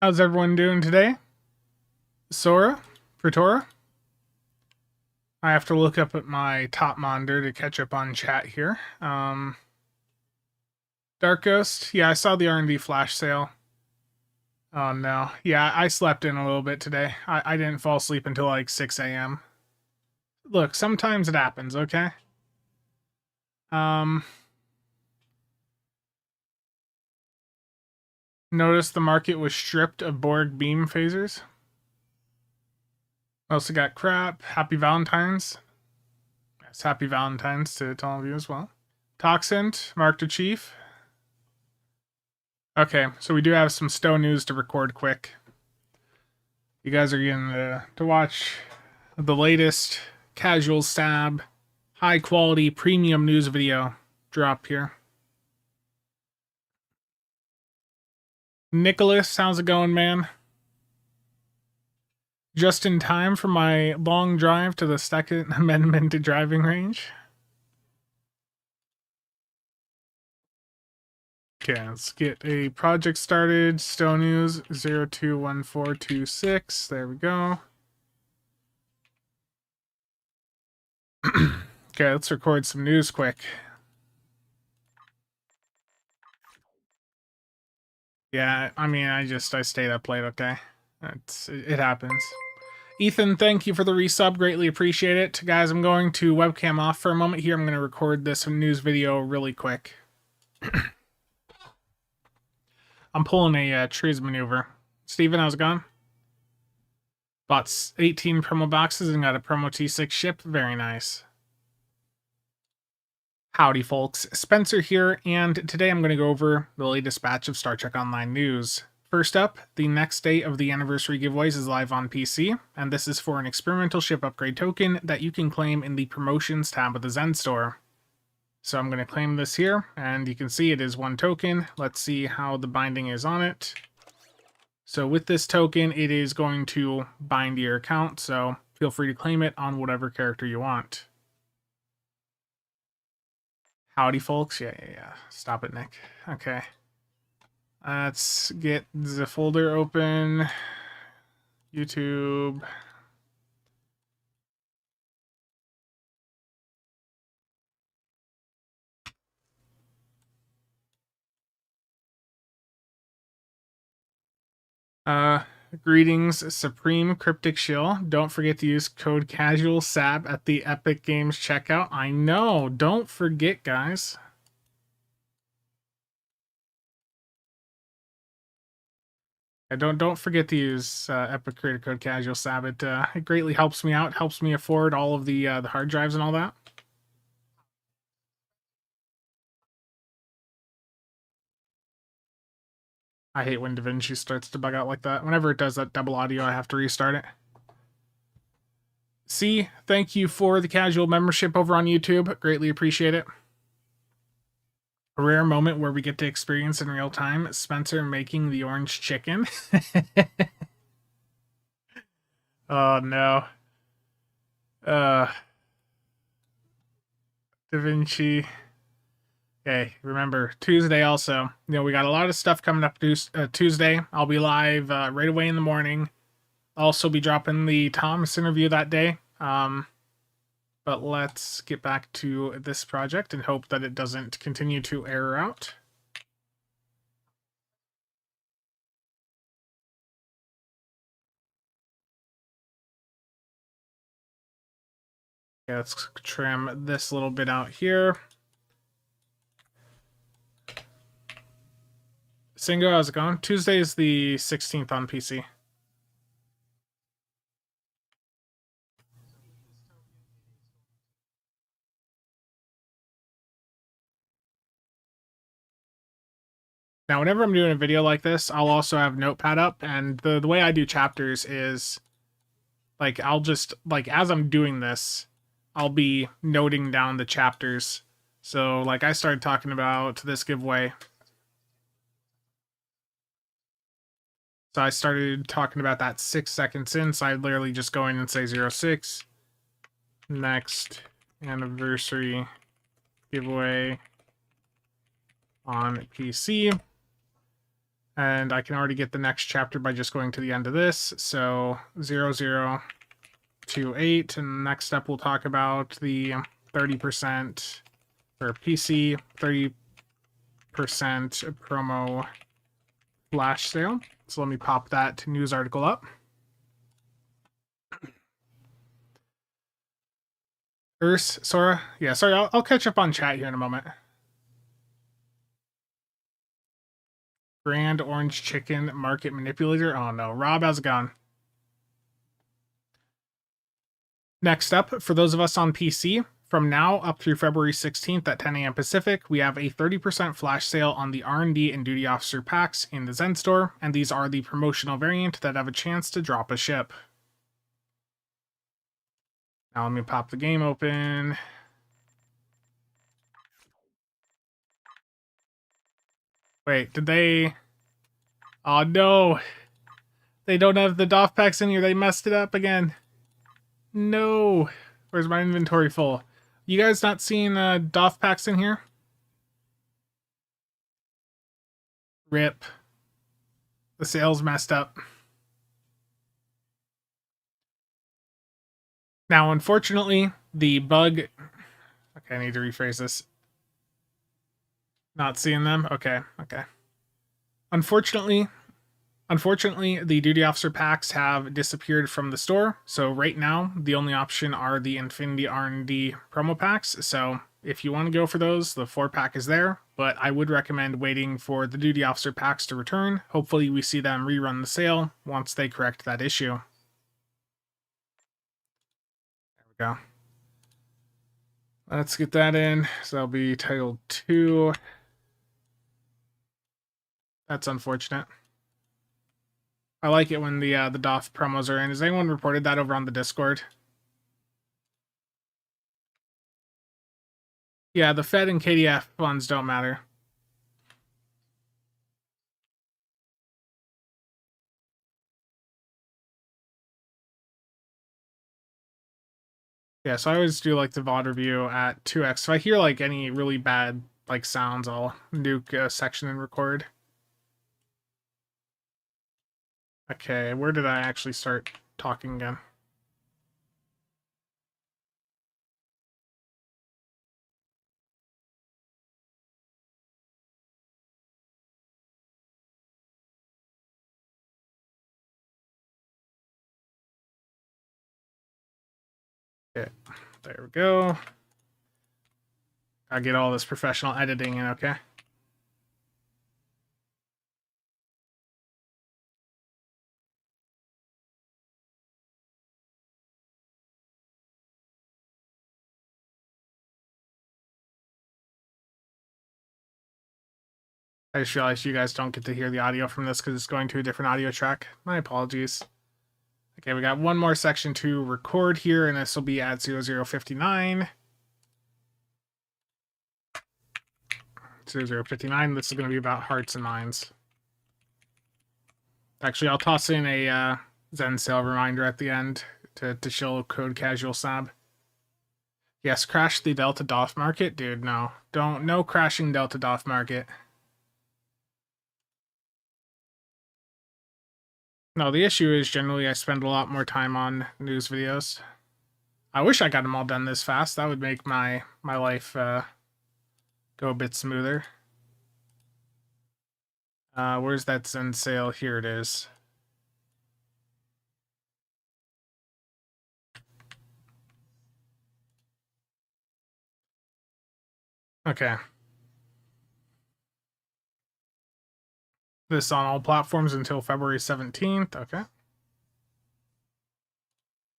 How's everyone doing today? Sora? Pretora? I have to look up at my top monitor to catch up on chat here. Dark Ghost? Yeah, I saw the R&D flash sale. Oh no. Yeah, I slept in a little bit today. I didn't fall asleep until like 6 a.m. Look, sometimes it happens, okay? Notice the market was stripped of Borg beam phasers. Also got crap. Happy Valentine's. Yes, happy Valentine's to all of you as well. Toxint, Mark to Chief. Okay, so we do have some Stowe news to record quick. You guys are getting to watch the latest CasualSAB high quality premium news video drop here. Nicholas, how's it going, man? Just in time for my long drive to the Second Amendment to driving range. Okay, let's get a project started. Stowe News 021426. There we go. Okay, let's record some news quick. Yeah, I mean, I stayed up late, okay? It happens. Ethan, thank you for the resub. Greatly appreciate it. Guys, I'm going to webcam off for a moment here. I'm going to record this news video really quick. I'm pulling a trees maneuver. Steven, how's it going? Bought 18 promo boxes and got a promo T6 ship. Very nice. Howdy, folks. Spencer here, and today I'm going to go over the latest batch of Star Trek Online news. First up, the next day of the anniversary giveaways is live on PC, and this is for an experimental ship upgrade token that you can claim in the promotions tab of the Zen store. So I'm going to claim this here, and you can see it is one token. Let's see how the binding is on it. So with this token, it is going to bind your account, so feel free to claim it on whatever character you want. Howdy, folks. Yeah. Stop it, Nick. Okay. Let's get the folder open. YouTube. Greetings, Supreme Cryptic Shill. Don't forget to use code CasualSAB at the Epic Games checkout. I know. Don't forget, guys. Don't forget to use Epic Creator Code CasualSAB. It greatly helps me out. Helps me afford all of the hard drives and all that. I hate when DaVinci starts to bug out like that. Whenever it does that double audio, I have to restart it. C, thank you for the casual membership over on YouTube. Greatly appreciate it. A rare moment where we get to experience in real time Spencer making the orange chicken. Oh no. DaVinci. Okay, remember Tuesday also. You know, we got a lot of stuff coming up Tuesday. I'll be live right away in the morning. I'll also be dropping the Thomas interview that day. But let's get back to this project and hope that it doesn't continue to error out. Okay, let's trim this little bit out here. Singo, how's it going? Tuesday is the 16th on PC. Now, whenever I'm doing a video like this, I'll also have Notepad up, and the way I do chapters is, like, I'll just, like, as I'm doing this, I'll be noting down the chapters. So, like, I started talking about this giveaway. So I started talking about that 6 seconds in, so I'd literally just go in and say 06, next anniversary giveaway on PC. And I can already get the next chapter by just going to the end of this. So 0028. And next up, we'll talk about the 30% for PC, 30% promo flash sale. So let me pop that news article up. Sora? Yeah, sorry, I'll catch up on chat here in a moment. Grand Orange Chicken Market Manipulator. Oh no, Rob, how's it going? Next up, for those of us on PC, from now up through February 16th at 10 a.m. Pacific, we have a 30% flash sale on the R&D and Duty Officer packs in the Zen store, and these are the promotional variant that have a chance to drop a ship. Now let me pop the game open. Wait, did they... Oh no! They don't have the DOF packs in here, they messed it up again. No! Where's my inventory full? You guys not seeing DOF packs in here? Rip. The sale's messed up. Now, unfortunately, the bug... Okay, I need to rephrase this. Not seeing them? Okay. Unfortunately, the Duty Officer packs have disappeared from the store, so right now, the only option are the Infinity R&D promo packs, so if you want to go for those, the 4-pack is there, but I would recommend waiting for the Duty Officer packs to return. Hopefully we see them rerun the sale once they correct that issue. There we go. Let's get that in. So that'll be title 2. That's unfortunate. I like it when the DOF promos are in. Has anyone reported that over on the Discord? Yeah, the Fed and KDF funds don't matter. Yeah, so I always do like the VOD review at 2x. If I hear like any really bad like sounds, I'll nuke a section and record. Okay, where did I actually start talking again? Okay, there we go. I'll get all this professional editing in, okay? I just realized you guys don't get to hear the audio from this because it's going to a different audio track. My apologies. Okay, we got one more section to record here, and this will be at 0059. 0059, this is going to be about hearts and minds. Actually, I'll toss in a Zen sale reminder at the end to show code CasualSAB. Yes, crash the Delta DOF market? Dude, no. No crashing Delta DOF market. No, the issue is generally I spend a lot more time on news videos. I wish I got them all done this fast. That would make my life go a bit smoother. Where's that Zen sale? Here it is. Okay. This on all platforms until February 17th. Okay.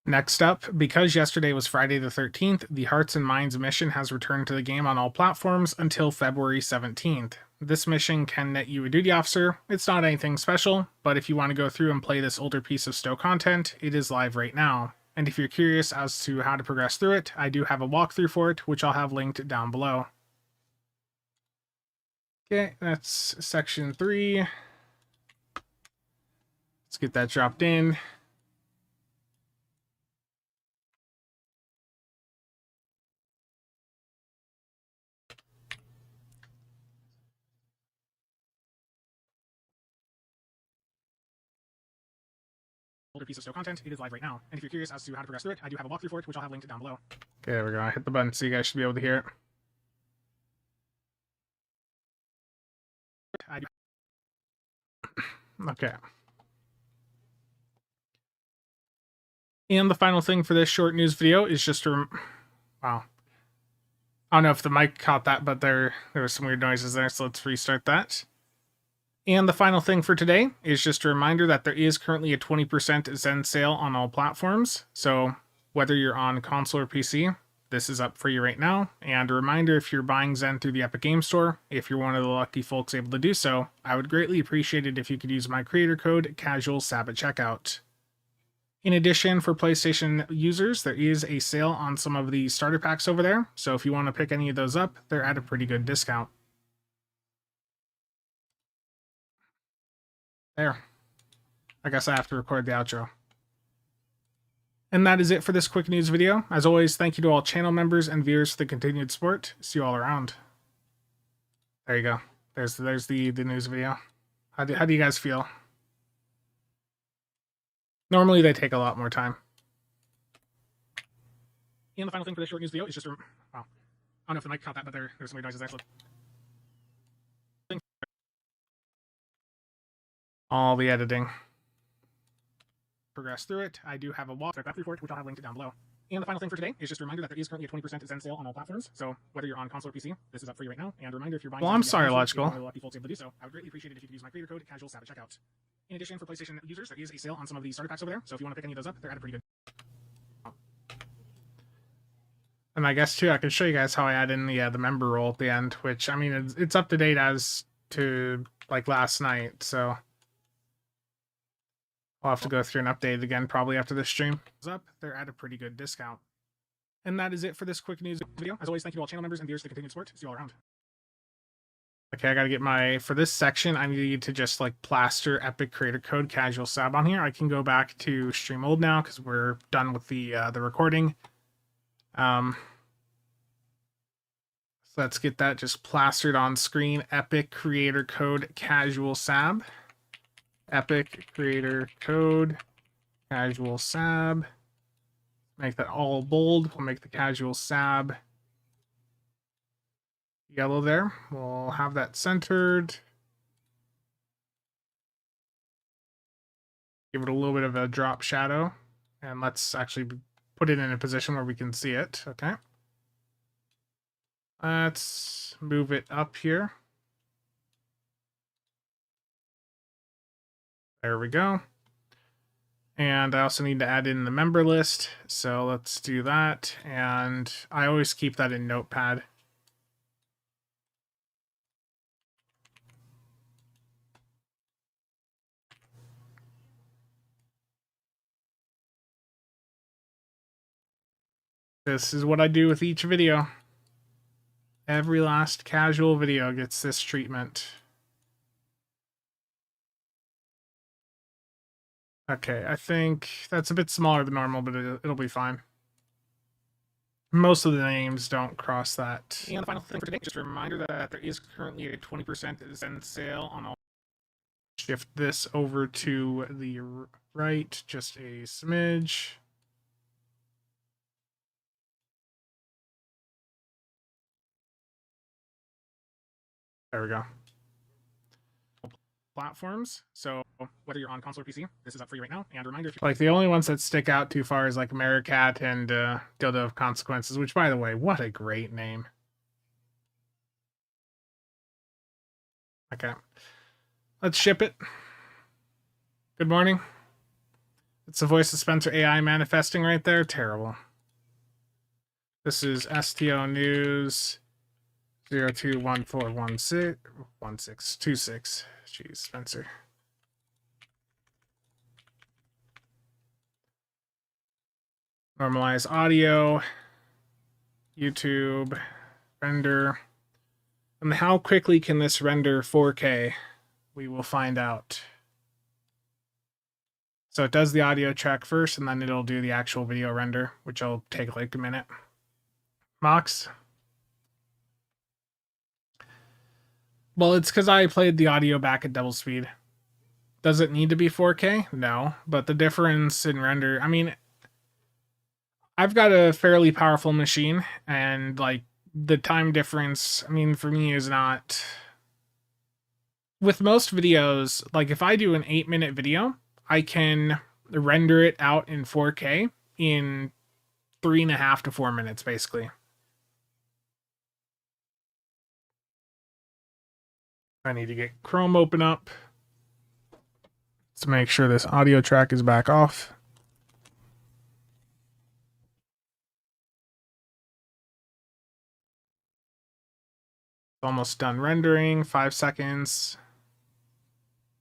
Next up, because yesterday was Friday the 13th, the Hearts and Minds mission has returned to the game on all platforms until February 17th. This mission can net you a duty officer. It's not anything special, but if you want to go through and play this older piece of Stowe content, it is live right now. And if you're curious as to how to progress through it, I do have a walkthrough for it, which I'll have linked down below. Okay, that's section 3. Let's get that dropped in. older piece of Stowe content. It is live right now. And if you're curious as to how to progress through it, I do have a walkthrough for it, which I'll have linked down below. Okay, there we go. I hit the button so you guys should be able to hear it. Okay. And the final thing for this short news video is just to... Wow. I don't know if the mic caught that, but there was some weird noises there, so let's restart that. And the final thing for today is just a reminder that there is currently a 20% Zen sale on all platforms. So whether you're on console or PC, this is up for you right now. And a reminder, if you're buying Zen through the Epic Game Store, if you're one of the lucky folks able to do so, I would greatly appreciate it if you could use my creator code CasualSAB at checkout. In addition, for PlayStation users, there is a sale on some of the starter packs over there. So if you want to pick any of those up, they're at a pretty good discount. There. I guess I have to record the outro. And that is it for this quick news video. As always, thank you to all channel members and viewers for the continued support. See you all around. There you go. There's the news video. How do you guys feel? Normally they take a lot more time. And the final thing for this short news video is just wow. I don't know if the mic caught that, but there's some weird noises there. So all the editing. Progress through it. I do have a walkthrough for it, which I'll have linked down below. And the final thing for today is just a reminder that there is currently a 20% Zen sale on all platforms. So whether you're on console or PC, this is up for you right now. And a reminder, if you're buying... Well, I'm sorry, Logical. Lucky folks able to do so, I would greatly appreciate it if you could use my creator code CasualSAB at checkout. In addition, for PlayStation users, there is a sale on some of the starter packs over there. So if you want to pick any of those up, they're at a pretty good... And I guess too, I can show you guys how I add in the member role at the end, which, I mean, it's up to date as to like last night, so I'll have to go through and update it again probably after this stream. Up, they're at a pretty good discount. And that is it for this quick news video. As always, thank you to all channel members and viewers for the continued support. See you all around. Okay, I gotta get for this section, I need to just like plaster Epic creator code CasualSAB on here. I can go back to stream old now because we're done with the recording. So let's get that just plastered on screen. Epic creator code CasualSAB. Epic creator code CasualSAB. Make that all bold. We'll make the CasualSAB yellow there. We'll have that centered. Give it a little bit of a drop shadow. And let's actually put it in a position where we can see it. Okay. Let's move it up here. There we go. And I also need to add in the member list. So let's do that. And I always keep that in Notepad. This is what I do with each video. Every last casual video gets this treatment. Okay, I think that's a bit smaller than normal, but it'll be fine. Most of the names don't cross that. And the final thing for today, just a reminder that there is currently a 20% Zen sale on all. Shift this over to the right, just a smidge. There we go. Platforms. So whether you're on console or PC, this is up for you right now. And a reminder, like the only ones that stick out too far is like Americat and Dildo of Consequences, which, by the way, what a great name. Okay, let's ship it. Good morning. It's the voice of Spencer AI manifesting right there. Terrible. This is STO News 02141626. Jeez, Spencer. Normalize audio, YouTube, render. And how quickly can this render 4K? We will find out. So it does the audio track first, and then it'll do the actual video render, which will take like a minute. Mox? Well, it's because I played the audio back at double speed. Does it need to be 4K? No, but the difference in render, I mean, I've got a fairly powerful machine, and like the time difference, I mean, for me is not. With most videos, like if I do an 8-minute video, I can render it out in 4K in 3.5 to 4 minutes, basically. I need to get Chrome open up to make sure this audio track is back off. Almost done rendering, 5 seconds.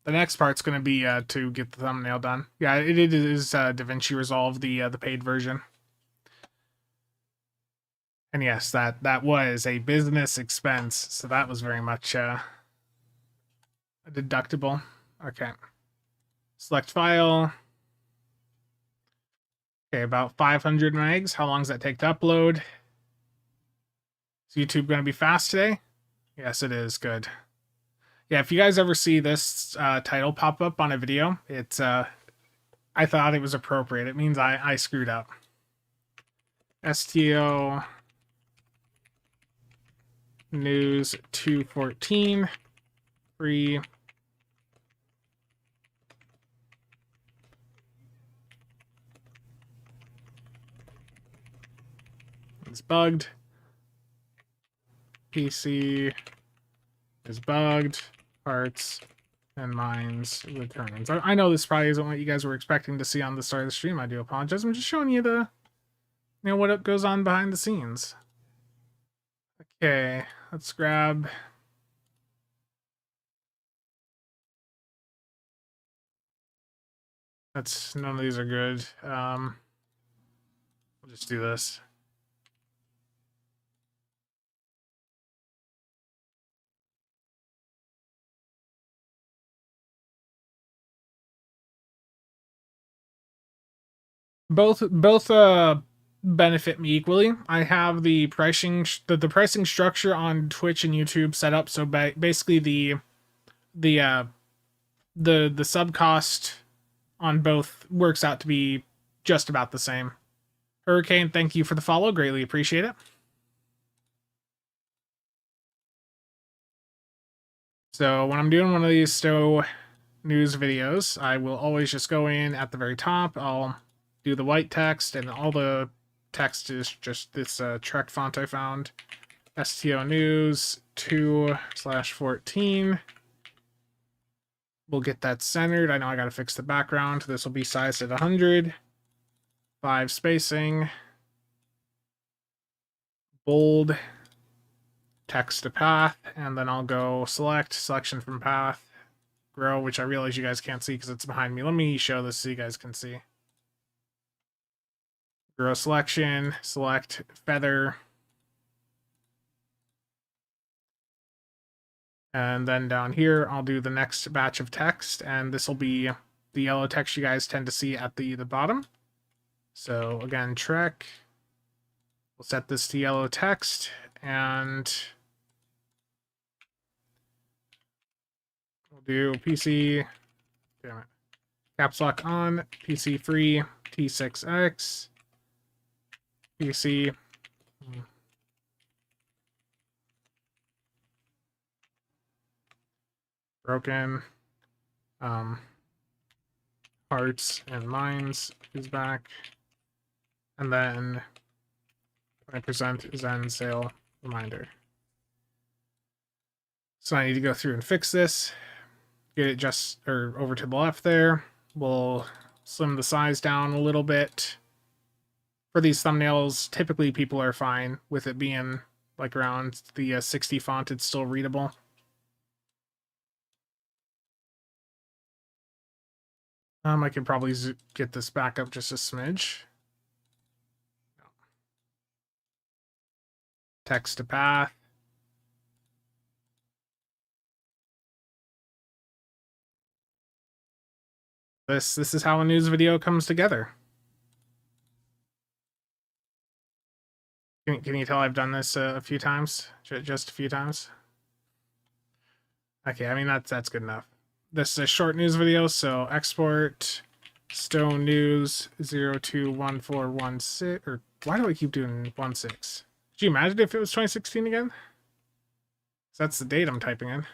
The next part's going to be to get the thumbnail done. Yeah, it is DaVinci Resolve, the paid version. And yes, that was a business expense, so that was very much deductible. Okay. Select file. Okay, about 500 megs. How long does that take to upload? Is YouTube going to be fast today? Yes, it is. Good. Yeah, if you guys ever see this title pop up on a video, it's I thought it was appropriate. It means I screwed up. STO News 214 free. It's bugged. PC is bugged. Parts and mines returns. I know this probably isn't what you guys were expecting to see on the start of the stream. I do apologize. I'm just showing you the, what goes on behind the scenes. Okay, let's grab. None of these are good. We'll just do this. Both benefit me equally. I have the pricing structure on Twitch and YouTube set up so basically the sub cost on both works out to be just about the same. Hurricane, thank you for the follow. Greatly appreciate it. So when I'm doing one of these Stowe news videos, I will always just go in at the very top. I'll do the white text, and all the text is just this Trek font I found. STO News 2/14. We'll get that centered. I know I gotta fix the background. This will be sized at 100. 5 spacing. Bold. Text to path, and then I'll go selection from path, grow, which I realize you guys can't see because it's behind me. Let me show this so you guys can see. Grow selection, select feather, and then down here I'll do the next batch of text, and this will be the yellow text you guys tend to see at the bottom. So again, Trek, we'll set this to yellow text, and we'll do PC, damn it, caps lock on, PC free, T6X, PC, broken, hearts and mines is back, and then 20% Zen sale reminder. So I need to go through and fix this, get it just over to the left there. We'll slim the size down a little bit. For these thumbnails, typically people are fine with it being like around the 60 font. It's still readable. I can probably get this back up just a smidge. Text to path. This is how a news video comes together. Can you tell I've done this a few times? Just a few times? Okay, I mean, that's good enough. This is a short news video, so export Stone News 021416, or why do I keep doing 16? Could you imagine if it was 2016 again? That's the date I'm typing in.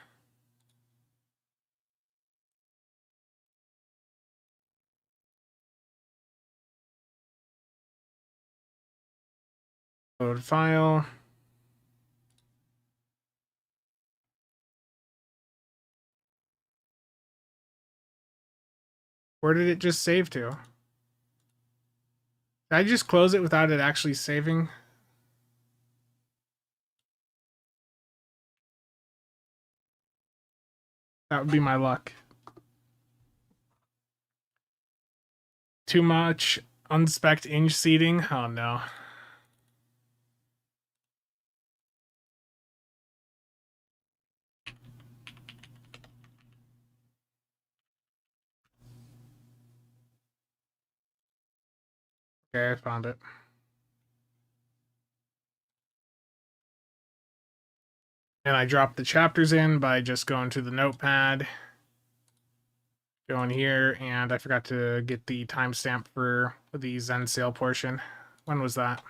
Load file. Where did it just save to? Did I just close it without it actually saving? That would be my luck. Too much unspec'd inch seating? Oh no. Okay, I found it. And I dropped the chapters in by just going to the notepad. Going here, and I forgot to get the timestamp for the Zen sale portion. When was that?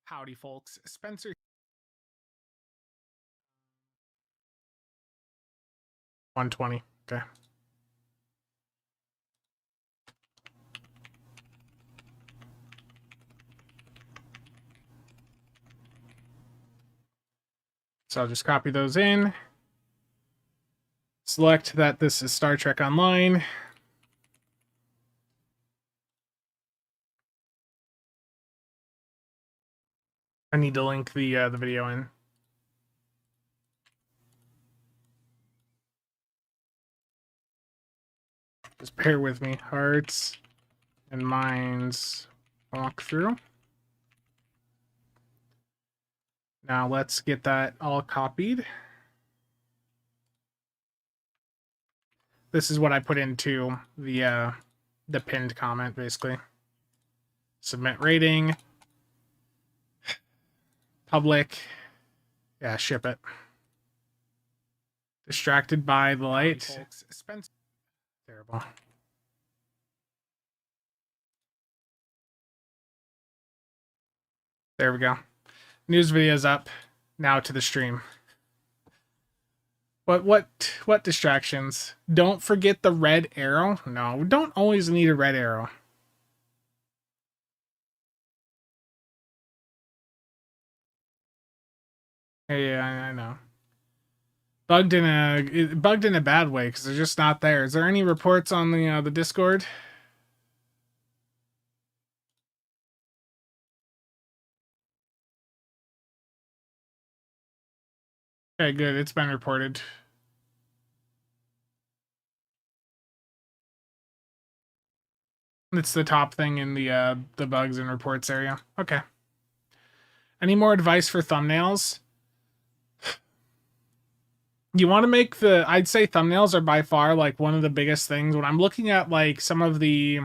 Howdy, folks. Spencer. 120. Okay. So I'll just copy those in. Select that this is Star Trek Online. I need to link the video in. Just bear with me. Hearts and Minds walkthrough. Now let's get that all copied. This is what I put into the pinned comment, basically. Submit rating. Public. Yeah, ship it. Distracted by the light. Spencer. Terrible. There we go. News video's up. Now to the stream. What distractions? Don't forget the red arrow. No, we don't always need a red arrow. Yeah, I know. Bugged in a bad way because they're just not there. Is there any reports on the Discord? Okay, good. It's been reported. It's the top thing in the bugs and reports area. Okay. Any more advice for thumbnails? You want to make I'd say thumbnails are by far like one of the biggest things when I'm looking at like some of the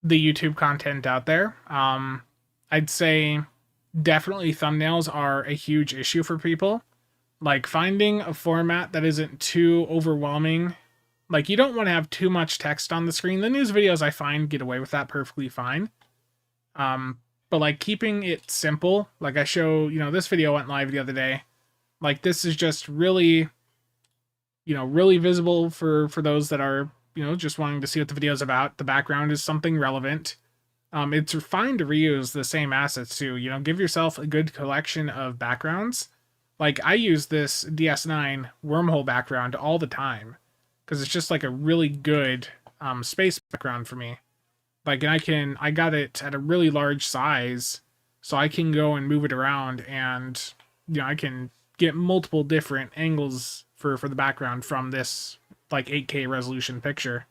YouTube content out there. I'd say definitely thumbnails are a huge issue for people. Like finding a format that isn't too overwhelming. Like you don't want to have too much text on the screen. The news videos I find get away with that perfectly fine. But like keeping it simple, like I show, this video went live the other day. Like this is just really, really visible for those that are, just wanting to see what the video is about. The background is something relevant. It's fine to reuse the same assets too. Give yourself a good collection of backgrounds. Like I use this DS9 wormhole background all the time because it's just like a really good space background for me. Like, and I got it at a really large size, so I can go and move it around, and I can get multiple different angles for the background from this like 8K resolution picture.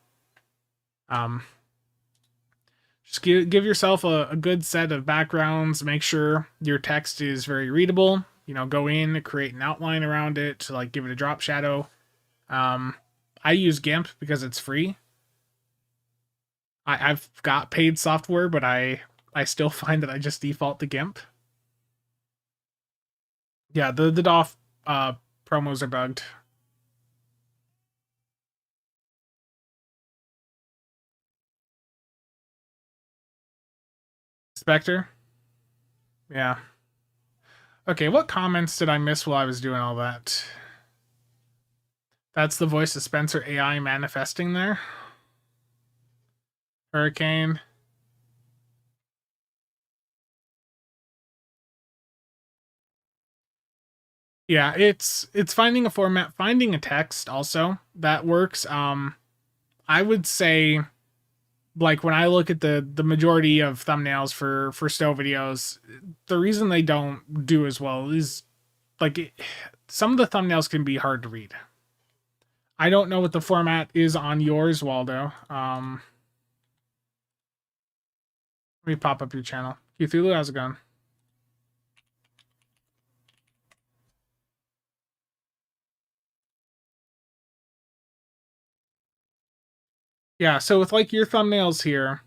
Just give yourself a good set of backgrounds. Make sure your text is very readable. Go in, create an outline around it to like give it a drop shadow. I use GIMP because it's free. I've got paid software, but I still find that I just default to GIMP. Yeah, the DOF promos are bugged. Spectre? Yeah. Okay, what comments did I miss while I was doing all that? That's the voice of Spencer AI manifesting there. Hurricane. Yeah, it's finding a format, finding a text also that works. I would say, like, when I look at the majority of thumbnails for stow videos, the reason they don't do as well is like some of the thumbnails can be hard to read. I don't know what the format is on yours, Waldo. Let me pop up your channel. Cthulhu, how's it going? Yeah, so with like your thumbnails here,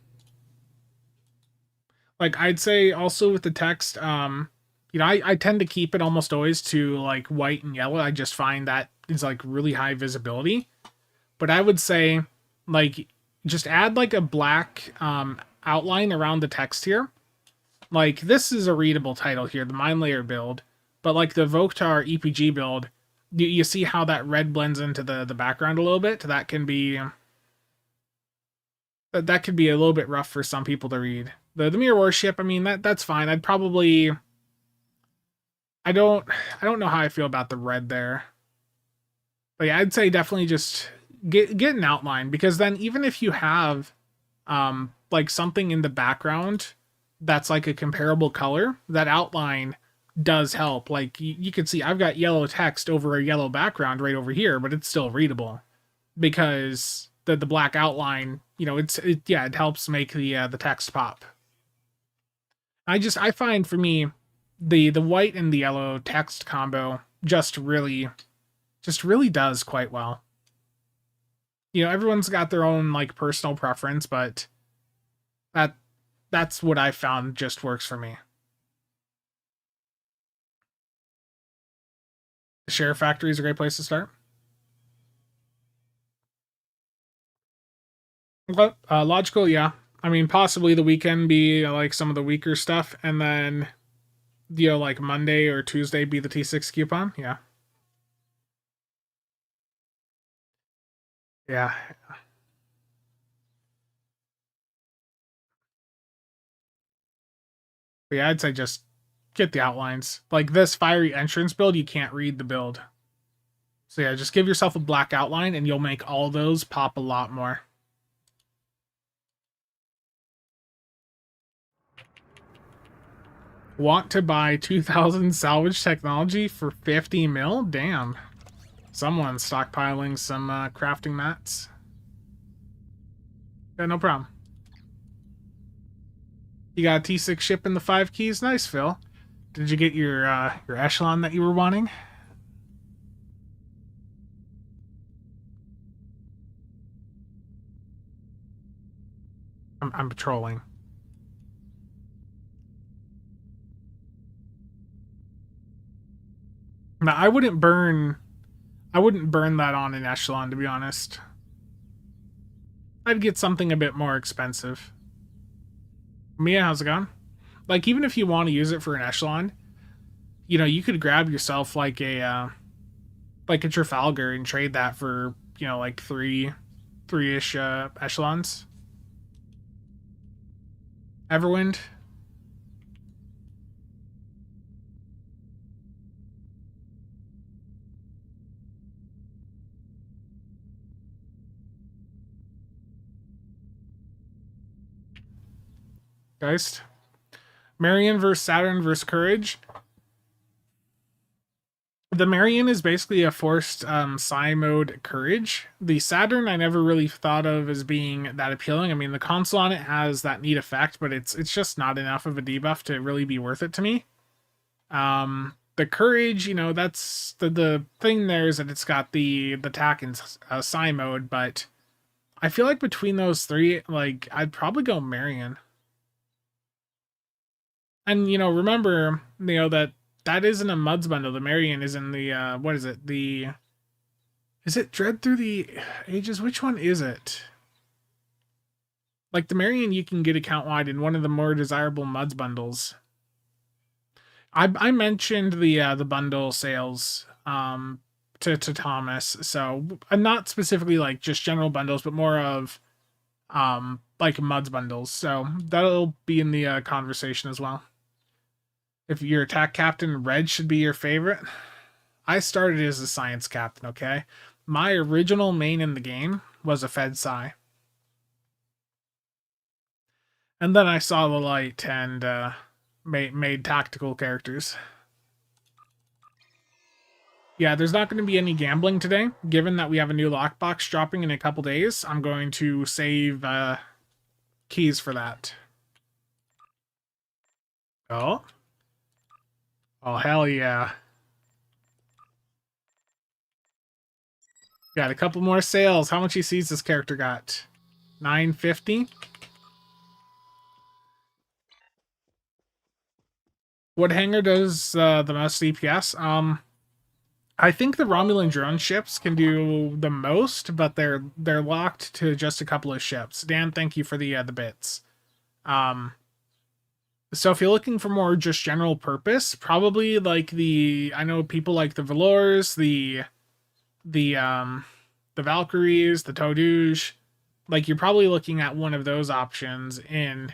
like I'd say also with the text, you know, I tend to keep it almost always to like white and yellow. I just find that is like really high visibility. But I would say like just add like a black outline around the text here. Like this is a readable title here, the Mind Layer build, but like the Voktar EPG build, you see how that red blends into the background a little bit. That can be that could be a little bit rough for some people to read. The Mirror Warship, I mean that's fine. I'd probably I don't know how I feel about the red there. But yeah, I'd say definitely just get an outline, because then even if you have like something in the background that's like a comparable color, that outline does help. Like you can see I've got yellow text over a yellow background right over here, but it's still readable because the black outline, you know, it helps make the text pop. I find for me the white and the yellow text combo just really does quite well. You know, everyone's got their own like personal preference, but that's what I found just works for me. The Share Factory is a great place to start. Okay. Logical, yeah. I mean, possibly the weekend be like some of the weaker stuff, and then you know, like Monday or Tuesday be the T6 coupon. Yeah. Yeah. But yeah, I'd say just get the outlines. Like this fiery entrance build, you can't read the build. So yeah, just give yourself a black outline and you'll make all those pop a lot more. Want to buy 2,000 salvage technology for 50 mil? Damn. Someone's stockpiling some crafting mats. Yeah, no problem. You got a T6 ship in the 5 keys? Nice, Phil. Did you get your echelon that you were wanting? I'm patrolling. Now, I wouldn't burn that on an echelon, to be honest. I'd get something a bit more expensive. Mia, how's it going? Like, even if you want to use it for an echelon, you know, you could grab yourself like a Trafalgar and trade that for, you know, like three-ish echelons. Everwind. Geist. Marion versus Saturn versus Courage. The Marion is basically a forced psi mode Courage. The Saturn I never really thought of as being that appealing. I mean, the console on it has that neat effect, but it's just not enough of a debuff to really be worth it to me. The Courage, you know, that's the thing there is that it's got the attack in psi mode, but I feel like between those three, like, I'd probably go Marion. And, you know, remember, you know, that isn't a Muds bundle. The Marion is in the, what is it? Is it Dread Through the Ages? Which one is it? Like the Marion you can get account-wide in one of the more desirable MUDs bundles. I mentioned the bundle sales to Thomas, so not specifically like just general bundles, but more of like MUDs bundles. So that'll be in the conversation as well. If your attack captain, red should be your favorite. I started as a science captain, okay? My original main in the game was a Fed Psi. And then I saw the light and made tactical characters. Yeah, there's not going to be any gambling today. Given that we have a new lockbox dropping in a couple days, I'm going to save keys for that. Oh? Oh, hell yeah. Got a couple more sales. How much ECs this character got? 950? What hangar does the most DPS? I think the Romulan drone ships can do the most, but they're locked to just a couple of ships. Dan, thank you for the bits. So if you're looking for more just general purpose, probably like I know people like the Velours, the Valkyries, the Toduge. Like you're probably looking at one of those options in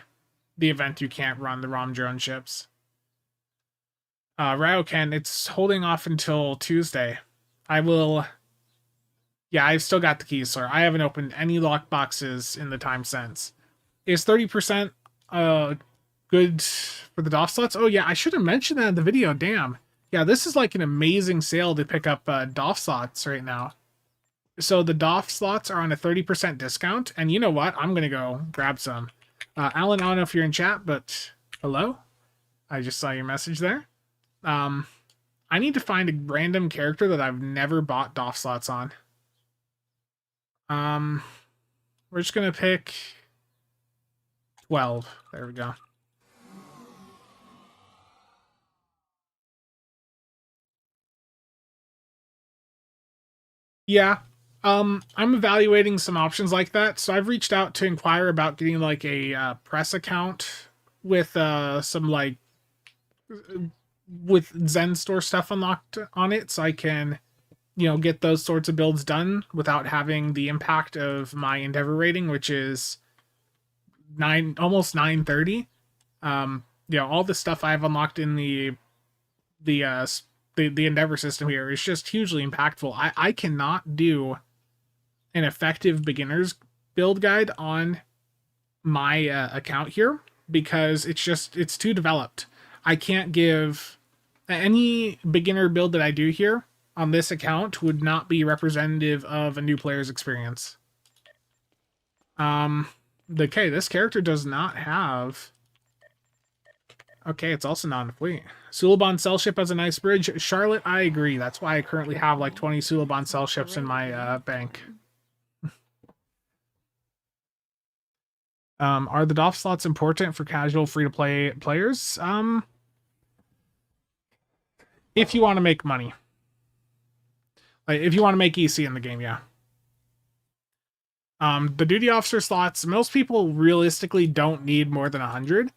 the event you can't run the Rom drone ships. Ryoken, it's holding off until Tuesday. I will... Yeah, I've still got the keys, sir. I haven't opened any lockboxes in the time since. Is 30% good for the DOF slots? Oh, yeah, I should have mentioned that in the video. Damn. Yeah, this is like an amazing sale to pick up DOF slots right now. So the DOF slots are on a 30% discount. And you know what? I'm going to go grab some. Alan, I don't know if you're in chat, but hello? I just saw your message there. I need to find a random character that I've never bought DOF slots on. We're just gonna pick 12. There we go. Yeah. I'm evaluating some options like that. So I've reached out to inquire about getting like a press account with some like with Zen Store stuff unlocked on it, so I can, you know, get those sorts of builds done without having the impact of my Endeavor rating, which is almost 930. You know, all the stuff I've unlocked in the Endeavor system here is just hugely impactful. I cannot do an effective beginner's build guide on my account here because it's too developed. I can't give any beginner build that I do here on this account would not be representative of a new player's experience. Okay, this character does not have... Okay, it's also not in fleet. Suliban Cell Ship has a nice bridge. Charlotte, I agree. That's why I currently have like 20 Suliban Cell Ships in my bank. Are the DOF slots important for casual free-to-play players? If you want to make money. Like, if you want to make EC in the game, yeah. The duty officer slots, most people realistically don't need more than 100,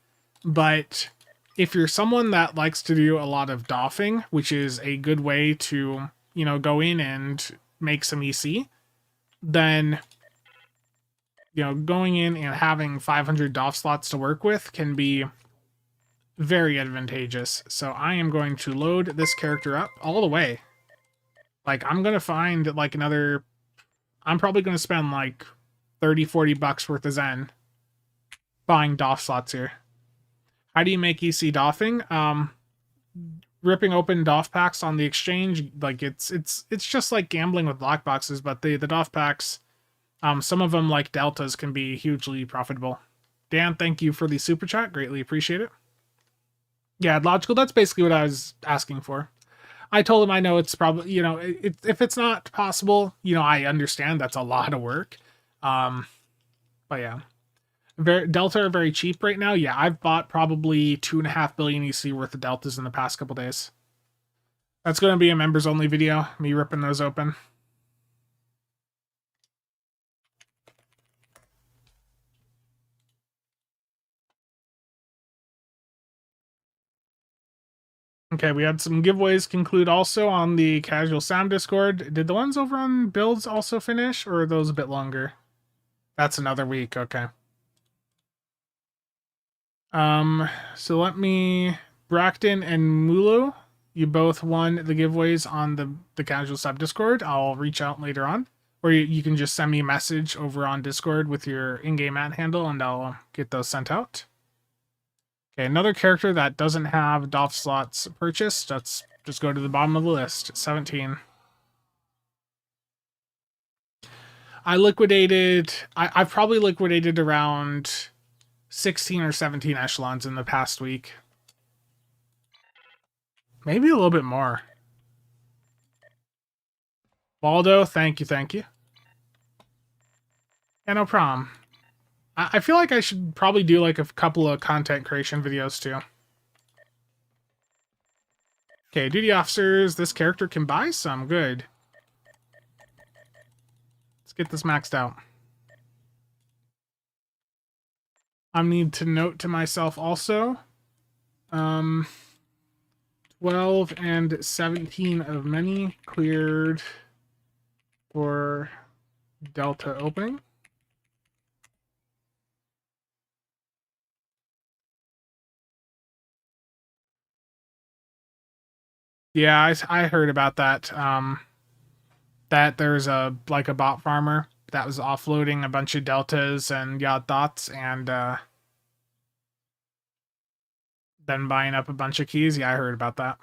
but if you're someone that likes to do a lot of doffing, which is a good way to, you know, go in and make some EC, then, you know, going in and having 500 DOF slots to work with can be very advantageous. So I am going to load this character up all the way. Like, I'm going to find, like, another... I'm probably going to spend, like, 30, 40 bucks worth of Zen buying DOF slots here. How do you make EC doffing? Ripping open DOF packs on the exchange, like, it's just like gambling with lockboxes, but the DOF packs, some of them, like Deltas, can be hugely profitable. Dan, thank you for the super chat. Greatly appreciate it. Yeah, logical. That's basically what I was asking for. I told him I know it's probably, you know, if it's not possible, you know, I understand that's a lot of work. But yeah. Delta are very cheap right now. Yeah, I've bought probably 2.5 billion EC worth of Deltas in the past couple days. That's going to be a members only video, me ripping those open. Okay, we had some giveaways conclude also on the CasualSAB Discord. Did the ones over on builds also finish, or are those a bit longer? That's another week, okay. So let me... Brockton and Mulu, you both won the giveaways on the CasualSAB Discord. I'll reach out later on. Or you can just send me a message over on Discord with your in-game ad handle, and I'll get those sent out. Okay, another character that doesn't have Dolph slots purchased. Let's just go to the bottom of the list. 17. I've probably liquidated around 16 or 17 echelons in the past week. Maybe a little bit more. Baldo, thank you, thank you. Yeah, no problem. I feel like I should probably do like a couple of content creation videos too. Okay, duty officers, this character can buy some, good. Let's get this maxed out. I need to note to myself also, 12 and 17 of many cleared for Delta opening. Yeah, I heard about that. That there's a bot farmer that was offloading a bunch of deltas and yacht dots and then buying up a bunch of keys. Yeah, I heard about that.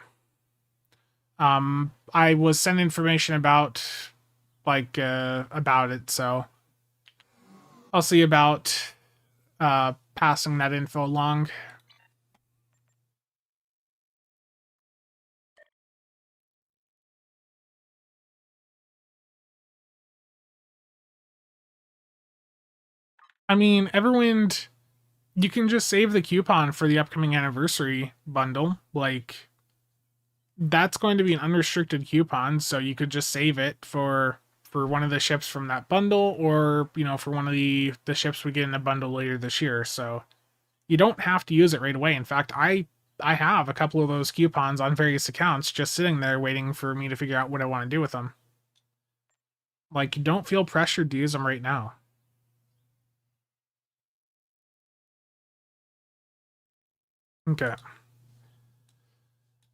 I was sent information about it, so I'll see about passing that info along. I mean, Everwind, you can just save the coupon for the upcoming anniversary bundle. Like, that's going to be an unrestricted coupon, so you could just save it for one of the ships from that bundle, or, you know, for one of the ships we get in a bundle later this year. So you don't have to use it right away. In fact, I have a couple of those coupons on various accounts just sitting there waiting for me to figure out what I want to do with them. Like, don't feel pressured to use them right now. Okay.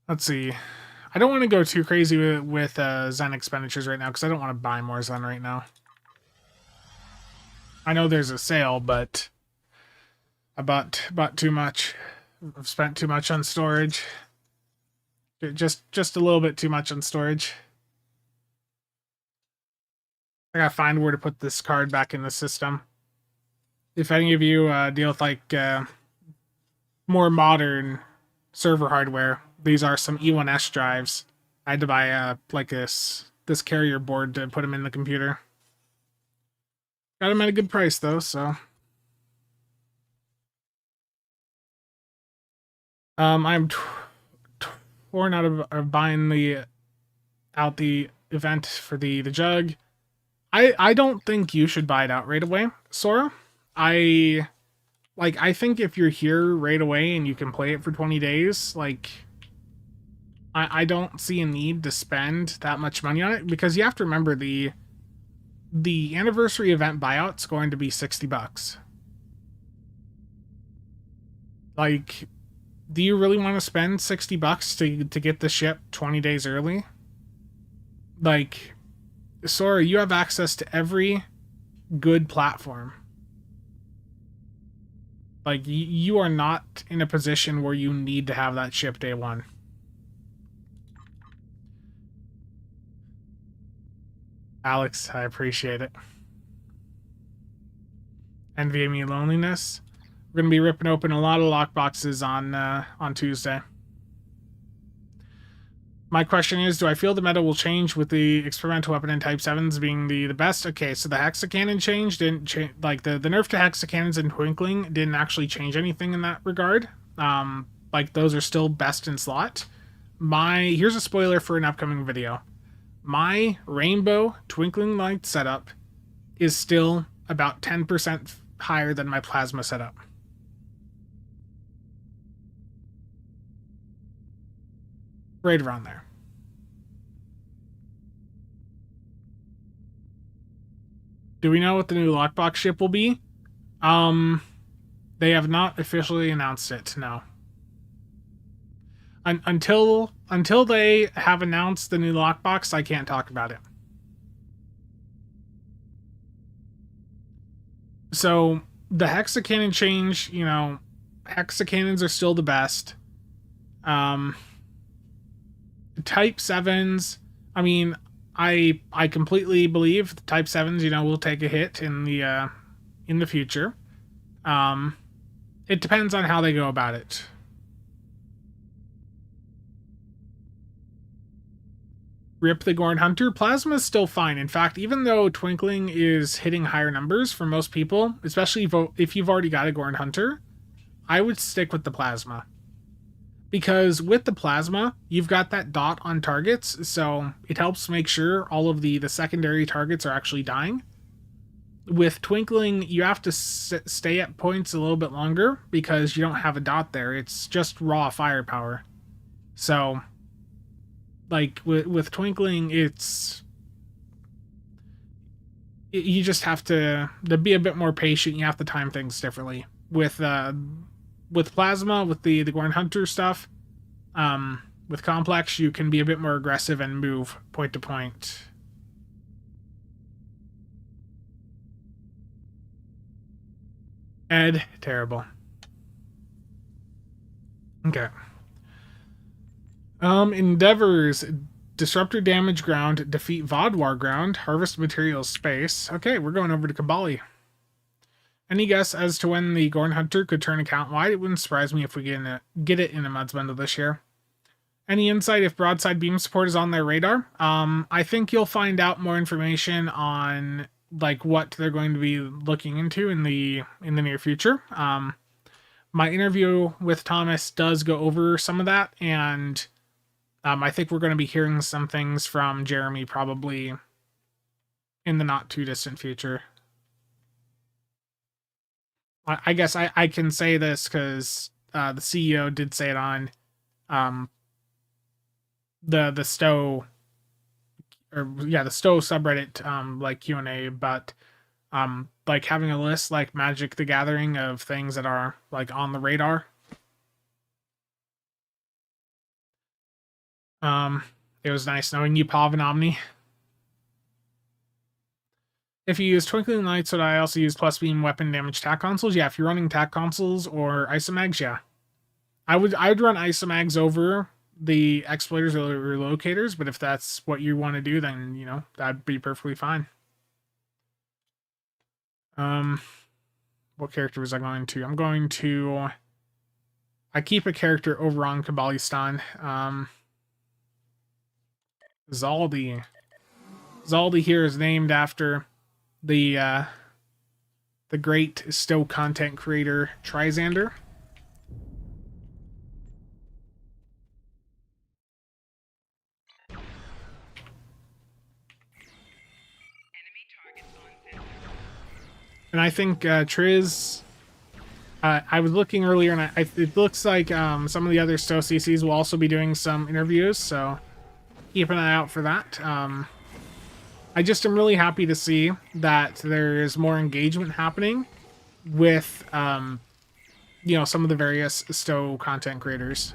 Let's see. I don't want to go too crazy with Zen expenditures right now because I don't want to buy more Zen right now. I know there's a sale, but I bought too much. I've spent too much on storage. Just a little bit too much on storage. I gotta find where to put this card back in the system. If any of you deal with like more modern server hardware, these are some E1S drives. I had to buy like this carrier board to put them in the computer. Got them at a good price though, so. I'm torn out of buying the event for the jug. I don't think you should buy it out right away, Sora. I think if you're here right away and you can play it for 20 days, like, I don't see a need to spend that much money on it, because you have to remember the anniversary event buyout's going to be $60. Like, do you really want to spend $60 to get the ship 20 days early? Like, Sora, you have access to every good platform. Like, you are not in a position where you need to have that ship day one. Alex, I appreciate it. Envy me loneliness. We're gonna be ripping open a lot of lockboxes on Tuesday. My question is, do I feel the meta will change with the experimental weapon in Type 7s being the best? Okay, so the Hexacannon change didn't change, like the nerf to Hexacannons and Twinkling didn't actually change anything in that regard. Like, those are still best in slot. Here's a spoiler for an upcoming video. My Rainbow Twinkling Light setup is still about 10% higher than my Plasma setup. Right around there. Do we know what the new Lockbox ship will be? They have not officially announced it, no. Until they have announced the new Lockbox, I can't talk about it. So, the Hexacannon change, you know, Hexacannons are still the best. Type 7s, I mean, I completely believe the Type 7s, you know, will take a hit in the future. It depends on how they go about it. Rip the Gorn Hunter. Plasma is still fine. In fact, even though Twinkling is hitting higher numbers for most people, especially if you've already got a Gorn Hunter, I would stick with the Plasma. Because with the Plasma, you've got that dot on targets, so it helps make sure all of the secondary targets are actually dying. With Twinkling, you have to stay at points a little bit longer because you don't have a dot there. It's just raw firepower. So, like, with Twinkling, you just have to be a bit more patient. You have to time things differently. With Plasma, with the Gorn Hunter stuff, with Complex, you can be a bit more aggressive and move point to point. Ed, terrible. Okay. Endeavors. Disruptor damage ground, defeat Vodwar ground, harvest materials space. Okay, we're going over to Kabali. Any guess as to when the Gorn Hunter could turn account wide? It wouldn't surprise me if we get it in a Muds bundle this year. Any insight if broadside beam support is on their radar? I think you'll find out more information on like what they're going to be looking into in the near future. My interview with Thomas does go over some of that, and I think we're going to be hearing some things from Jeremy probably in the not too distant future. I guess I can say this because the CEO did say it on the Stowe, or yeah, the Stowe subreddit like Q&A, but like having a list like Magic the Gathering of things that are like on the radar. It was nice knowing you, Pav and Omni. If you use Twinkling Lights, would I also use plus beam weapon damage tack consoles? Yeah, if you're running tack consoles or isomags, yeah. I would run isomags over the exploiters or locators, but if that's what you want to do, then you know that'd be perfectly fine. What character was I going to? I'm going to. I keep a character over on Kabbalistan. Zaldi. Zaldi here is named after the great Stowe content creator Trizander. And I think Triz. I was looking earlier, and it looks like some of the other Stowe CCs will also be doing some interviews, so keep an eye out for that. I just am really happy to see that there is more engagement happening with, you know, some of the various Stowe content creators.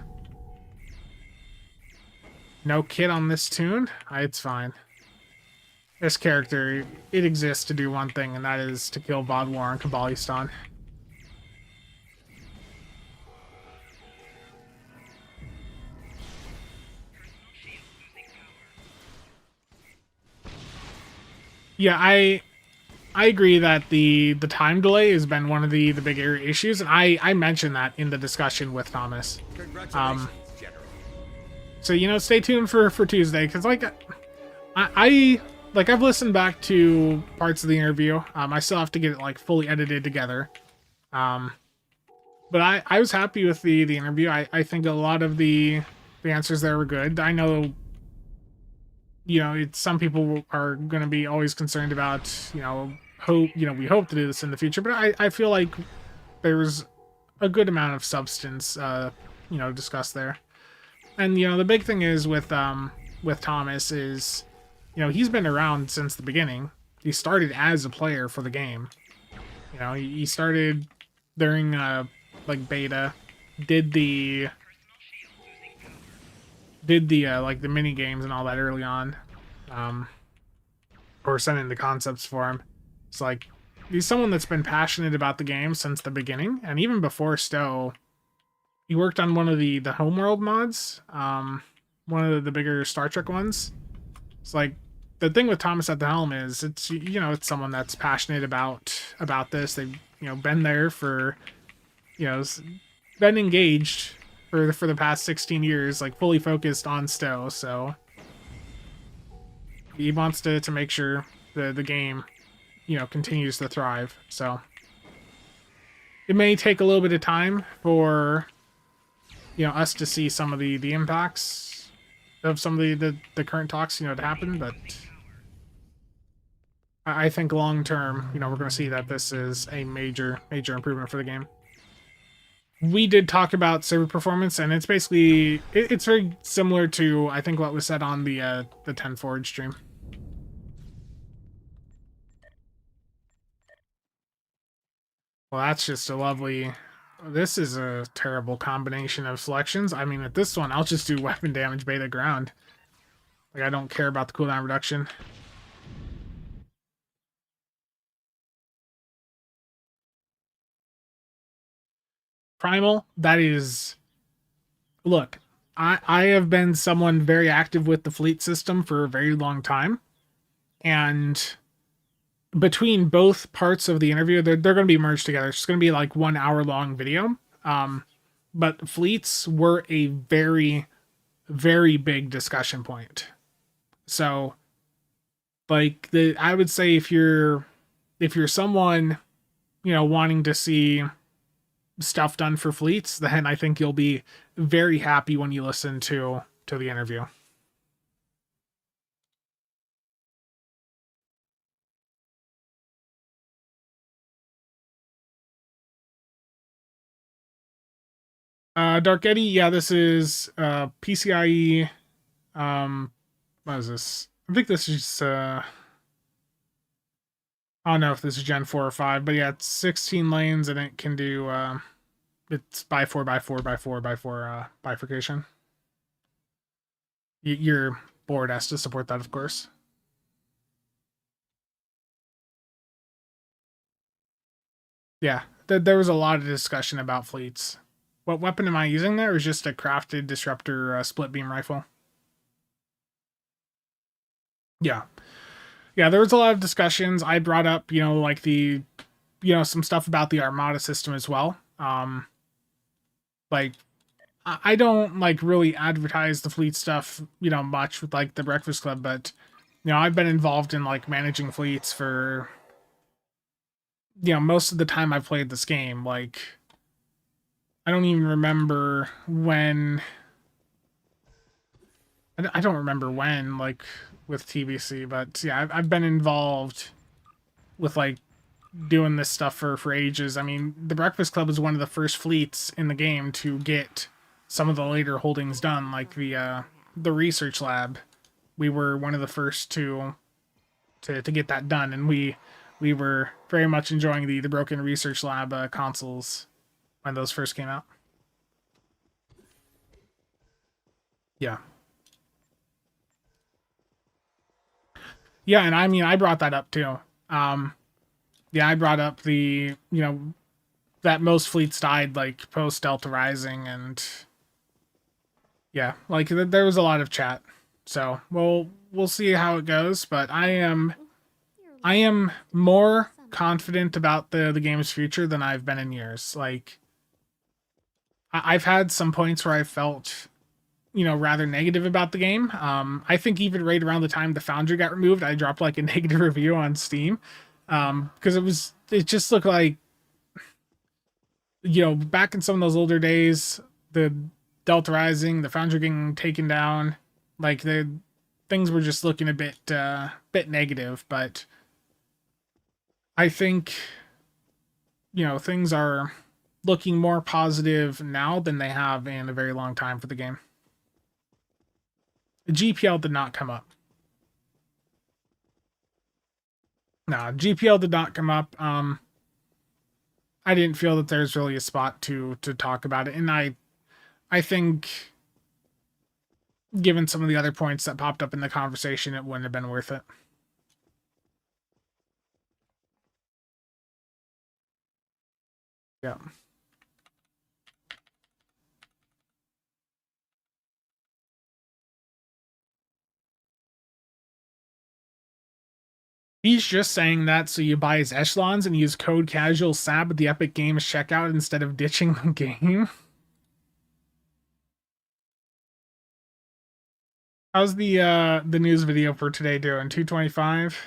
No kit on this tune? It's fine. This character, it exists to do one thing, and that is to kill Vodwar and Kabbalistan. Yeah, I agree that the time delay has been one of the bigger issues, and I mentioned that in the discussion with Thomas. So you know, stay tuned for Tuesday, because like I've listened back to parts of the interview. I still have to get it like fully edited together. But I was happy with the interview. I think a lot of the answers there were good. I know, you know, some people are going to be always concerned about, you know, we hope to do this in the future, but I feel like there was a good amount of substance, you know, discussed there. And the big thing is with Thomas is, he's been around since the beginning. He started as a player for the game. He started during like beta, did the like the mini games and all that early on, or sending the concepts for him. It's like he's someone that's been passionate about the game since the beginning, and even before Stowe, he worked on one of the Homeworld mods, one of the bigger Star Trek ones. It's like the thing with Thomas at the helm is it's someone that's passionate about this. They've been there for been engaged for the past 16 years, like fully focused on Stowe. So he wants to make sure the game continues to thrive. So it may take a little bit of time for us to see some of the impacts of some of the current talks to happen, but I think long term we're going to see that this is a major improvement for the game. We did talk about server performance, and it's basically it's very similar to I think what was said on the 10 Forge stream. Well, that's just a lovely. This is a terrible combination of selections. I mean, at this one, I'll just do weapon damage beta ground. Like, I don't care about the cooldown reduction. Primal, that is... Look, I have been someone very active with the fleet system for a very long time. And between both parts of the interview, they're going to be merged together. It's going to be like 1 hour long video. But fleets were a very, very big discussion point. So, like, I would say if you're someone, wanting to see stuff done for fleets, then I think you'll be very happy when you listen to the interview. Dark Eddy, yeah, this is PCIe. What is this? I think this is I don't know if this is Gen 4 or 5, but yeah, it's 16 lanes and it can do it's by 4 by 4 by 4 by 4 bifurcation. Your board has to support that, of course. Yeah, there was a lot of discussion about fleets. What weapon am I using there? It was just a crafted disruptor split beam rifle. Yeah. Yeah, there was a lot of discussions. I brought up, like some stuff about the Armada system as well. Like, I don't like really advertise the fleet stuff, much with like the Breakfast Club, but I've been involved in like managing fleets for most of the time I've played this game. Like, I don't even remember when. I don't remember when, like, with TBC, but yeah, I've been involved with like doing this stuff for ages. I mean, the Breakfast Club is one of the first fleets in the game to get some of the later holdings done, like the research lab. We were one of the first to get that done, and we were very much enjoying the broken research lab consoles when those first came out. Yeah. Yeah, and I mean, I brought that up too. Yeah, I brought up the, that most fleets died like post Delta Rising, and yeah, like there was a lot of chat. So we'll see how it goes, but I am more confident about the game's future than I've been in years. Like, I've had some points where I felt rather negative about the game. I think even right around the time the Foundry got removed, I dropped like a negative review on Steam, because it just looked like, back in some of those older days, the Delta Rising, the Foundry getting taken down, like the things were just looking a bit negative. But I think things are looking more positive now than they have in a very long time for the game. The GPL did not come up. No, GPL did not come up. I didn't feel that there's really a spot to talk about it, and I think given some of the other points that popped up in the conversation, it wouldn't have been worth it. Yeah. He's just saying that so you buy his echelons and use code CasualSAB at the Epic Games checkout instead of ditching the game. How's the news video for today doing? 225?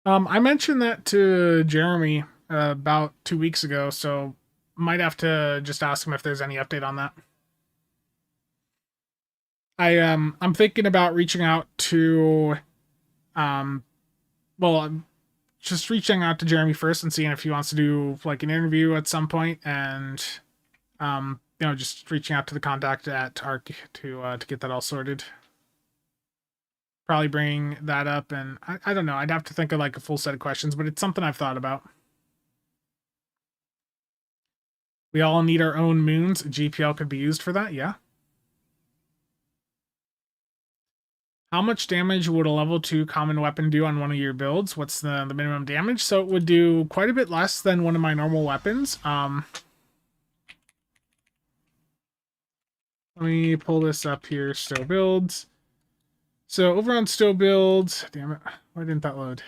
I mentioned that to Jeremy about 2 weeks ago, so might have to just ask him if there's any update on that. I'm thinking about reaching out to I'm just reaching out to Jeremy first and seeing if he wants to do like an interview at some point, and just reaching out to the contact at Arc to get that all sorted. Probably bring that up, and I don't know. I'd have to think of like a full set of questions, but it's something I've thought about. We all need our own moons. GPL could be used for that, yeah. How much damage would a level 2 common weapon do on one of your builds? What's the minimum damage? So it would do quite a bit less than one of my normal weapons. Let me pull this up here. Stow builds. So over on Stow builds, damn it, why didn't that load?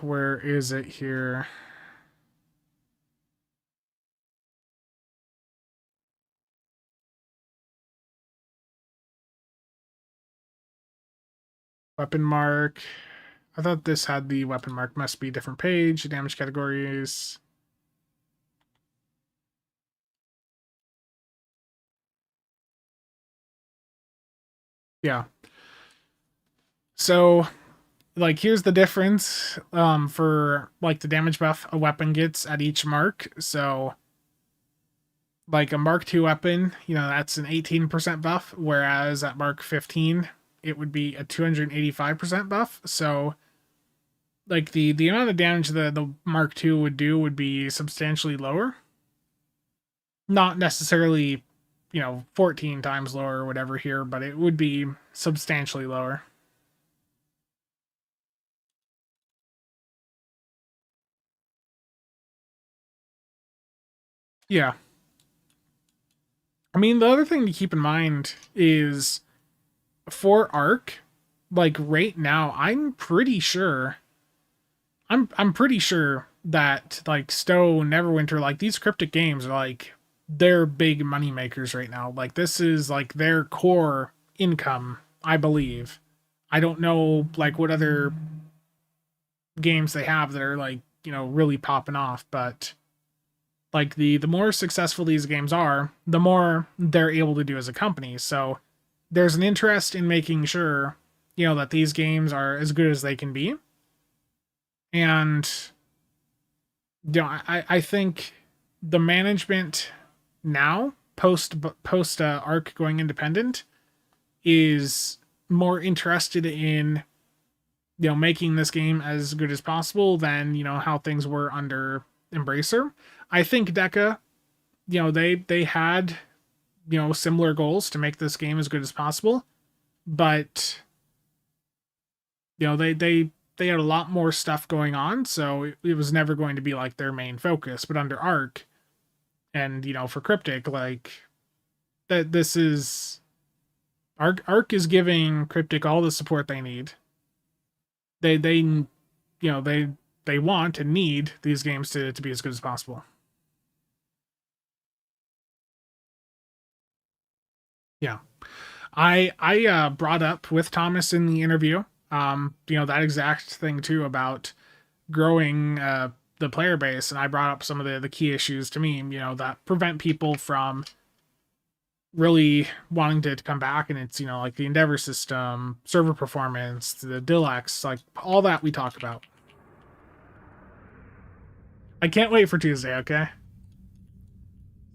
Where is it here? Weapon mark. I thought this had the weapon mark. Must be a different page. Damage categories. Yeah. So, like, here's the difference for, like, the damage buff a weapon gets at each mark. So, like, a Mark 2 weapon, that's an 18% buff, whereas at Mark 15, it would be a 285% buff. So, like, the amount of damage the Mark 2 would do would be substantially lower. Not necessarily, 14 times lower or whatever here, but it would be substantially lower. Yeah. I mean, the other thing to keep in mind is for Arc, like right now, I'm pretty sure that like Stowe, Neverwinter, like these cryptic games are like they're big money makers right now. Like this is like their core income, I believe. I don't know like what other games they have that are like, really popping off, but like the more successful these games are, the more they're able to do as a company. So there's an interest in making sure, that these games are as good as they can be. And I think the management now post Arc going independent is more interested in making this game as good as possible than how things were under Embracer. I think Deca, they had similar goals to make this game as good as possible, but they had a lot more stuff going on, so it was never going to be like their main focus. But under Arc and for Cryptic, like that this is Arc is giving Cryptic all the support they need. They want and need these games to be as good as possible. Yeah. I brought up with Thomas in the interview, that exact thing too about growing the player base, and I brought up some of the key issues to me, that prevent people from really wanting to come back, and it's, like the Endeavor system, server performance, the Dilex, like all that we talk about. I can't wait for Tuesday, okay?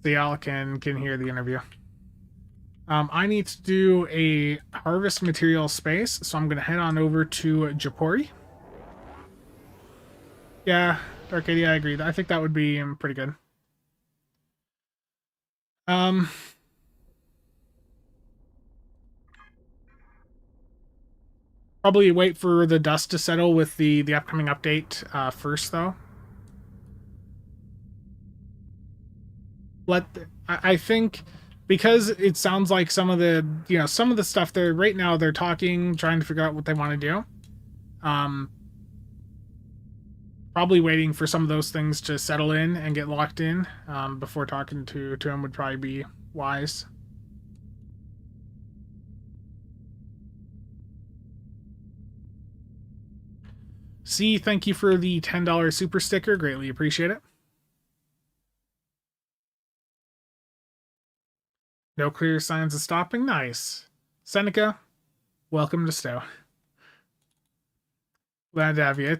So y'all can hear the interview. I need to do a harvest material space, so I'm going to head on over to Japori. Yeah, Arcadia, I agree. I think that would be pretty good. Probably wait for the dust to settle with the upcoming update first, though. I think, because it sounds like some of the stuff they're right now they're talking, trying to figure out what they want to do. Probably waiting for some of those things to settle in and get locked in before talking to him would probably be wise. C, thank you for the $10 super sticker. Greatly appreciate it. No clear signs of stopping. Nice. Seneca, welcome to Stowe. Glad to have you.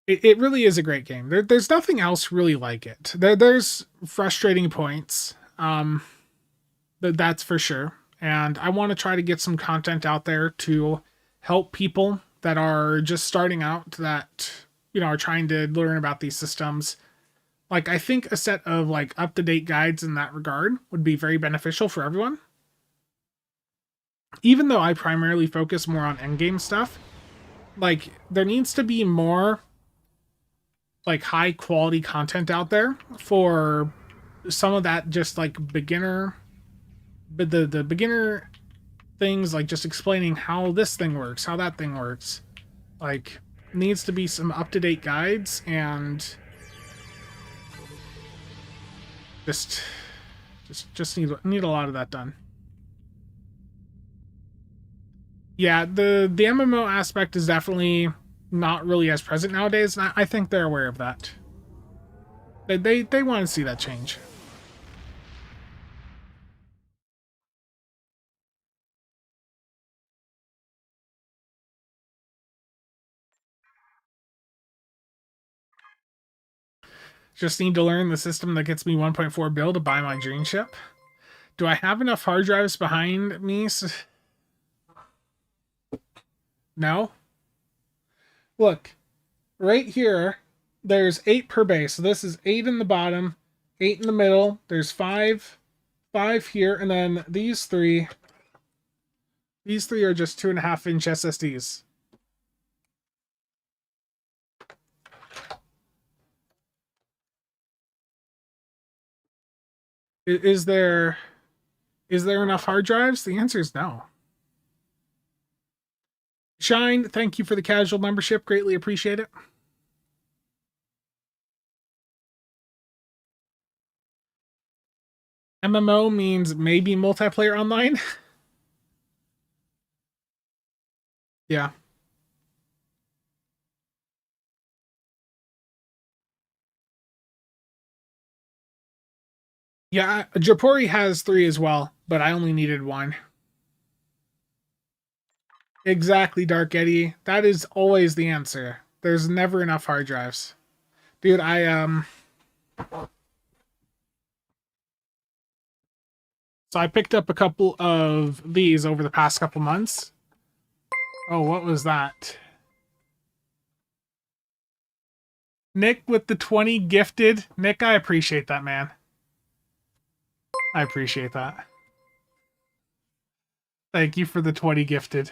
It really is a great game. There's nothing else really like it. There's frustrating points. That's for sure. And I want to try to get some content out there to help people that are just starting out, that, are trying to learn about these systems. Like, I think a set of like up-to-date guides in that regard would be very beneficial for everyone. Even though I primarily focus more on endgame stuff, like, there needs to be more like high quality content out there for some of that, just like beginner, but the beginner things, like just explaining how this thing works, how that thing works. Like, needs to be some up-to-date guides, and just need a lot of that done. Yeah, the MMO aspect is definitely not really as present nowadays, and I think they're aware of that. They want to see that change. Just need to learn the system that gets me 1.4 bill to buy my dream ship. Do I have enough hard drives behind me? No? Look, right here, there's 8 per base. So this is 8 in the bottom, 8 in the middle. There's 5 here, and then these three are just 2.5-inch SSDs. Is there enough hard drives? The answer is no. Shine, thank you for the casual membership. Greatly appreciate it. MMO means maybe multiplayer online. Yeah. Yeah, Japori has 3 as well, but I only needed 1. Exactly, Dark Eddie. That is always the answer. There's never enough hard drives. Dude, So I picked up a couple of these over the past couple months. Oh, what was that? Nick with the 20 gifted. Nick, I appreciate that, man. I appreciate that. Thank you for the 20 gifted.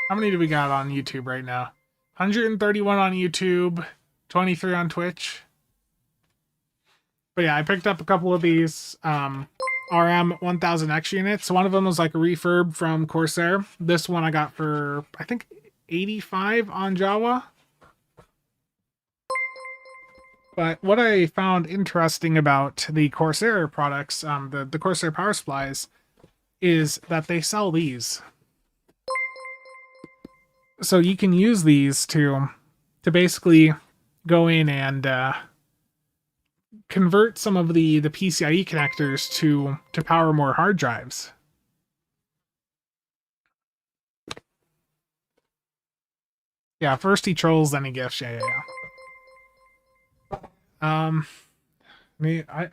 How many do we got on YouTube right now? 131 on YouTube, 23 on Twitch. But yeah, I picked up a couple of these RM 1000X units. One of them was like a refurb from Corsair. This one I got for, I think, 85 on Java. But what I found interesting about the Corsair products, the Corsair power supplies, is that they sell these. So you can use these to to basically go in and convert some of the PCIe connectors to power more hard drives. Yeah, first he trolls, then he gifts. Yeah. I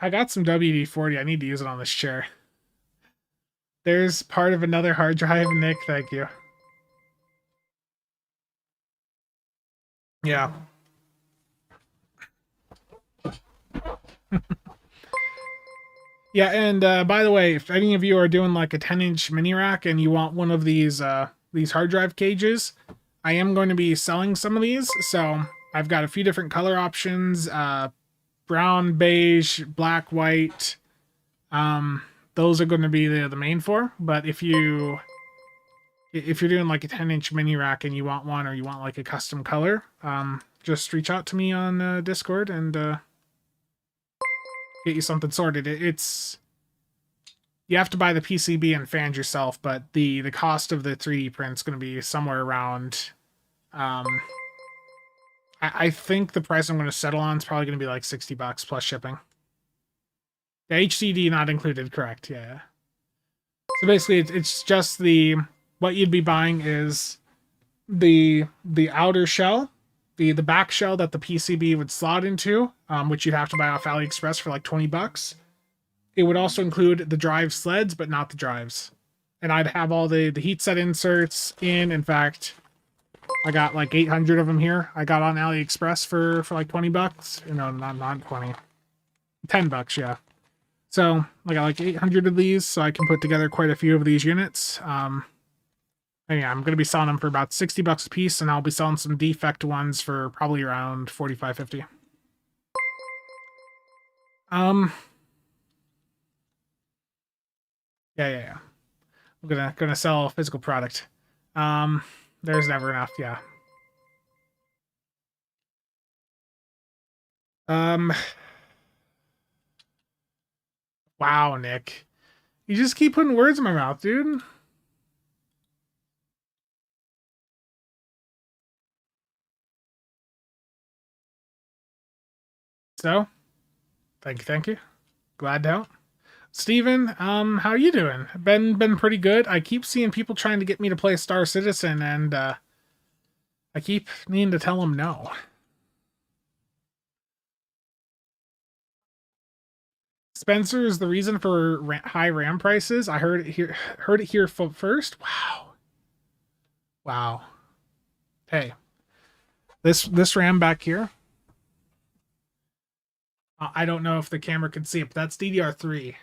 got some WD-40. I need to use it on this chair. There's part of another hard drive, Nick. Thank you. Yeah. Yeah, and by the way, if any of you are doing like a 10-inch mini rack and you want one of these hard drive cages, I am going to be selling some of these. So I've got a few different color options: brown, beige, black, white. Those are going to be the main four. But if you're doing like a 10-inch mini rack and you want one, or you want like a custom color, just reach out to me on Discord and get you something sorted. You have to buy the PCB and fans yourself, but the cost of the 3D print's going to be somewhere around. I think the price I'm going to settle on is probably going to be like $60 plus shipping. The HDD not included, correct? Yeah. So basically, it's just what you'd be buying is the outer shell, the back shell that the PCB would slot into, which you'd have to buy off AliExpress for like $20. It would also include the drive sleds, but not the drives. And I'd have all the heatset inserts in fact, I got like 800 of them here. I got on AliExpress for like $20. No, not 20. $10, yeah. So I got like 800 of these, so I can put together quite a few of these units. And yeah, I'm going to be selling them for about $60 a piece, and I'll be selling some defect ones for probably around $45-50. Yeah. I'm gonna sell a physical product. There's never enough, yeah. Wow, Nick. You just keep putting words in my mouth, dude. So, thank you. Glad to help. Steven, how you doing? Been pretty good. I keep seeing people trying to get me to play Star Citizen, and I keep needing to tell them no. Spencer is the reason for high RAM prices. I heard it here first. Wow. Hey, this RAM back here. I don't know if the camera can see it, but that's DDR3.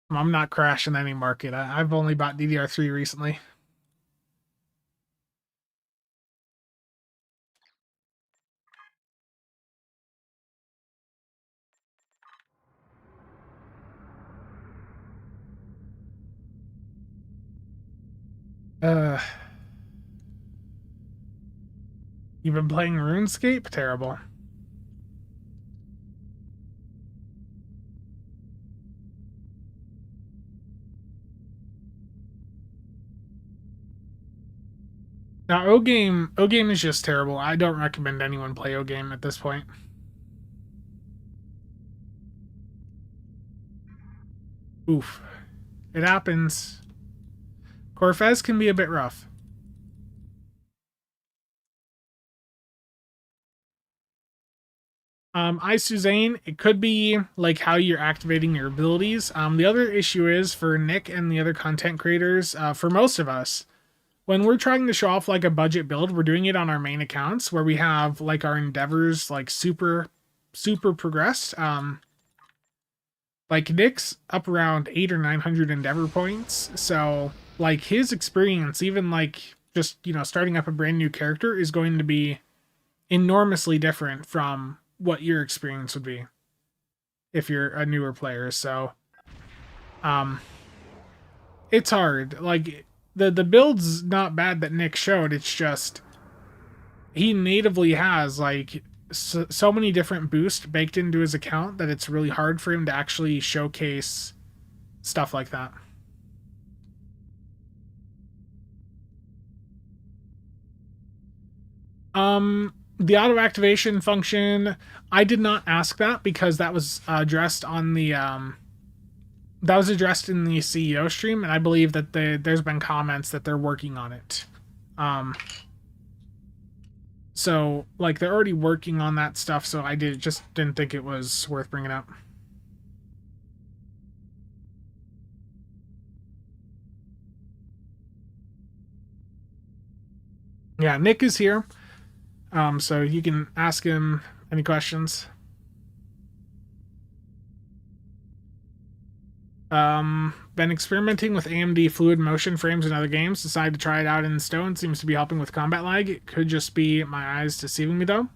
I'm not crashing any market. I've only bought DDR3 recently. You've been playing RuneScape? Terrible. Now, O-Game is just terrible. I don't recommend anyone play O-Game at this point. Oof. It happens. Corfez can be a bit rough. Suzanne, it could be like how you're activating your abilities. The other issue is for Nick and the other content creators, for most of us, when we're trying to show off like a budget build, we're doing it on our main accounts where we have like our endeavors like super progressed. Like Nick's up around 800 or 900 endeavor points, so like his experience, even like just starting up a brand new character, is going to be enormously different from what your experience would be if you're a newer player. So it's hard. Like the build's not bad that Nick showed. It's just he natively has like so many different boosts baked into his account that it's really hard for him to actually showcase stuff like that. The auto activation function, I did not ask that because that was addressed on the that was addressed in the CEO stream, and I believe that there's been comments that they're working on it. So like they're already working on that stuff, so I just didn't think it was worth bringing up. Yeah, Nick is here, so you can ask him any questions. Been experimenting with AMD fluid motion frames in other games. Decided to try it out in Stone. Seems to be helping with combat lag. It could just be my eyes deceiving me, though.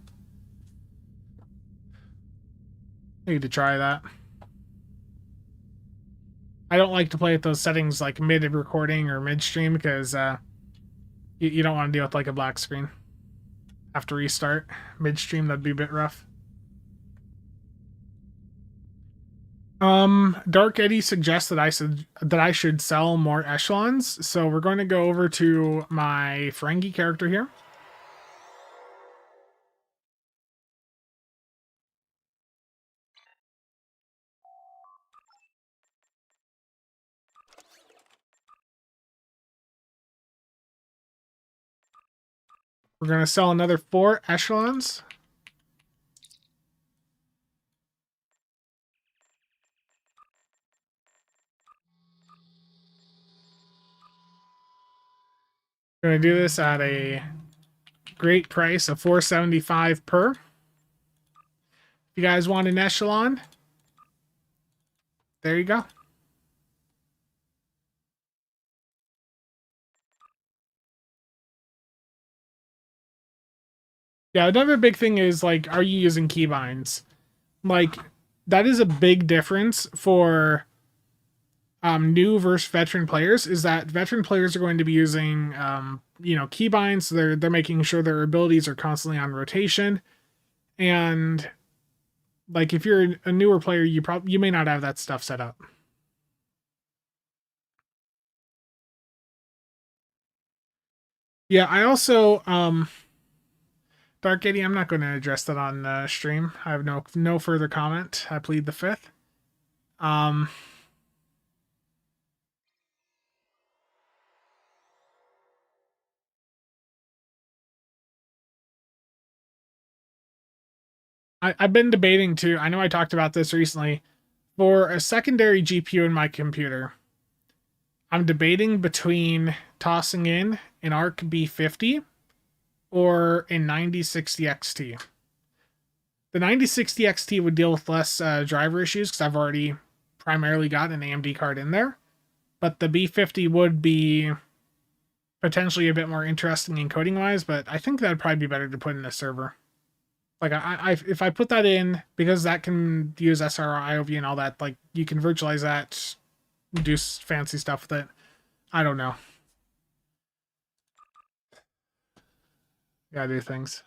I need to try that. I don't like to play with those settings like mid-recording or mid-stream because you don't want to deal with like a black screen. Have to restart mid-stream. That'd be a bit rough. Dark Eddie suggests that I should sell more echelons, so we're going to go over to my Ferengi character here. We're going to sell another 4 echelons. We're going to do this at a great price of $4.75 per. If you guys want an echelon, there you go. Yeah, another big thing is like, are you using keybinds? Like, that is a big difference for new versus veteran players. Is that veteran players are going to be using keybinds, so they're making sure their abilities are constantly on rotation, and like if you're a newer player, you may not have that stuff set up. Yeah, I also Dark Eddie, I'm not going to address that on stream. I have no further comment. I plead the fifth. I've been debating too. I know I talked about this recently. For a secondary GPU in my computer, I'm debating between tossing in an ARC B50 or a 9060 XT. The 9060 XT would deal with less driver issues because I've already primarily got an AMD card in there. But the B50 would be potentially a bit more interesting encoding wise, but I think that'd probably be better to put in a server. Like if I put that in, because that can use SRR, IOV, and all that, like you can virtualize that, do fancy stuff with it. I don't know. Gotta do things.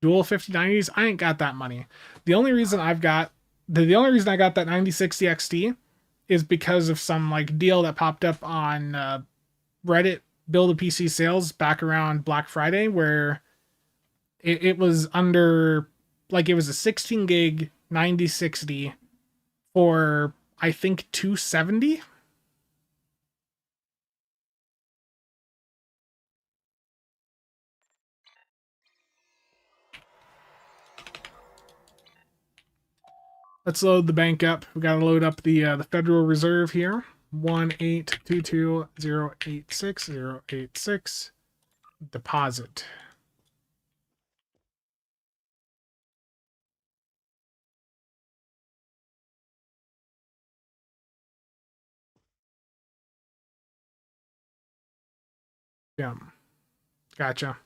Dual 5090s. I ain't got that money. The only reason I got that 9060 XT is because of some like deal that popped up on Reddit Build a PC sales back around Black Friday, where it was under, like, it was a 16 gig 9060 for I think $270. Let's load the bank up. We gotta load up the Federal Reserve here. 1822086 deposit. Yeah, gotcha.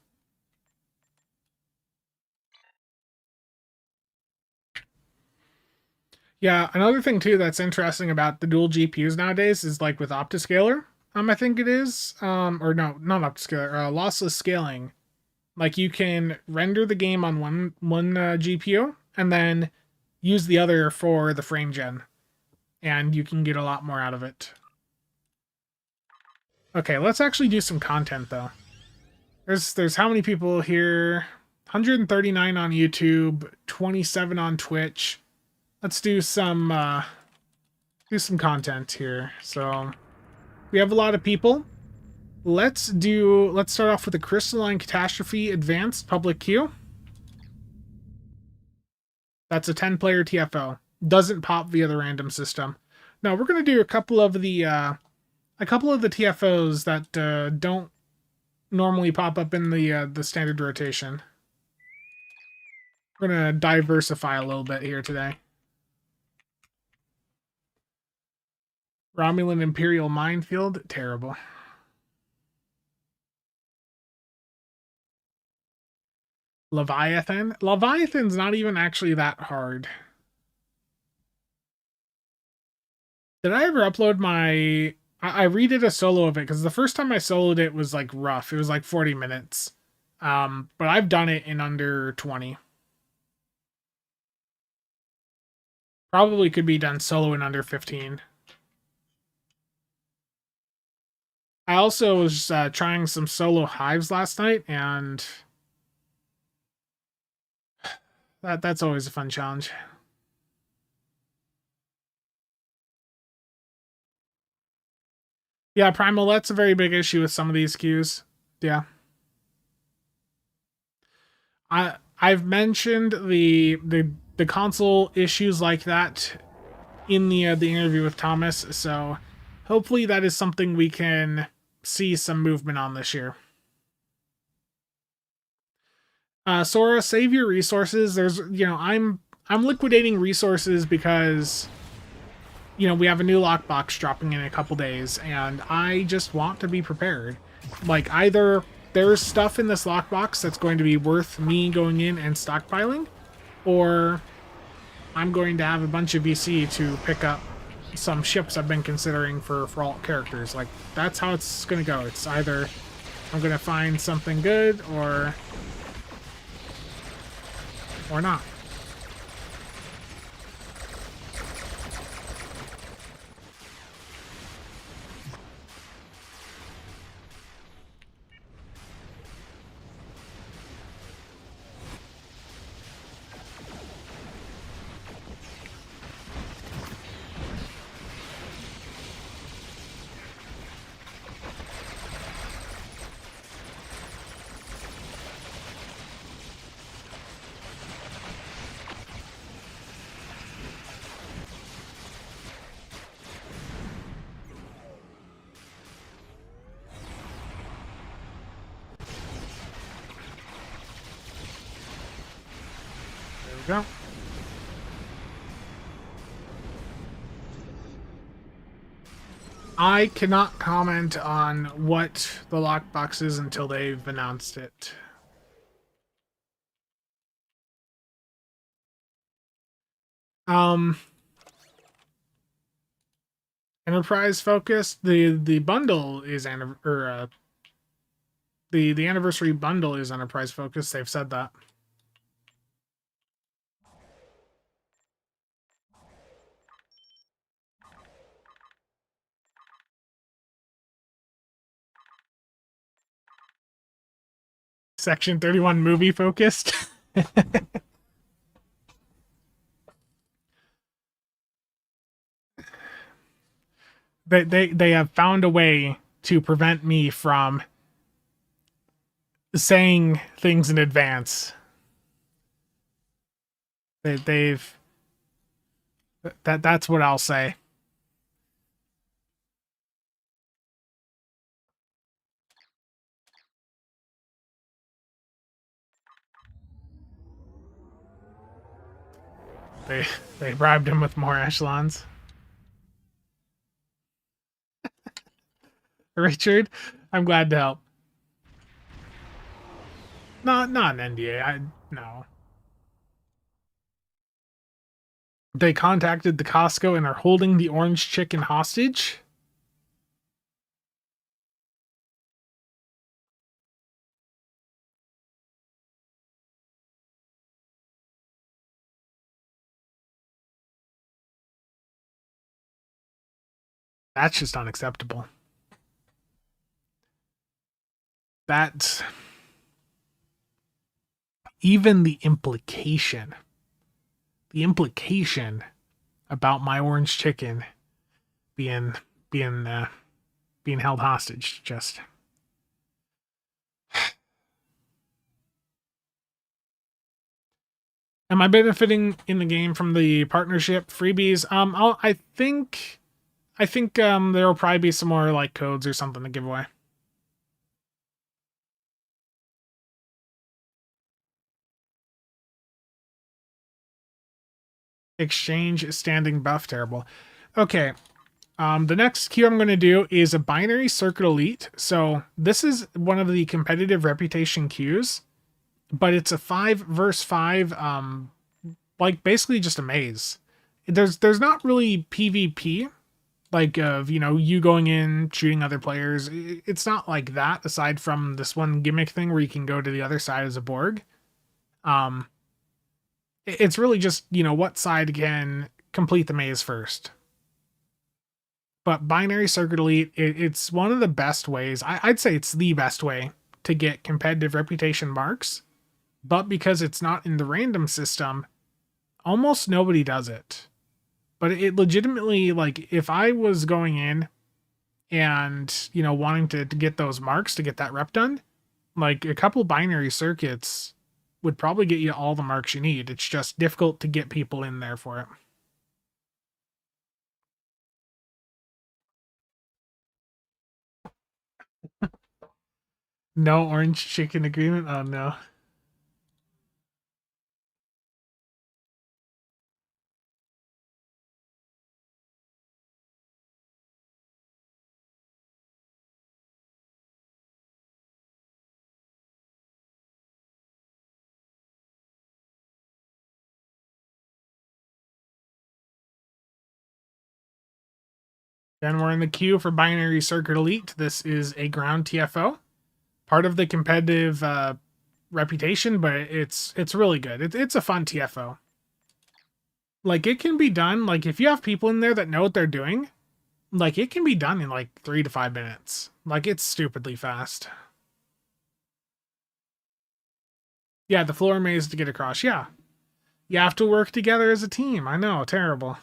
Yeah, another thing too that's interesting about the dual GPUs nowadays is like with Optiscaler, I think it is, or no, not Optiscaler, lossless scaling. Like you can render the game on one GPU and then use the other for the frame gen, and you can get a lot more out of it. Okay, let's actually do some content though. There's how many people here? 139 on YouTube, 27 on Twitch. Let's do some content here. So we have a lot of people. Let's start off with the Crystalline Catastrophe Advanced Public Queue. That's a 10-player TFO. Doesn't pop via the random system. Now we're gonna do a couple of the TFOs that don't normally pop up in the standard rotation. We're gonna diversify a little bit here today. Romulan Imperial Minefield, terrible. Leviathan? Leviathan's not even actually that hard. Did I ever upload my... I redid a solo of it, because the first time I soloed it was, like, rough. It was, like, 40 minutes. But I've done it in under 20. Probably could be done solo in under 15. I also was trying some solo hives last night, and... That's always a fun challenge. Yeah, Primal, that's a very big issue with some of these queues. Yeah. I've mentioned the console issues like that in the interview with Thomas, so hopefully that is something we can see some movement on this year. Sora, save your resources. I'm liquidating resources because we have a new lockbox dropping in a couple days, and I just want to be prepared. Like, either there's stuff in this lockbox that's going to be worth me going in and stockpiling, or I'm going to have a bunch of VC to pick up some ships I've been considering for all characters. Like, that's how it's going to go. It's either I'm going to find something good or not. There we go. I cannot comment on what the lockbox is until they've announced it. Enterprise focused. The bundle is the anniversary bundle is enterprise focused. They've said that. Section 31 movie focused. They have found a way to prevent me from saying things in advance. That's what I'll say. They bribed him with more echelons. Richard, I'm glad to help. Not an NDA. No. They contacted the Costco and are holding the orange chicken hostage. That's just unacceptable. That's even the implication about my orange chicken being being uh, being held hostage. Just am I benefiting in the game from the partnership freebies? I think there will probably be some more like codes or something to give away. Exchange standing buff, terrible. Okay. The next queue I'm going to do is a binary circuit elite. So this is one of the competitive reputation queues, but it's a 5 versus 5, like basically just a maze. There's not really PvP, like of you going in shooting other players. It's not like that. Aside from this one gimmick thing where you can go to the other side as a Borg, um, it's really just what side can complete the maze first. But binary circuit elite, it's one of the best ways. I'd say it's the best way to get competitive reputation marks. But because it's not in the random system, almost nobody does it. But it legitimately, like, if I was going in and, wanting to get those marks to get that rep done, like a couple binary circuits would probably get you all the marks you need. It's just difficult to get people in there for it. No orange chicken agreement? Oh no. Then we're in the queue for binary circuit elite. This is a ground TFO, part of the competitive reputation, but it's really good. It's a fun TFO. Like it can be done. Like if you have people in there that know what they're doing, like it can be done in like 3 to 5 minutes. Like it's stupidly fast. Yeah, the floor maze to get across. Yeah, you have to work together as a team. I know, terrible.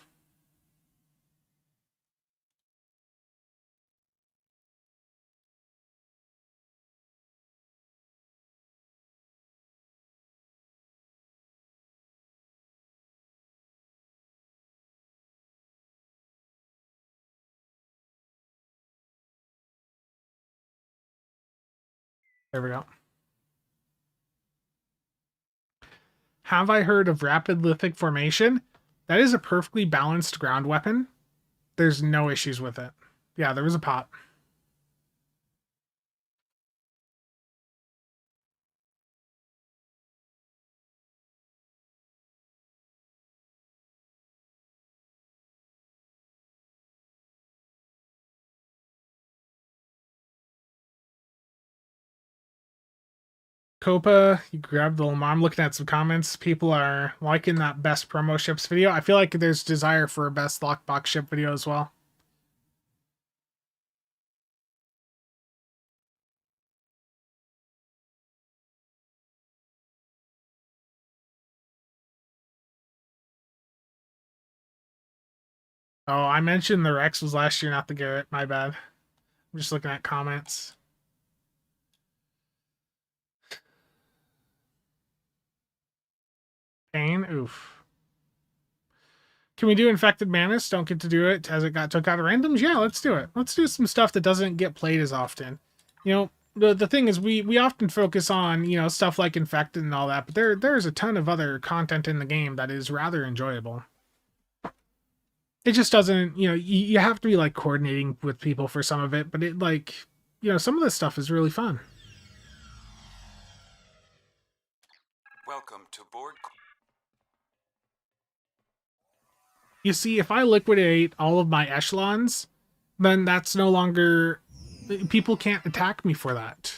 There we go. Have I heard of rapid lithic formation? That is a perfectly balanced ground weapon. There's no issues with it. Yeah, there was a pot. Copa, you grabbed the Lamar. I'm looking at some comments. People are liking that best promo ships video. I feel like there's desire for a best lockbox ship video as well. Oh, I mentioned the Rex was last year, not the Garrett. My bad. I'm just looking at comments. Pain, oof. Can we do Infected Manus? Don't get to do it as it got took out of randoms? Yeah, let's do it. Let's do some stuff that doesn't get played as often. The thing is we often focus on, stuff like Infected and all that, but there's a ton of other content in the game that is rather enjoyable. It just doesn't, you have to be like coordinating with people for some of it, but it like, some of this stuff is really fun. Welcome to board. You see, if I liquidate all of my echelons, then that's no longer, people can't attack me for that.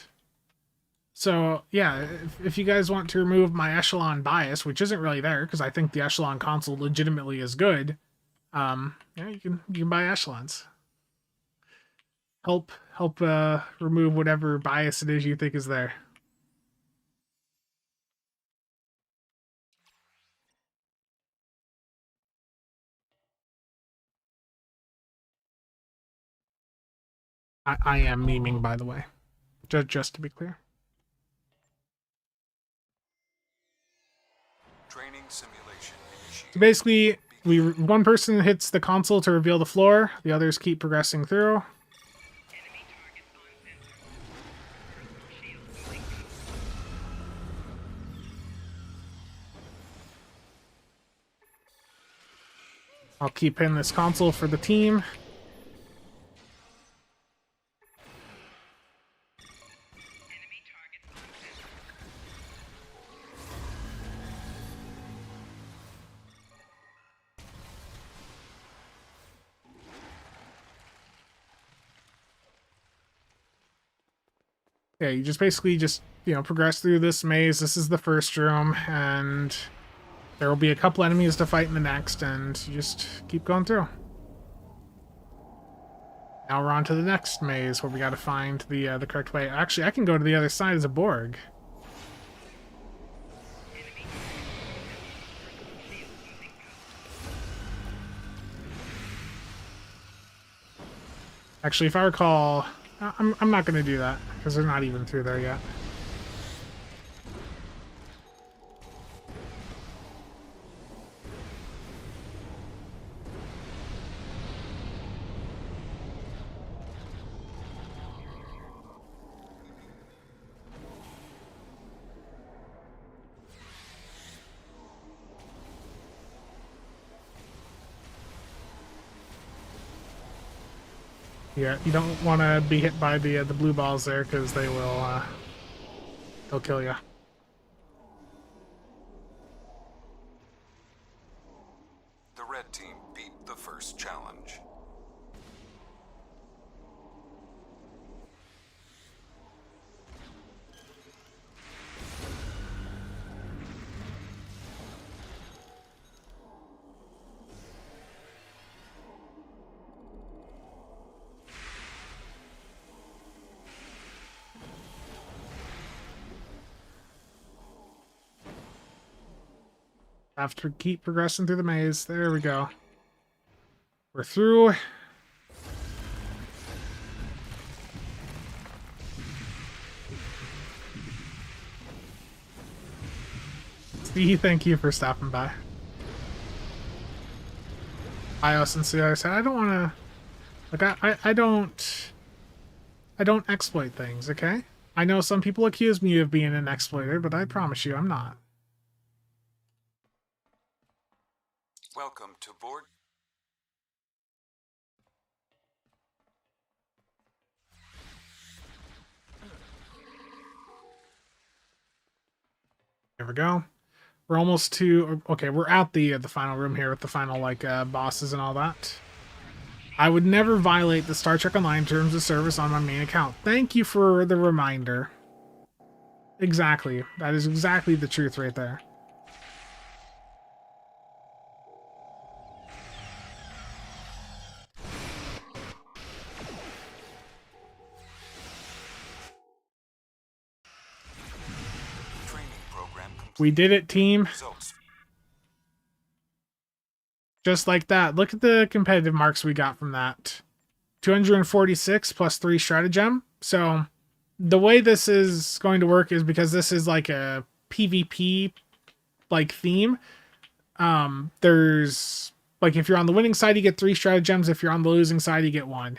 So yeah, if you guys want to remove my echelon bias, which isn't really there because I think the echelon console legitimately is good, yeah, you can buy echelons. help remove whatever bias it is you think is there. I am memeing, by the way, just to be clear. Training simulation initiated. So basically, one person hits the console to reveal the floor. The others keep progressing through. I'll keep hitting this console for the team. Yeah, you just basically progress through this maze. This is the first room, and there will be a couple enemies to fight in the next, and you just keep going through. Now we're on to the next maze where we got to find the correct way. Actually, I can go to the other side as a Borg. Actually, if I recall, I'm not going to do that because they're not even through there yet. Yeah, you don't want to be hit by the blue balls there because they'll kill you. The red team beat the first challenge. Have to keep progressing through the maze. There we go. We're through. Steve, thank you for stopping by. I sincerely said I don't want to. Like I don't exploit things. Okay. I know some people accuse me of being an exploiter, but I promise you, I'm not. Welcome to board. There we go. We're almost to. Okay, we're at the final room here with the final bosses and all that. I would never violate the Star Trek Online terms of service on my main account. Thank you for the reminder. Exactly. That is exactly the truth right there. We did it, team. Results. Just like that. Look at the competitive marks we got from that. 246 plus 3 stratagem. So the way this is going to work is because this is like a PvP like theme. There's like if you're on the winning side, you get 3 stratagems. If you're on the losing side, you get 1.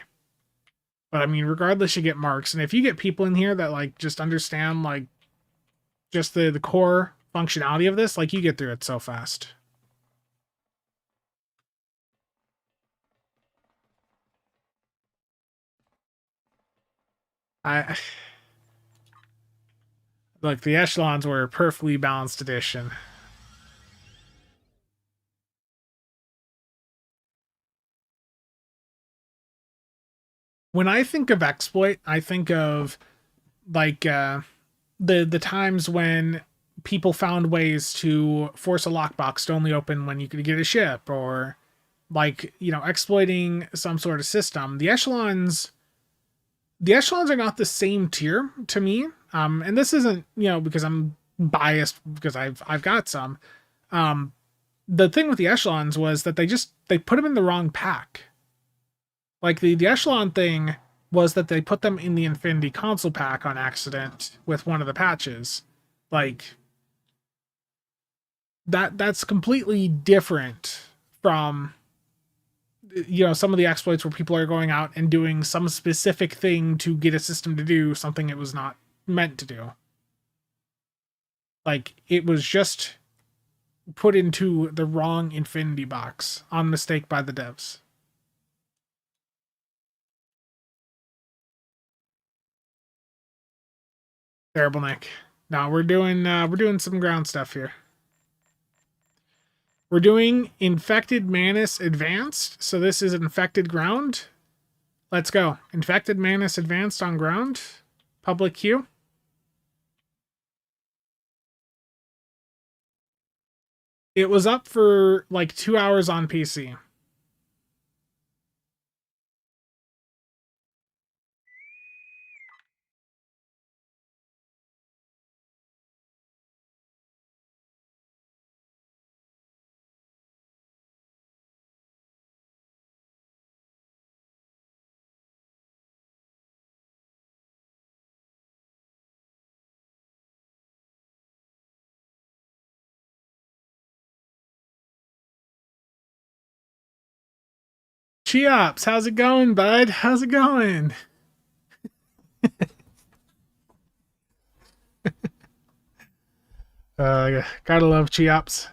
But I mean, regardless, you get marks. And if you get people in here that like just understand like just the core functionality of this, like you get through it so fast. Look, the echelons were a perfectly balanced edition. When I think of exploit, I think of like the times when people found ways to force a lockbox to only open when you could get a ship, or like exploiting some sort of system. The echelons the echelons are not the same tier to me. And this isn't, because I'm biased because I've got some. The thing with the echelons was that they put them in the wrong pack. Like the echelon thing was that they put them in the Infinity Console pack on accident with one of the patches. Like that's completely different from some of the exploits where people are going out and doing some specific thing to get a system to do something it was not meant to do. Like it was just put into the wrong Infinity box on mistake by the devs. Terrible, Nick. Now we're doing some ground stuff here. We're doing Infected Manus Advanced, so this is Infected Ground. Let's go. Infected Manus Advanced on ground. Public queue. It was up for like 2 hours on PC. Cheops, how's it going, bud? How's it going? Gotta love Cheops.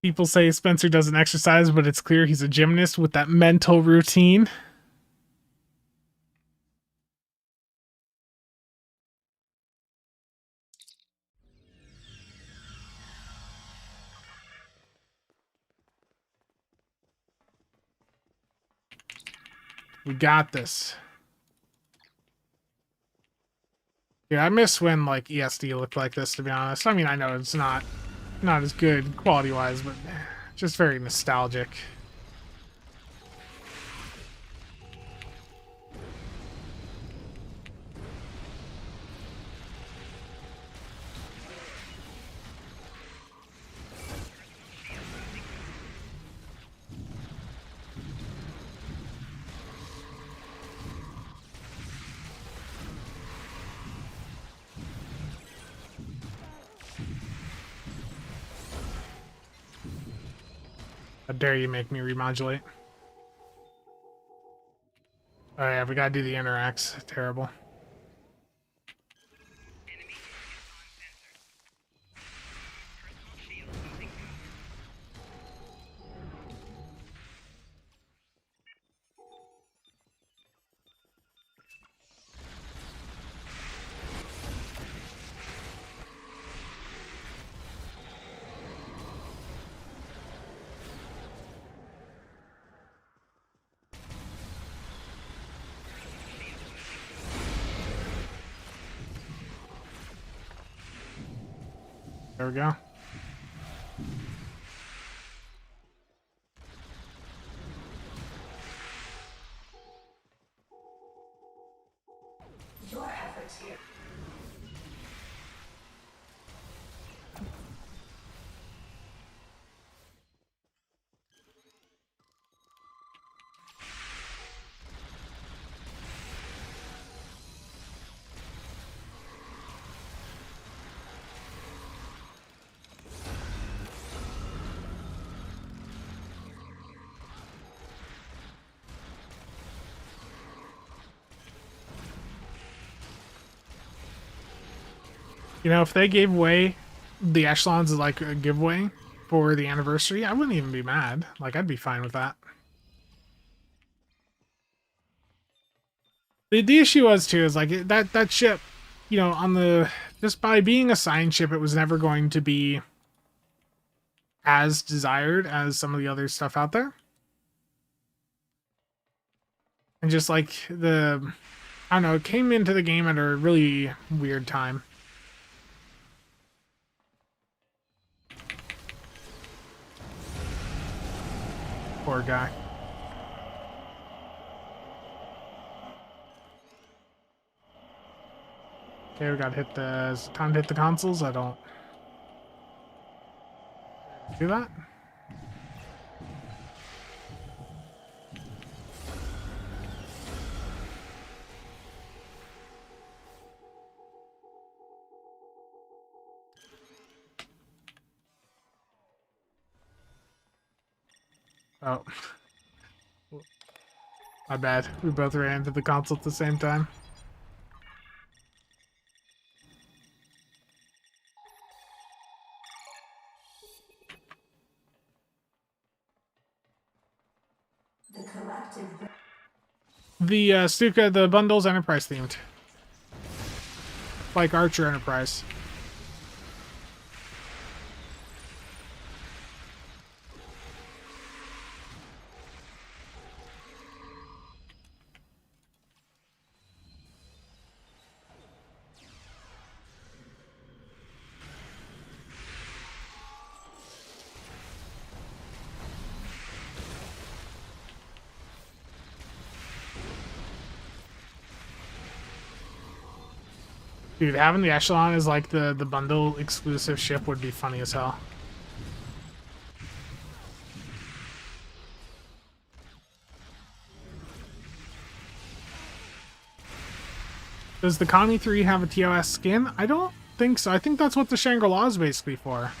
People say Spencer doesn't exercise, but it's clear he's a gymnast with that mental routine. We got this. Yeah, I miss when like ESD looked like this, to be honest. I mean, I know it's not as good quality-wise, but just very nostalgic. How dare you make me remodulate? Oh yeah, we gotta do the interacts. Terrible. There we go. Your efforts here. If they gave away the echelons as like a giveaway for the anniversary, I wouldn't even be mad. Like, I'd be fine with that. The issue was too is like that ship, on the just by being a signed ship, it was never going to be as desired as some of the other stuff out there. And just like I don't know, it came into the game at a really weird time. Poor guy. Okay, we gotta hit the... Is it time to hit the consoles? I don't... do that? Oh. My bad. We both ran into the console at the same time. The Stuka, the bundle's Enterprise themed. Like Archer Enterprise. Dude, having the Echelon as like the bundle exclusive ship would be funny as hell. Does the Connie 3 have a TOS skin? I don't think so. I think that's what the Shangri-La is basically for.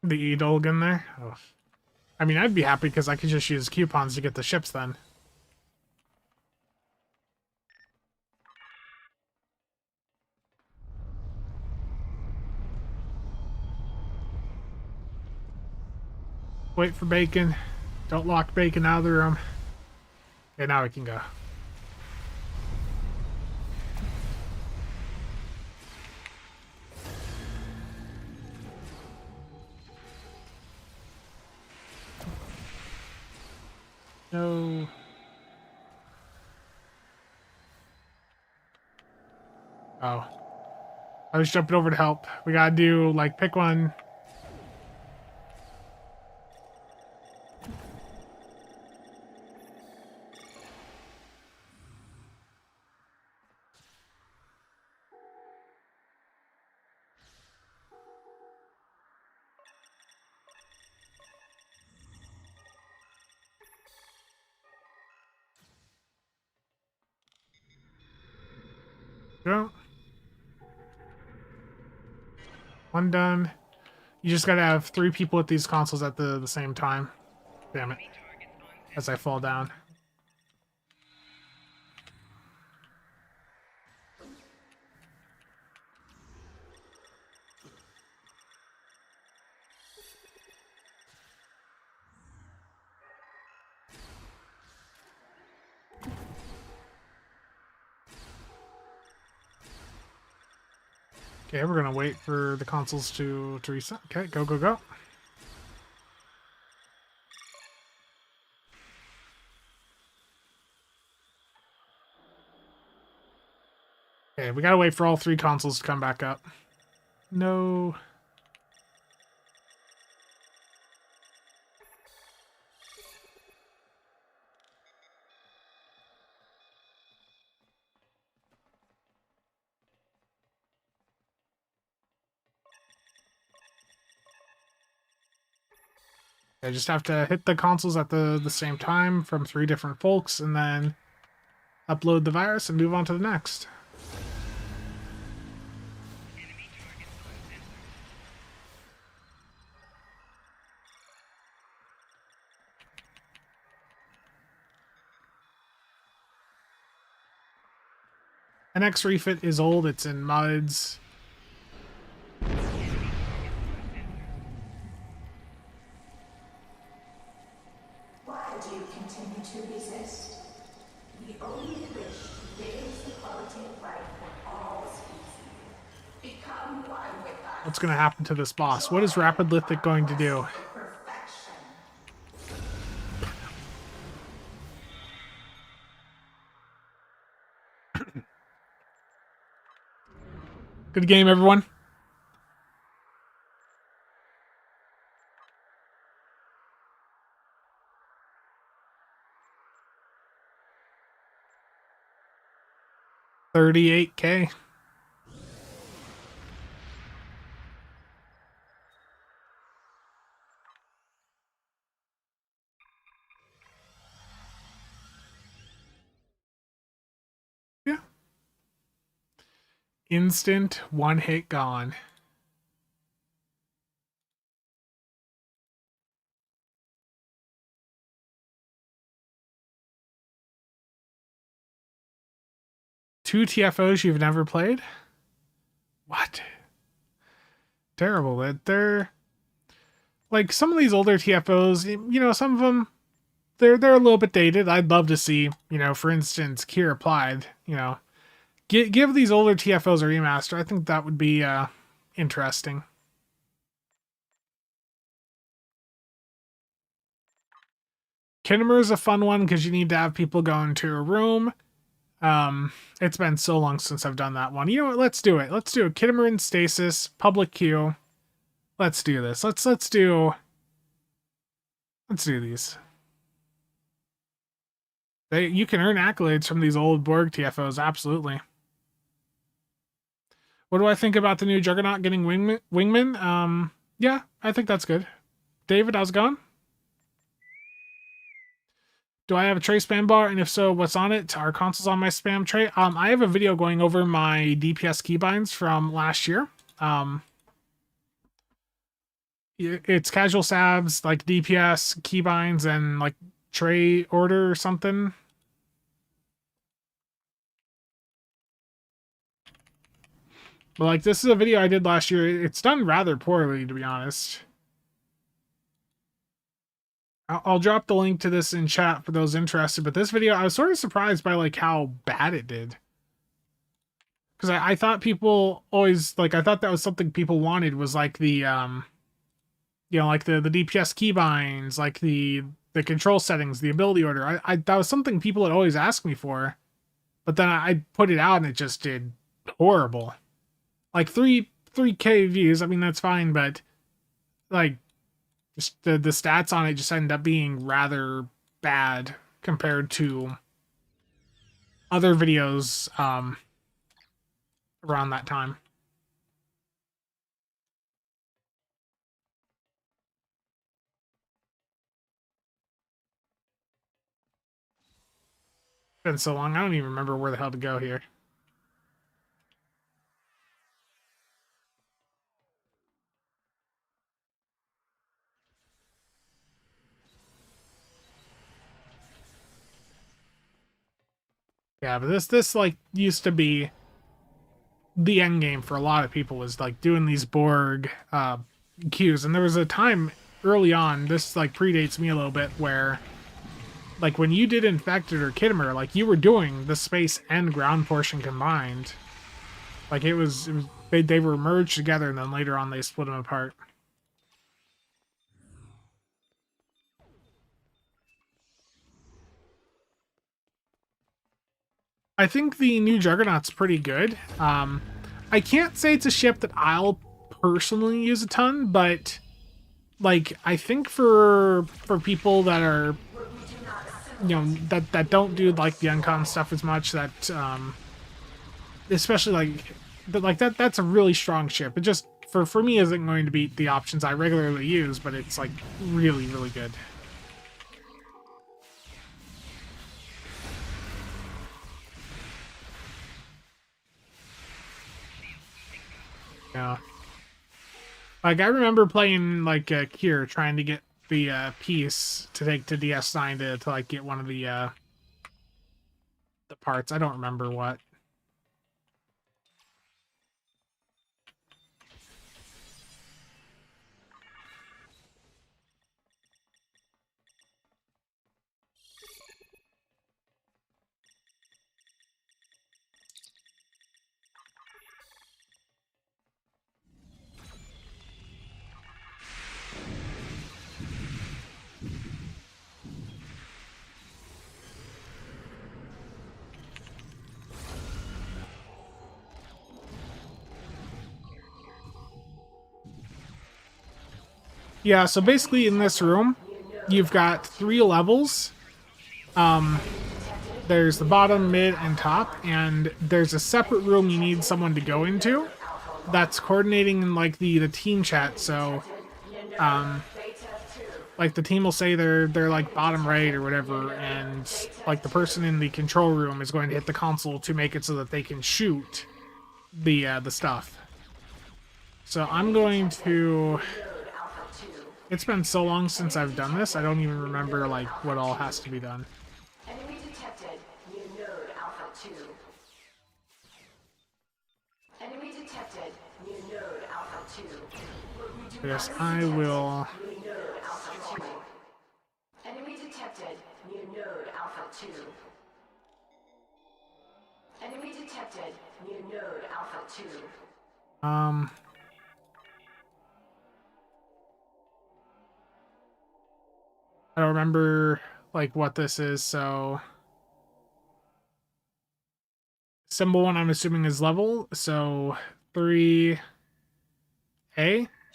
The E-Dolg in there? Oh. I mean, I'd be happy because I could just use coupons to get the ships then. Wait for Bacon. Don't lock Bacon out of the room. Okay, now we can go. No. Oh. I was jumping over to help. We gotta do, like, pick one. Go. One done. You just gotta have 3 people at these consoles at the same time. Damn it. As I fall down. Okay, we're gonna wait for the consoles to reset. Okay, go, go, go. Okay, we gotta wait for all 3 consoles to come back up. No. I just have to hit the consoles at the same time from 3 different folks and then upload the virus and move on to the next. NX refit is old, it's in mods. Why do you continue to resist? We only wish to raise the quality of life for all species. Become one with us. What's going to happen to this boss? What is Rapid Lithic going to do? Perfection. Good game, everyone. $38K. Yeah. Instant one hit gone. Two TFOs you've never played? What? Terrible. That they're like some of these older TFOs, you know, some of them they're a little bit dated. I'd love to see, you know, for instance, Kier Applied, you know, give these older TFOs a remaster. I think that would be interesting. Khitomer is a fun one because you need to have people go into a room. It's been so long since I've done that one. You know what? Let's do it. Let's do a Khitomer in stasis, public queue. Let's do this. Let's do these. You can earn accolades from these old Borg TFOs, absolutely. What do I think about the new Juggernaut getting wingman? Yeah, I think that's good. David, how's it going? Do I have a tray spam bar? And if so, what's on it? Are consoles on my spam tray? I have a video going over my DPS keybinds from last year. It's CasualSABs, like DPS keybinds and like tray order or something. But like this is a video I did last year. It's done rather poorly, to be honest. I'll drop the link to this in chat for those interested. But this video, I was sort of surprised by like how bad it did. Because I thought people always like I thought that was something people wanted was like the you know, like the DPS keybinds, like the control settings, the ability order. I that was something people had always asked me for. But then I put it out and it just did horrible. Like 3K views, I mean that's fine, but like just the stats on it just end up being rather bad compared to other videos around that time. It's been so long, I don't even remember where the hell to go here. Yeah, but this like used to be the end game for a lot of people, was like doing these Borg queues, and there was a time early on, this like predates me a little bit, where like when you did Infected or Khitomer, like you were doing the space and ground portion combined. Like it was they were merged together, and then later on they split them apart. I think the new Juggernaut's pretty good. I can't say it's a ship that I'll personally use a ton, but like I think for people that are, you know, that don't do like the uncom stuff as much, that especially like that's a really strong ship. It just for me isn't going to beat the options I regularly use, but it's like really good. Yeah. Like, I remember playing, like, Kier, trying to get the, piece to take to DS9 to like, get one of the parts. I don't remember what. Yeah, so basically in this room, you've got 3 levels. There's the bottom, mid, and top, and there's a separate room you need someone to go into that's coordinating in like the team chat. So like the team will say they're like bottom right or whatever, and like the person in the control room is going to hit the console to make it so that they can shoot the stuff. So I'm going to... It's been so long since I've done this, I don't even remember like what all has to be done. Enemy detected near node Alpha 2. Enemy detected near node Alpha 2. Yes, I will... Near node Alpha 2. Enemy detected near node Alpha 2. Enemy detected near node Alpha 2. I don't remember like what this is, so symbol 1 I'm assuming is level, so 3A.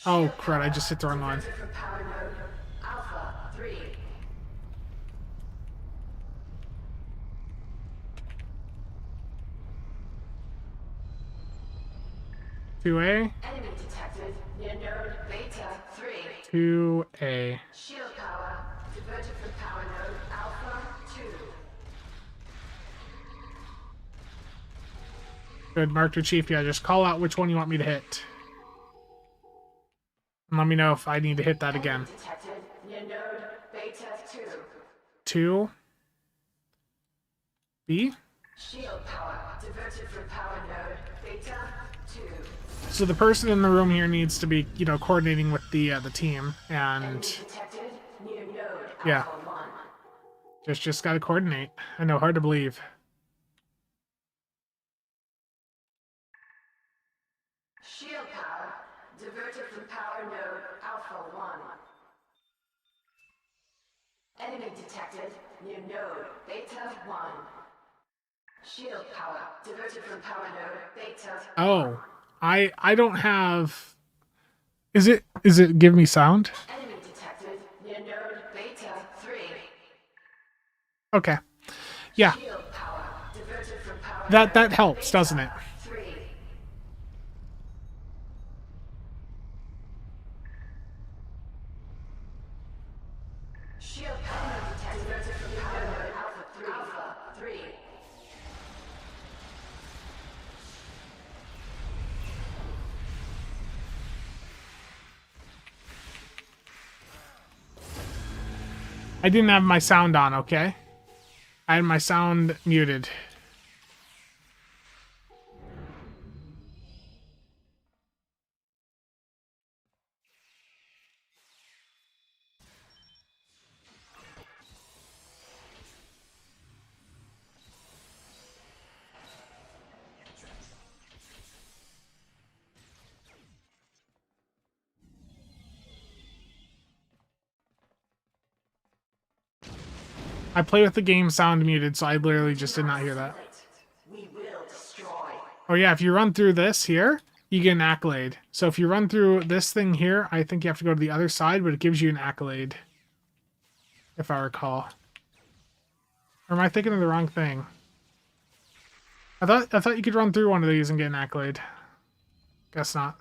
Oh crud, I just hit the wrong one. Power node Alpha 3. 2A. Enemy detected near node Beta 3. 2A. Shield power diverted from power node Alpha 2. Good, Marker Chief. Yeah, just call out which one you want me to hit. And let me know if I need to hit that again. Detected near node Beta 2. 2. B. Shield power diverted from power node Beta 2. So the person in the room here needs to be, you know, coordinating with the team, and Detected near node yeah, Alpha 1. just gotta coordinate. I know, hard to believe. Shield power diverted from power node Alpha 1. Enemy detected near node Beta 1. Shield power diverted from power node Beta. Oh, I don't have. Is it give me sound? Enemy detected near node Beta 3. Okay, yeah, Shield power diverted from power that helps, doesn't it? 3. Shield power diverted from power node Alpha 3. I didn't have my sound on. Okay, I had my sound muted. I play with the game sound muted, so I literally just did not hear that. We will destroy. Oh yeah, if you run through this here, you get an accolade. So if you run through this thing here, I think you have to go to the other side, but it gives you an accolade, if I recall. Or am I thinking of the wrong thing? I thought you could run through one of these and get an accolade. Guess not.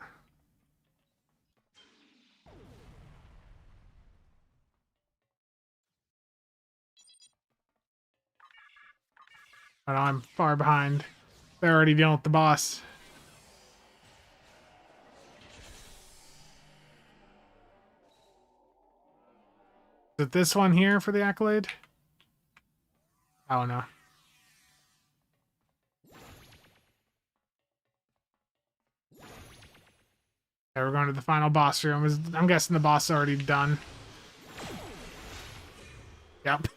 I know I'm far behind. They're already dealing with the boss. Is it this one here for the accolade? I don't know. Okay, we're going to the final boss room. I'm guessing the boss is already done. Yep.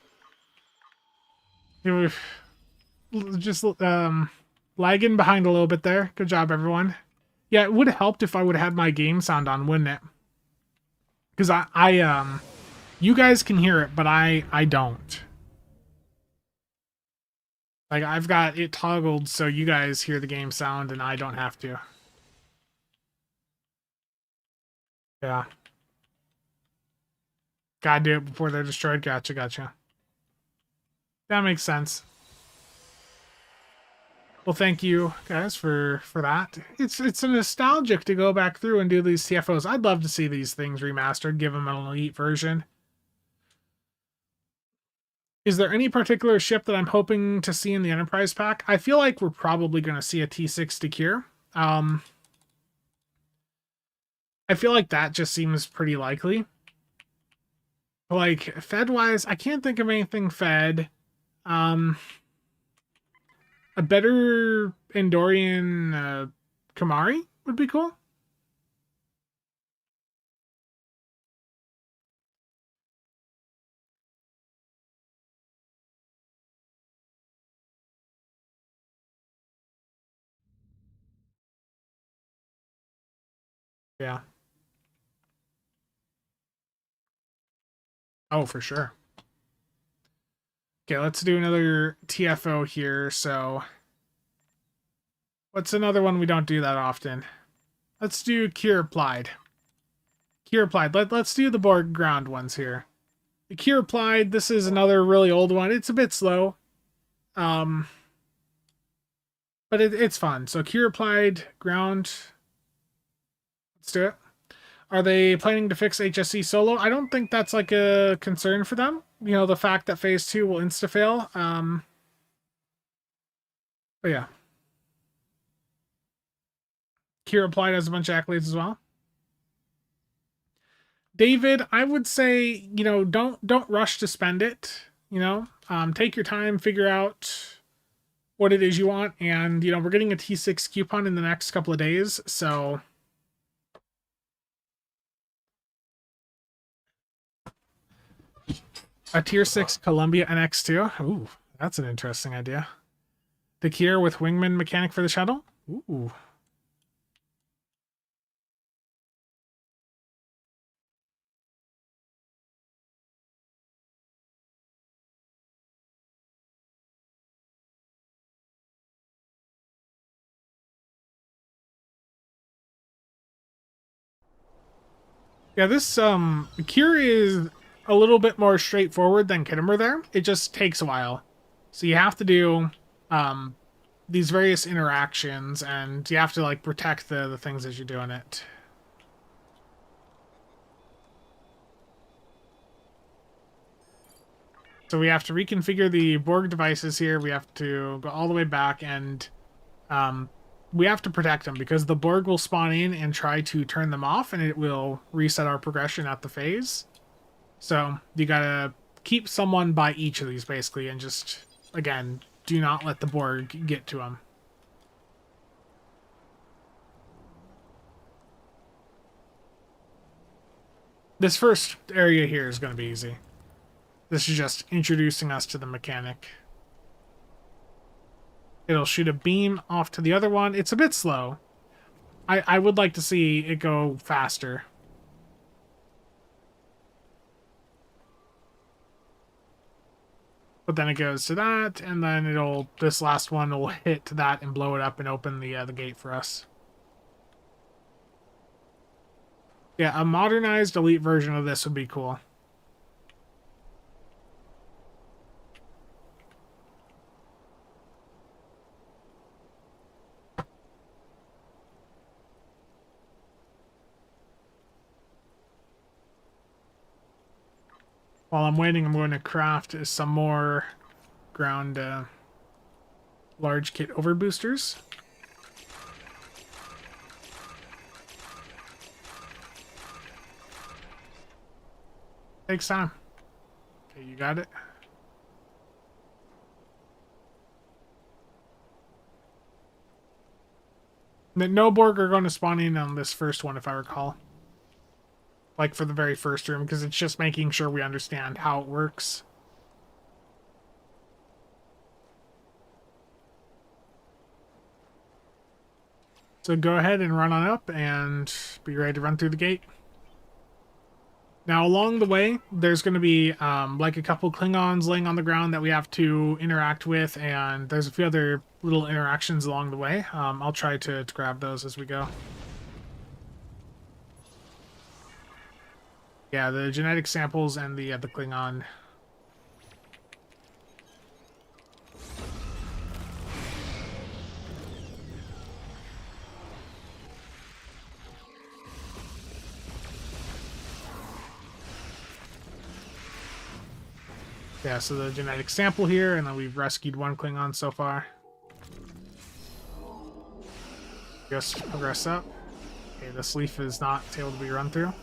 It was just lagging behind a little bit there. Good job, everyone. Yeah, it would have helped if I would have had my game sound on, wouldn't it? Because you guys can hear it, but I don't. Like, I've got it toggled so you guys hear the game sound and I don't have to. Yeah. Gotta do it before they're destroyed. Gotcha, gotcha. That makes sense. Well, thank you guys for that. It's a nostalgic to go back through and do these TFOs. I'd love to see these things remastered, give them an elite version. Is there any particular ship that I'm hoping to see in the Enterprise pack? I feel like we're probably going to see a T6 Secure. I feel like that just seems pretty likely. Like, Fed-wise, I can't think of anything Fed. A better Andorian Kamari would be cool. Yeah. Oh, for sure. Okay, let's do another TFO here. So, what's another one we don't do that often? Let's do Cure Applied. Cure Applied. Let's do the Borg ground ones here. The Cure Applied, this is another really old one. It's a bit slow. But it's fun. So Cure Applied, ground. Let's do it. Are they planning to fix HSC solo? I don't think that's like a concern for them. You know, the fact that phase 2 will insta-fail. But yeah. Cure Applied has a bunch of accolades as well. David, I would say, you know, don't rush to spend it. You know, take your time, figure out what it is you want, and you know, we're getting a T6 coupon in the next couple of days, so a tier 6 Columbia NX2. Ooh, that's an interesting idea. The Kier with wingman mechanic for the shuttle. Ooh. Yeah, this Kier is a little bit more straightforward than Khitomer there. It just takes a while. So you have to do these various interactions, and you have to like protect the things as you're doing it. So we have to reconfigure the Borg devices here. We have to go all the way back, and we have to protect them because the Borg will spawn in and try to turn them off, and it will reset our progression at the phase. So you gotta keep someone by each of these basically, and just, again, do not let the Borg get to them. This first area here is going to be easy. This is just introducing us to the mechanic. It'll shoot a beam off to the other one. It's a bit slow. I would like to see it go faster. But then it goes to that, and then this last one will hit that and blow it up and open the gate for us. Yeah, a modernized elite version of this would be cool. While I'm waiting, I'm going to craft some more ground large kit overboosters. Takes time. Okay, you got it. No Borg are going to spawn in on this first one, if I recall. Like for the very first room, because it's just making sure we understand how it works. So go ahead and run on up and be ready to run through the gate. Now along the way, there's going to be like a couple Klingons laying on the ground that we have to interact with, and there's a few other little interactions along the way. I'll try to grab those as we go. Yeah, the genetic samples and the Klingon. Yeah, so the genetic sample here, and then we've rescued one Klingon so far. Just progress up. Okay, this leaf is not able to be run through.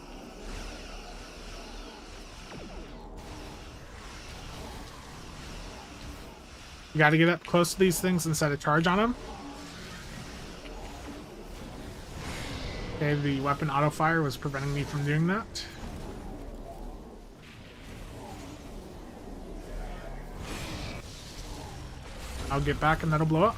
You got to get up close to these things and set a charge on them. Okay, the weapon auto fire was preventing me from doing that. I'll get back and that'll blow up.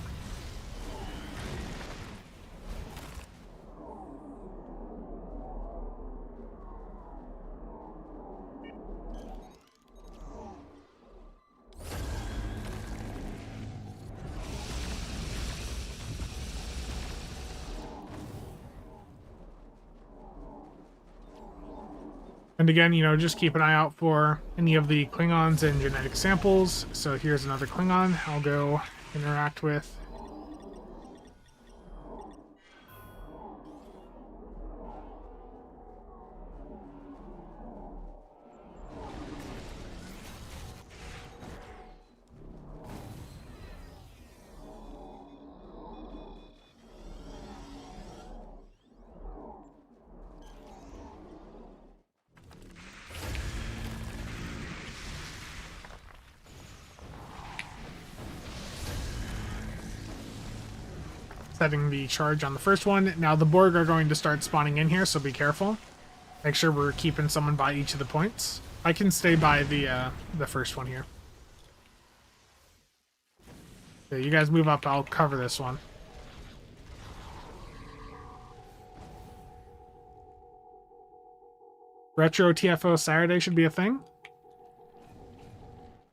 And again, you know, just keep an eye out for any of the Klingons and genetic samples. So here's another Klingon I'll go interact with. Setting the charge on the first one. Now the Borg are going to start spawning in here, so be careful. Make sure we're keeping someone by each of the points. I can stay by the first one here. Okay, you guys move up, I'll cover this one. Retro TFO Saturday should be a thing.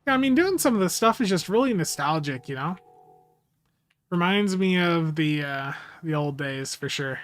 Yeah, I mean, doing some of this stuff is just really nostalgic, you know? Reminds me of the old days, for sure.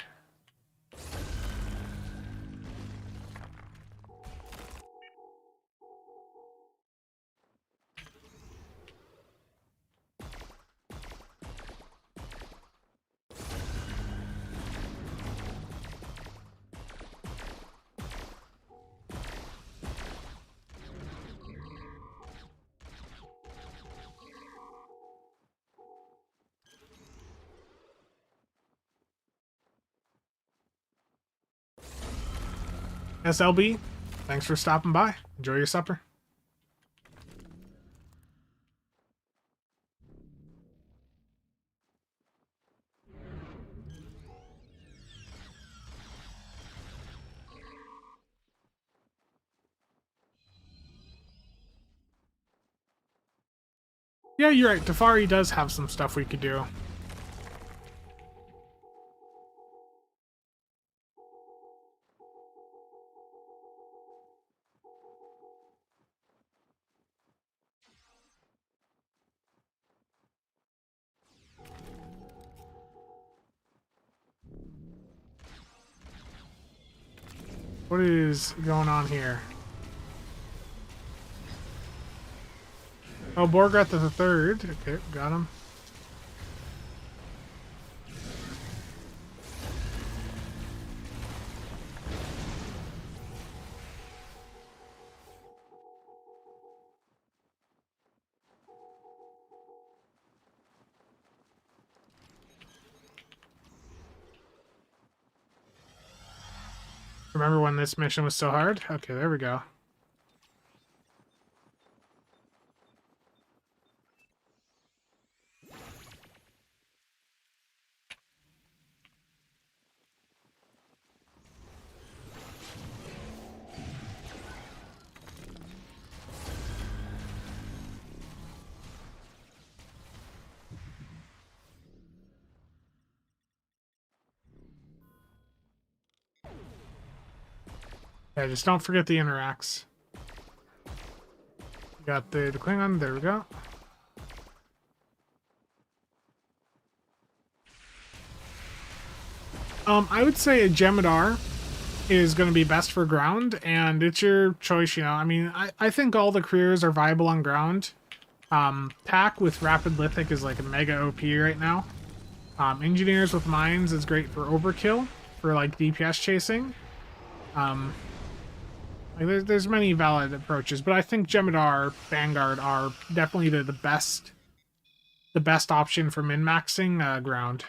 SLB, thanks for stopping by. Enjoy your supper. Yeah, you're right. Tafari does have some stuff we could do. What is going on here? Oh, Borgrat the third. Okay, got him. Remember when this mission was so hard? Okay, there we go. Yeah, just don't forget the interacts. Got the Klingon, there we go. I would say a Jemadar is going to be best for ground, and it's your choice, you know. I mean, I think all the careers are viable on ground. Tack with Rapid Lithic is like a mega OP right now. Engineers with Mines is great for overkill, for like DPS chasing. Like there's many valid approaches, but I think Jemadar, Vanguard are definitely the best option for min-maxing ground.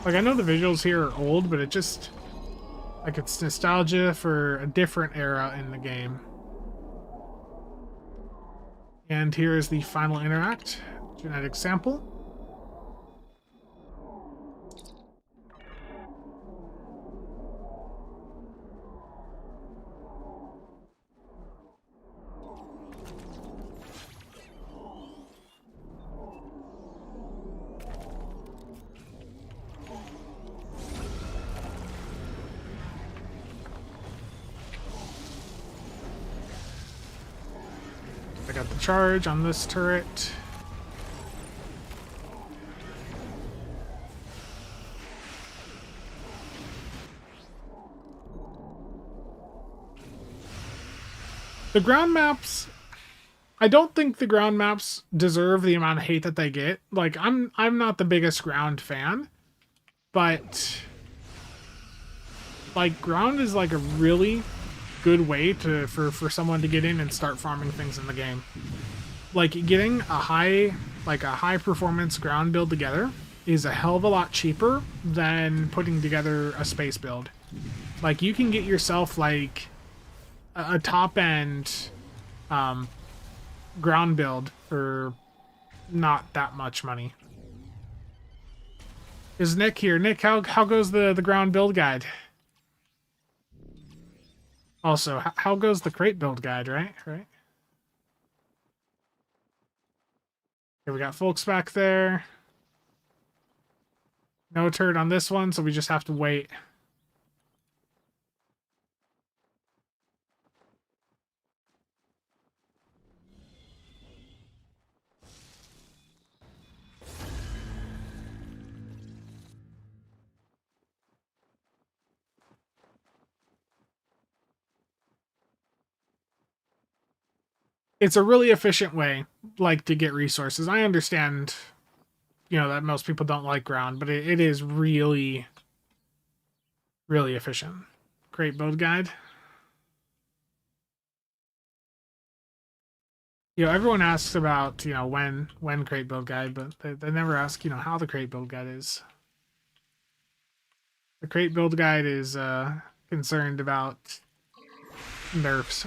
Like, I know the visuals here are old, but it just, like, it's nostalgia for a different era in the game. And here is the final interact, genetic sample. I got the charge on this turret. The ground maps, I don't think the ground maps deserve the amount of hate that they get. Like, I'm not the biggest ground fan, but like ground is like a really good way to for someone to get in and start farming things in the game. Like, getting a high performance ground build together is a hell of a lot cheaper than putting together a space build. Like, you can get yourself like a top end ground build for not that much money. Is Nick here? Nick, how goes the ground build guide? Also, how goes the crate build guide, right? Right. Okay, we got folks back there. No turret on this one, so we just have to wait. It's a really efficient way, like, to get resources. I understand, you know, that most people don't like ground, but it is really, really efficient. Great build guide. You know, everyone asks about, you know, when crate build guide, but they never ask, you know, how the crate build guide is. The crate build guide is concerned about nerfs.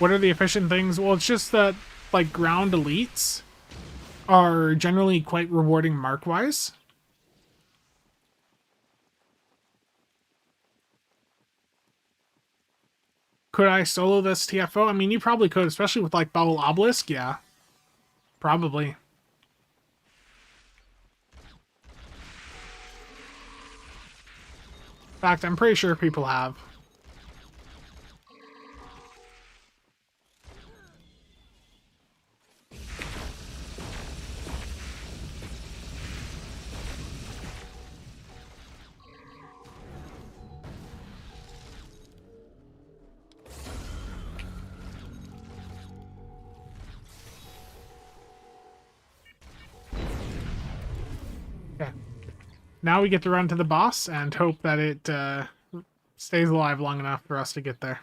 What are the efficient things? Well, it's just that, like, ground elites are generally quite rewarding mark-wise. Could I solo this TFO? I mean, you probably could, especially with, like, Bubble Obelisk. Yeah, probably. In fact, I'm pretty sure people have. Okay. Now we get to run to the boss and hope that it stays alive long enough for us to get there.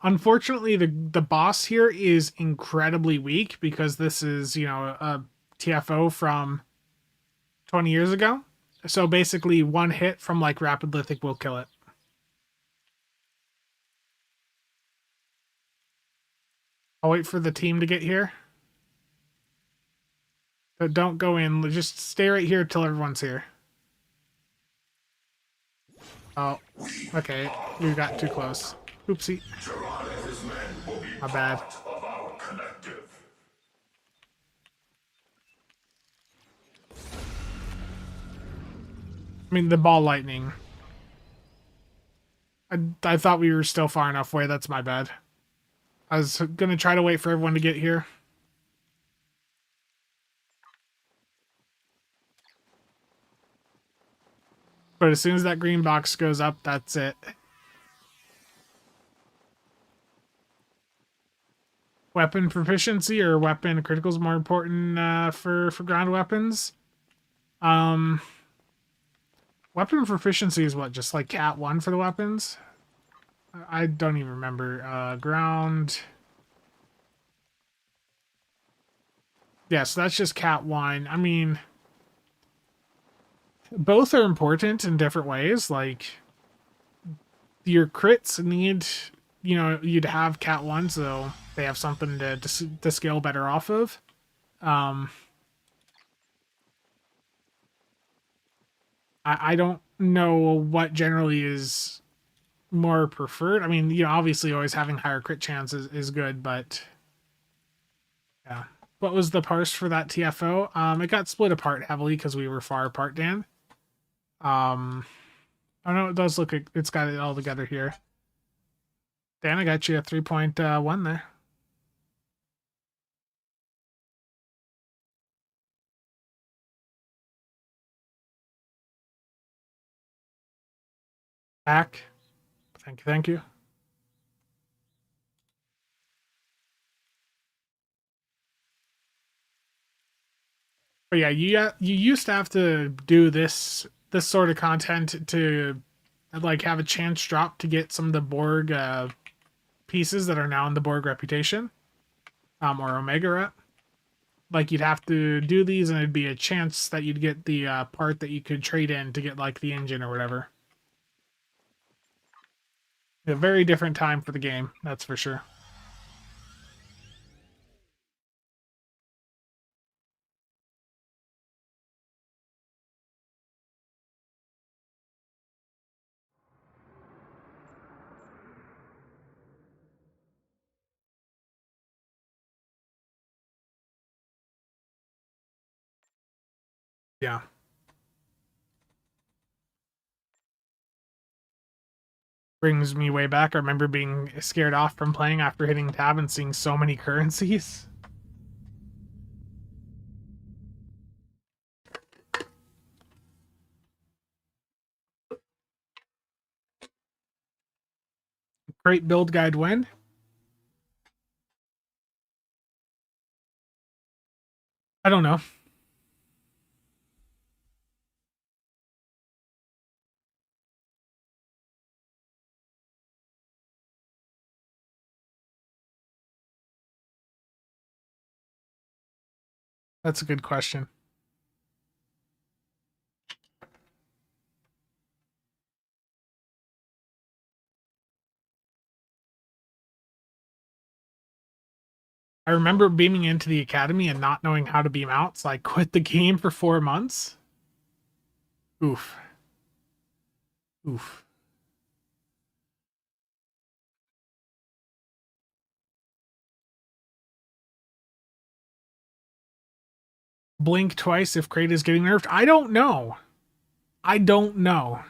Unfortunately, the boss here is incredibly weak because this is, you know, a TFO from 20 years ago. So basically, one hit from like Rapid Lithic will kill it. I'll wait for the team to get here. But don't go in. Just stay right here till everyone's here. Oh, okay. You got too close. Oopsie. My bad. I mean, the ball lightning. I thought we were still far enough away. That's my bad. I was going to try to wait for everyone to get here. But as soon as that green box goes up, that's it. Weapon proficiency or weapon critical is more important for ground weapons. Weapon proficiency is what, just like Cat 1 for the weapons? I don't even remember. Ground. Yeah, so that's just Cat 1. I mean, both are important in different ways. Like, your crits need, you know, you'd have Cat 1, so they have something to scale better off of. I don't know what generally is more preferred. I mean, you know, obviously always having higher crit chance is good, but yeah. What was the parse for that TFO? It got split apart heavily because we were far apart, Dan. I know it does look, it's got it all together here. Dan, I got you a 3.1 there. Back. Thank you, thank you. But yeah, you used to have to do this sort of content to like have a chance drop to get some of the Borg pieces that are now in the Borg reputation, or Omega rep. Like you'd have to do these, and it'd be a chance that you'd get the part that you could trade in to get like the engine or whatever. A very different time for the game, that's for sure. Yeah. Brings me way back. I remember being scared off from playing after hitting tab and seeing so many currencies. Great build guide win. I don't know. That's a good question. I remember beaming into the academy and not knowing how to beam out, so I quit the game for 4 months. Oof. Oof. Blink twice if Crate is getting nerfed. I don't know. I don't know.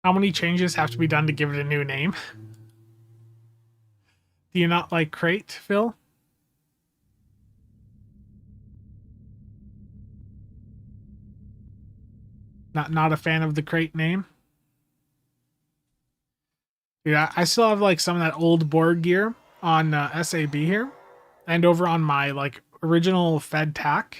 How many changes have to be done to give it a new name? Do you not like Crate, Phil? Not a fan of the Crate name? Yeah, I still have like some of that old Borg gear on SAB here. And over on my like original Fed tack,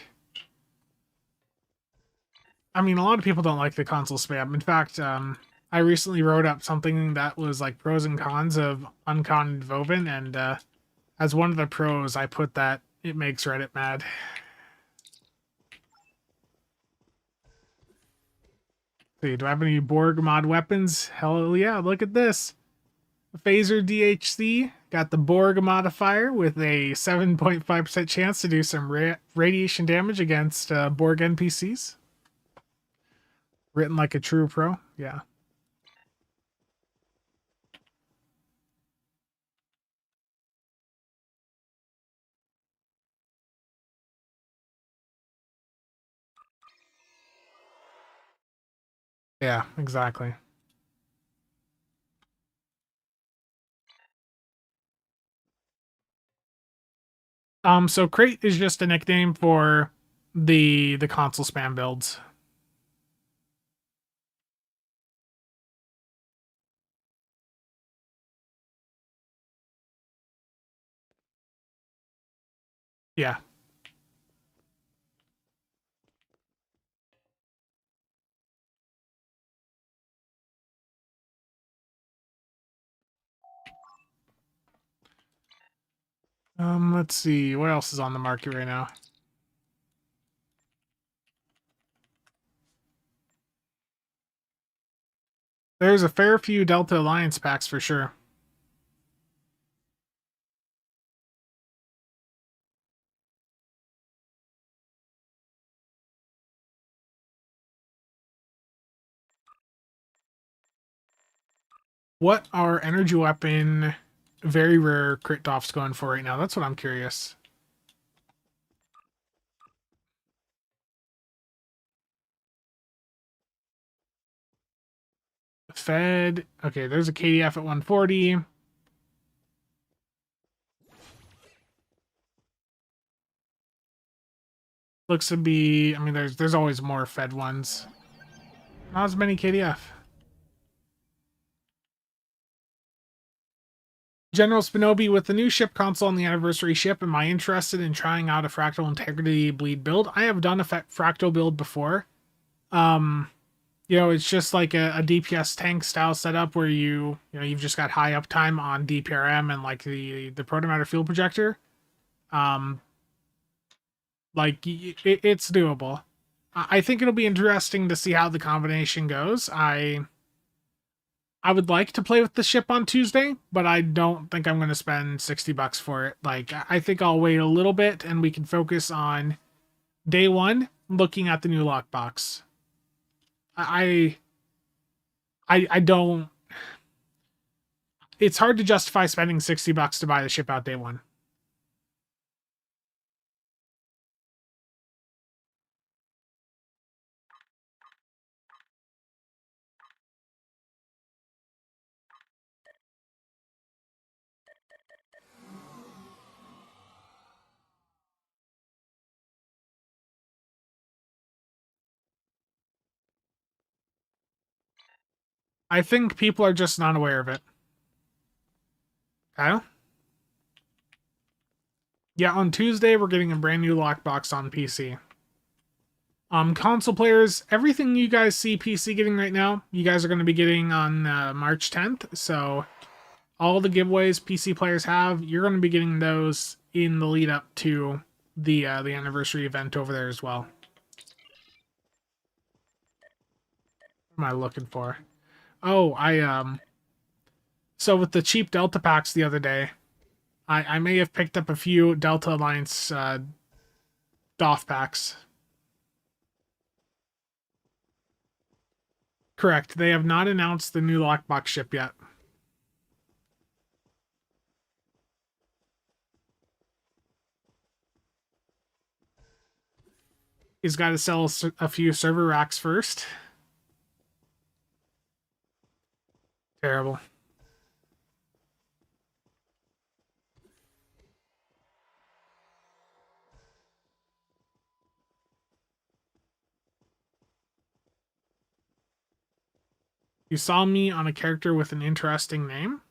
I mean, a lot of people don't like the console spam. In fact, I recently wrote up something that was like pros and cons of unconned Vovin, and as one of the pros, I put that it makes Reddit mad. See, do I have any Borg mod weapons? Hell yeah, look at this. Phaser DHC got the Borg modifier with a 7.5% chance to do some radiation damage against Borg NPCs. Written like a true pro. Yeah. Yeah, exactly. So crate is just a nickname for the console spam builds. Yeah. Let's see what else is on the market right now. There's a fair few Delta Alliance packs for sure. What are energy weapon very rare crit doffs going for right now? That's what I'm curious. Fed. Okay, there's a KDF at 140. Looks to be. I mean, there's always more Fed ones. Not as many KDF. General Spinobi, with the new ship console on the anniversary ship, am I interested in trying out a Fractal Integrity Bleed build? I have done a Fractal build before. It's just like a DPS tank style setup where you've just got high uptime on DPRM and like the protomatter field projector. It's doable. I think it'll be interesting to see how the combination goes. I would like to play with the ship on Tuesday, but I don't think I'm going to spend $60 for it. Like, I think I'll wait a little bit and we can focus on day one, looking at the new lockbox. I don't. It's hard to justify spending $60 to buy the ship out day one. I think people are just not aware of it. Kyle? Yeah, on Tuesday we're getting a brand new lockbox on PC. Console players, everything you guys see PC getting right now, you guys are going to be getting on March 10th. So all the giveaways PC players have, you're going to be getting those in the lead up to the anniversary event over there as well. What am I looking for? Oh, so with the cheap Delta packs the other day, I may have picked up a few Delta Alliance DOF packs. Correct. They have not announced the new Lockbox ship yet. He's got to sell a few server racks first. Terrible. You saw me on a character with an interesting name.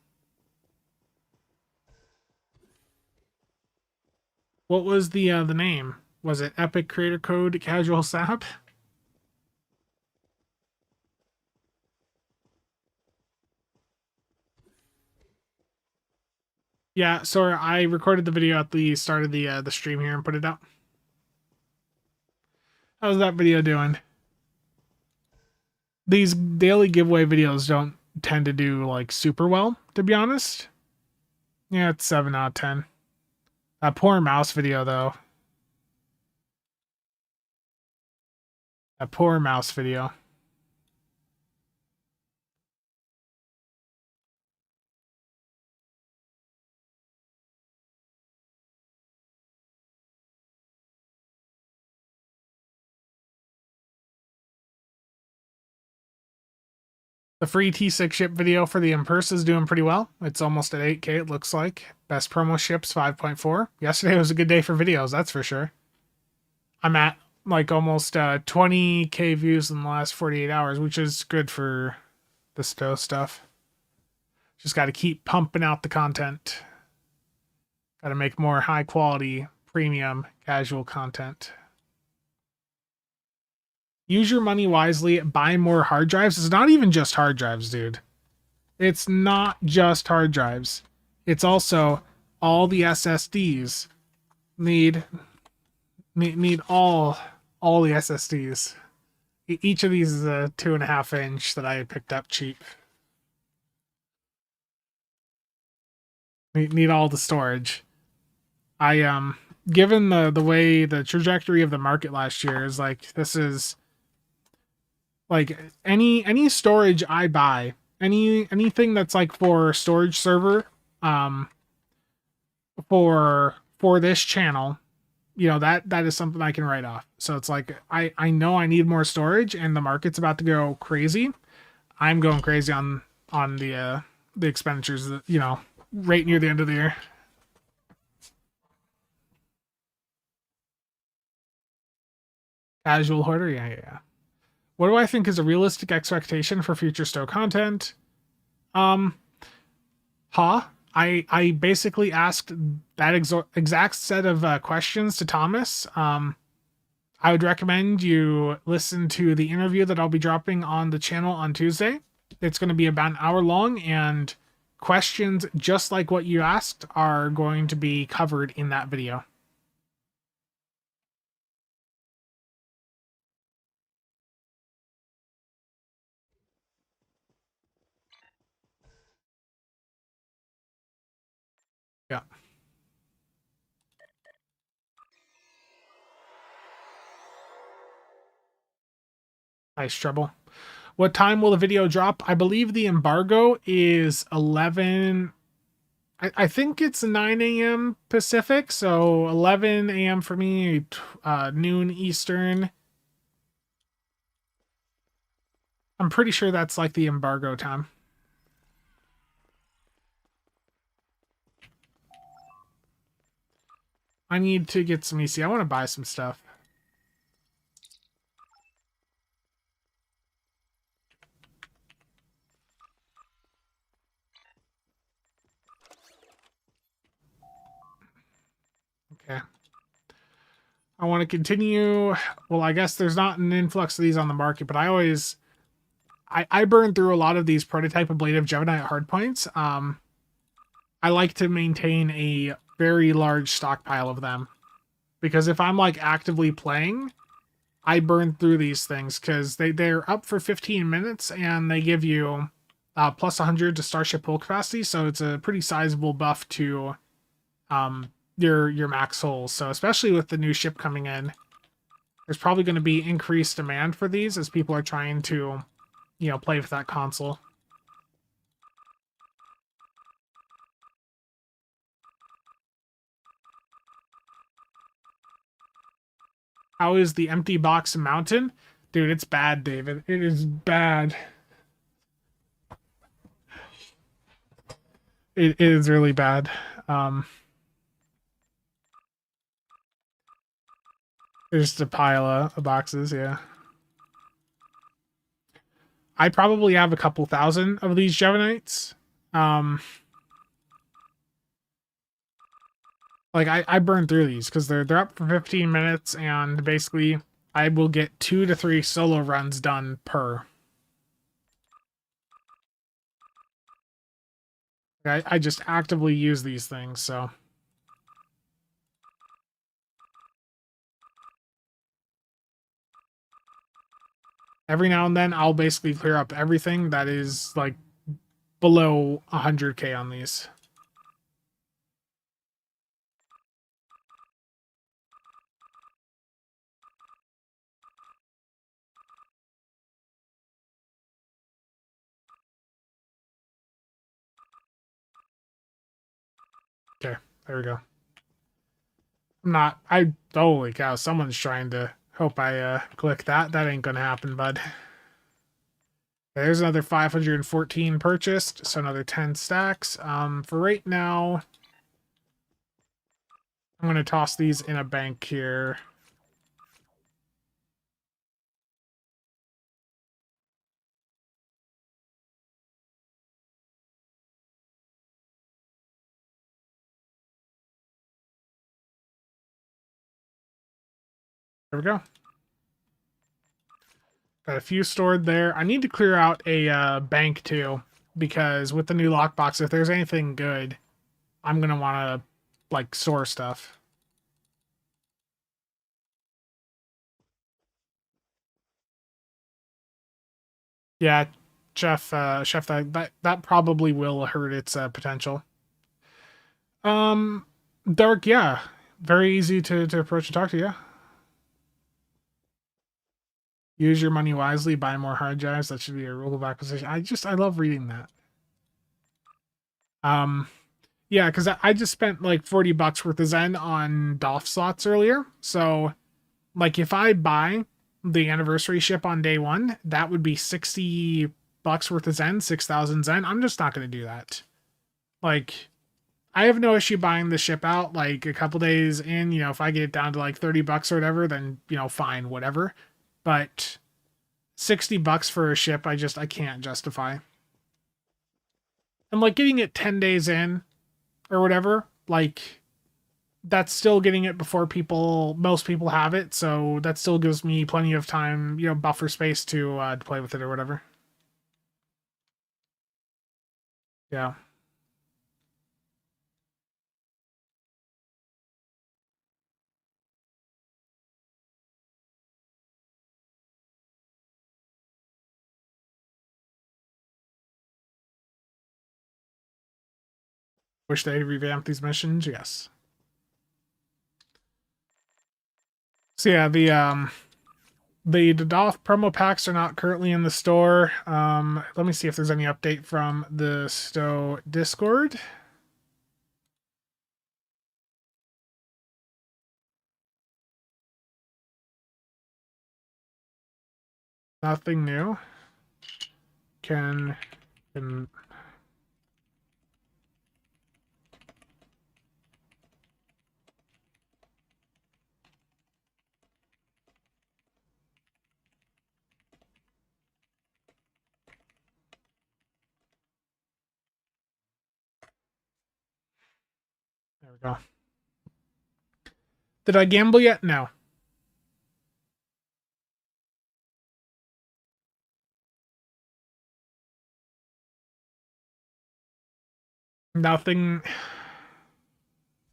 What was the name? Was it Epic Creator Code CasualSAB? Yeah, sorry, I recorded the video at the start of the stream here and put it out. How's that video doing? These daily giveaway videos don't tend to do like super well, to be honest. Yeah, it's 7 out of 10. That poor mouse video though. That poor mouse video. The free T6 ship video for the Imperse is doing pretty well. It's almost at 8K, it looks like. Best promo ships 5.4. Yesterday was a good day for videos, that's for sure. I'm at like almost 20K views in the last 48 hours, which is good for the Stowe stuff. Just got to keep pumping out the content. Got to make more high quality, premium, casual content. Use your money wisely. Buy more hard drives. It's not even just hard drives, dude. It's not just hard drives. It's also all the SSDs. Need all the SSDs. Each of these is a 2.5 inch that I picked up cheap. Need all the storage. I given the way the trajectory of the market last year is like, this is like any storage I buy, anything that's like for storage server, for this channel, you know, that is something I can write off. So it's like I know I need more storage and the market's about to go crazy. I'm going crazy on the expenditures that, you know, right near the end of the year. Casual hoarder, yeah. What do I think is a realistic expectation for future Stowe content? I basically asked that exact set of questions to Thomas. I would recommend you listen to the interview that I'll be dropping on the channel on Tuesday. It's going to be about an hour long, and questions just like what you asked are going to be covered in that video. Yeah. Nice trouble. What time will the video drop? I believe the embargo is 11. I think it's 9 a.m. Pacific, so 11 a.m. for me, noon Eastern. I'm pretty sure that's like the embargo time. I need to get some EC. I want to buy some stuff. Okay. I want to continue. Well, I guess there's not an influx of these on the market, but I burn through a lot of these prototype ablative Gemini hardpoints. I like to maintain a very large stockpile of them, because if I'm like actively playing, I burn through these things because they're up for 15 minutes and they give you plus 100 to starship hull capacity, so it's a pretty sizable buff to your max hulls. So especially with the new ship coming in, there's probably going to be increased demand for these as people are trying to, you know, play with that console. How is the empty box mountain? Dude, it's bad, David. It is bad. It is really bad. There's just a pile of boxes, yeah. I probably have a couple thousand of these Geminites. Like I burn through these because they're up for 15 minutes, and basically I will get 2 to 3 solo runs done per. I just actively use these things, so. Every now and then I'll basically clear up everything that is like below 100k on these. Okay, there we go. Holy cow, someone's trying to hope I click that. That ain't gonna happen, bud. There's another 514 purchased, so another 10 stacks. For right now, I'm gonna toss these in a bank here. There we go. Got a few stored there. I need to clear out a bank too, because with the new lockbox, if there's anything good, I'm gonna want to like store stuff. Yeah, chef, that probably will hurt its potential. Um, Dark, yeah, very easy to approach and talk to. Yeah. Use your money wisely, buy more hard drives. That should be a rule of acquisition. I love reading that. Yeah, because I just spent like 40 bucks worth of Zen on DOF slots earlier. So, like, if I buy the anniversary ship on day one, that would be 60 bucks worth of Zen, 6,000 Zen. I'm just not going to do that. Like, I have no issue buying the ship out like a couple days in. You know, if I get it down to like 30 bucks or whatever, then, you know, fine, whatever. But 60 bucks for a ship, I can't justify. And like getting it 10 days in or whatever, like that's still getting it before most people have it. So that still gives me plenty of time, you know, buffer space to play with it or whatever. Yeah. Wish they revamped these missions. Yes. So yeah, the DOF promo packs are not currently in the store. Let me see if there's any update from the Stowe Discord. Nothing new. Can there we go. Did I gamble yet? No. Nothing.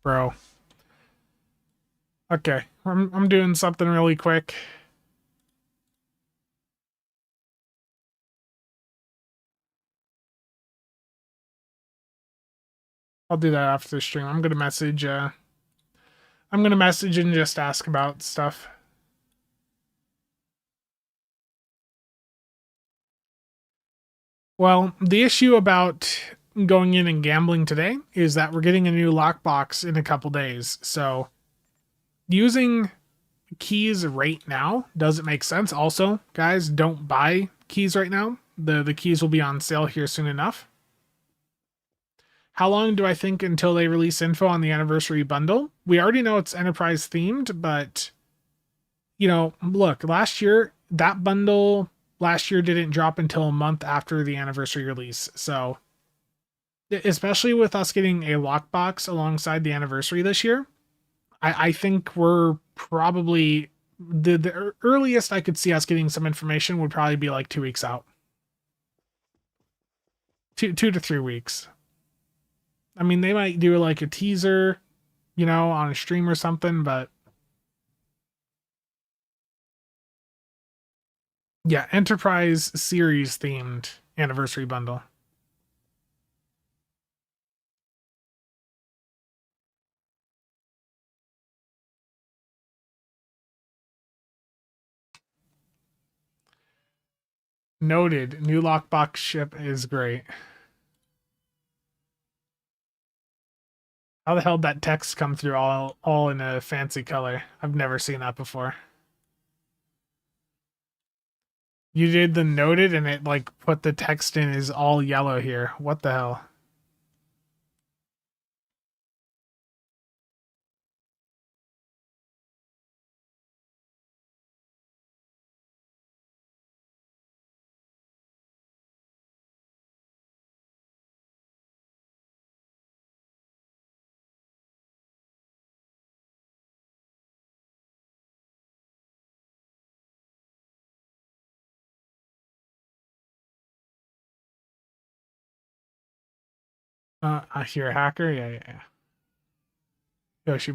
Bro. Okay. I'm doing something really quick. I'll do that after the stream. I'm gonna message and just ask about stuff. Well, the issue about going in and gambling today is that we're getting a new lockbox in a couple days. So using keys right now doesn't make sense. Also, guys, don't buy keys right now. The keys will be on sale here soon enough. How long do I think until they release info on the anniversary bundle? We already know it's enterprise themed, but you know, look, that bundle last year didn't drop until a month after the anniversary release. So especially with us getting a lockbox alongside the anniversary this year, I think we're probably the earliest I could see us getting some information would probably be like 2 weeks out. 2 to 3 weeks. I mean, they might do like a teaser, on a stream or something, but yeah, Enterprise series themed anniversary bundle. Noted. New Lockbox ship is great. How the hell did that text come through all in a fancy color? I've never seen that before. You did the noted and it like put the text in is all yellow here. What the hell? I hear a hacker. Yeah. Yoshi.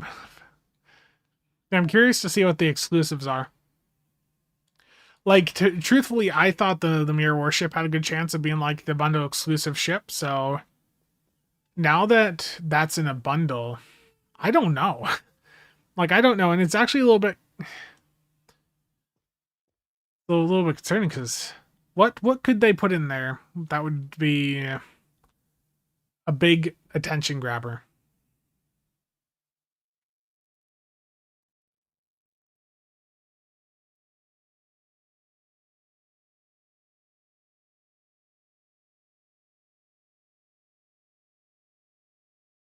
I'm curious to see what the exclusives are. Like, truthfully, I thought the Mirror Warship had a good chance of being like the bundle exclusive ship. So now that that's in a bundle, I don't know. Like, I don't know, and it's actually a little bit concerning because what could they put in there that would be a big attention grabber?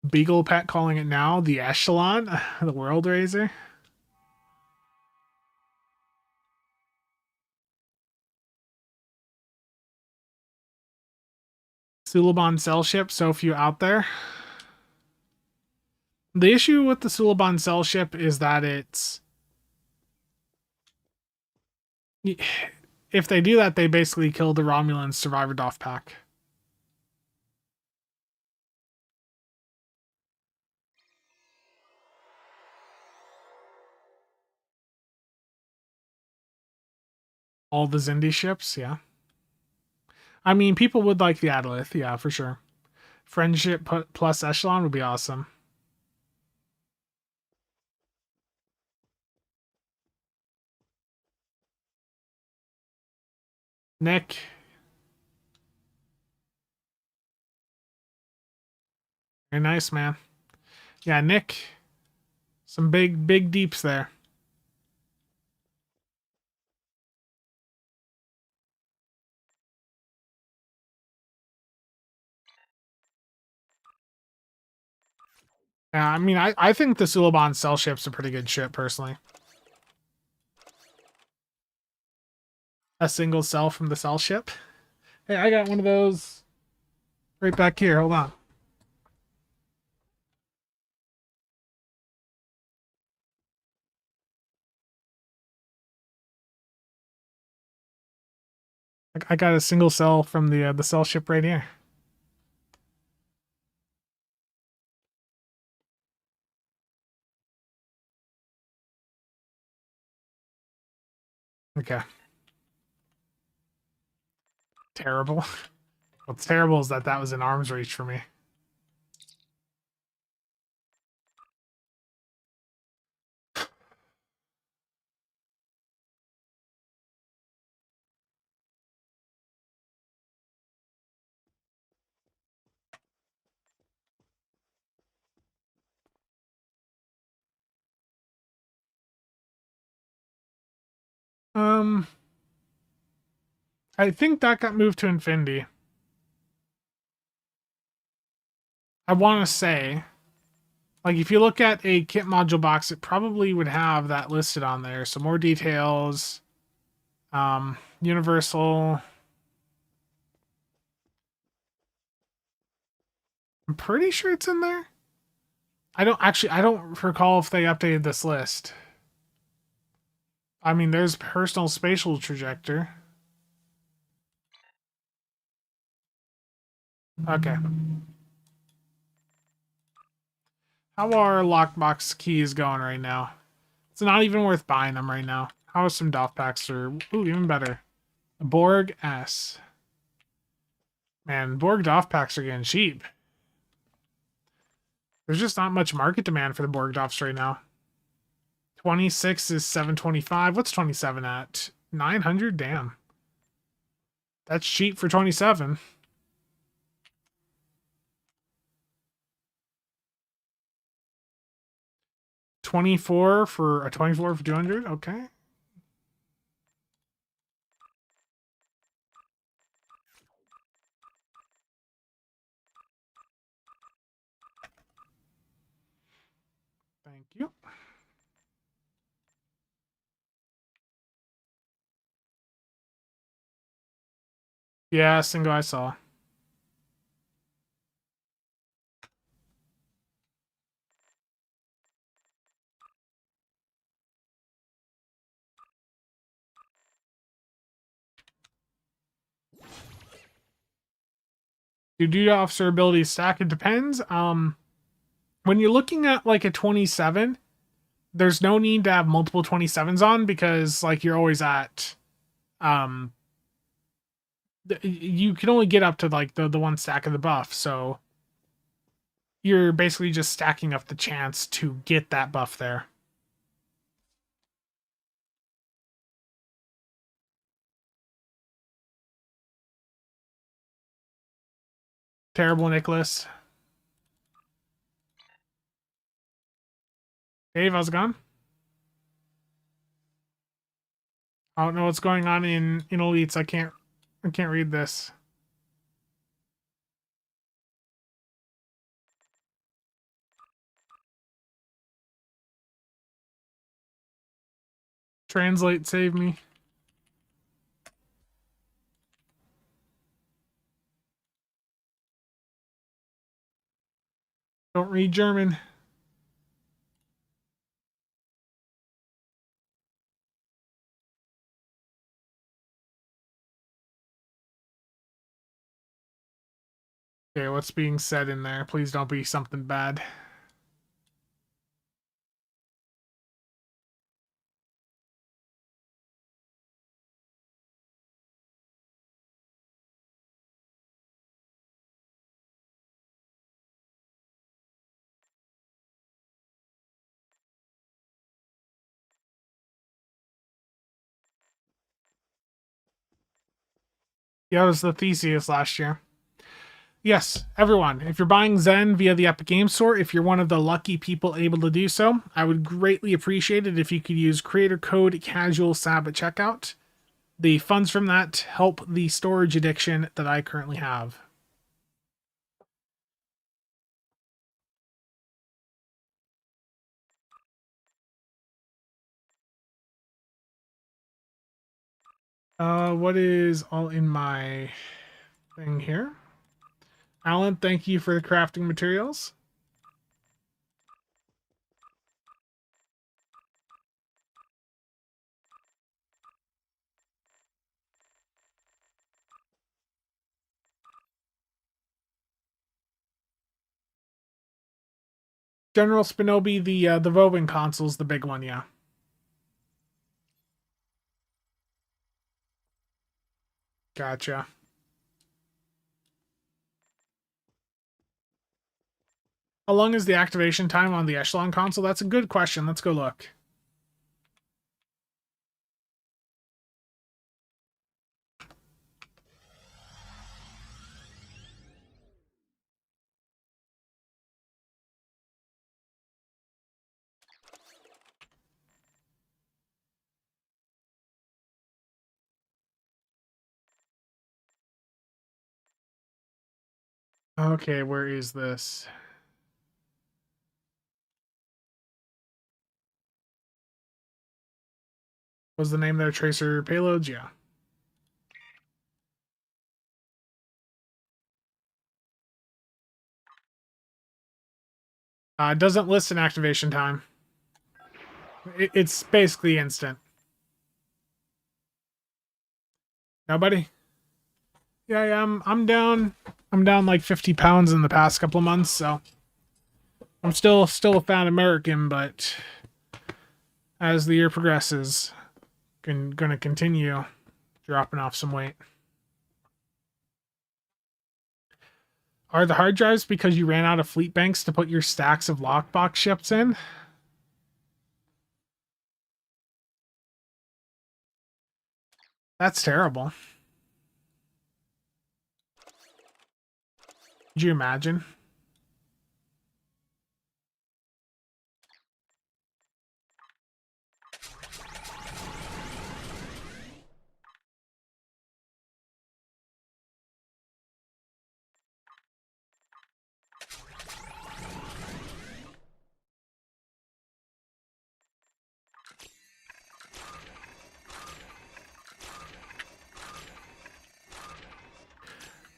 Beagle Pet calling it now the Echelon, the World Raiser. Suliban Cell ship, so few out there. The issue with the Suliban Cell ship is that it's if they do that, they basically kill the Romulan Survivor Doff pack. All the Zindi ships, yeah. I mean, people would like the Adalith, yeah, for sure. Friendship plus Echelon would be awesome. Nick. Very nice, man. Yeah, Nick. Some big deeps there. Yeah, I mean, I think the Suliban Cell ship's a pretty good ship, personally. A single cell from the Cell ship. Hey, I got one of those right back here. Hold on. I got a single cell from the Cell ship right here. Okay. Terrible. What's terrible is that was in arm's reach for me. I think that got moved to Infinity. I want to say, like, if you look at a kit module box, it probably would have that listed on there. So more details. Universal. I'm pretty sure it's in there. I don't recall if they updated this list. I mean, there's personal spatial trajectory. Okay. How are lockbox keys going right now? It's not even worth buying them right now. How are some DOF packs? Or ooh, even better. Borg S. Man, Borg DOF packs are getting cheap. There's just not much market demand for the Borg DOFs right now. 26 is 725. What's 27 at? 900? Damn. That's cheap for 27. 24 for a 24 for 200? Okay. Thank you. Yeah, single I saw. Do duty officer ability stack? It depends. When you're looking at like a 27, there's no need to have multiple 27s on because like you're always at um you can only get up to like the one stack of the buff, so you're basically just stacking up the chance to get that buff there. Terrible, Nicholas. Dave, how's it going? I don't know what's going on in elites. I can't read this. Translate, save me. Don't read German. Okay, what's being said in there? Please don't be something bad. Yeah, it was the Theseus last year. Yes, everyone, if you're buying Zen via the Epic Games Store, if you're one of the lucky people able to do so, I would greatly appreciate it if you could use creator code CasualSAB at checkout. The funds from that help the storage addiction that I currently have. What is all in my thing here? Alan, thank you for the crafting materials. General Spinobi, the Vovin console's the big one, yeah. Gotcha. How long is the activation time on the Echelon console? That's a good question. Let's go look. Okay, where is this? Was the name there Tracer Payloads? Yeah. It doesn't list an activation time. It's basically instant. Nobody? Yeah, I'm down. I'm down like 50 pounds in the past couple of months, so I'm still a fat American, but as the year progresses, gonna continue dropping off some weight. Are the hard drives because you ran out of fleet banks to put your stacks of lockbox ships in? That's terrible. Could you imagine?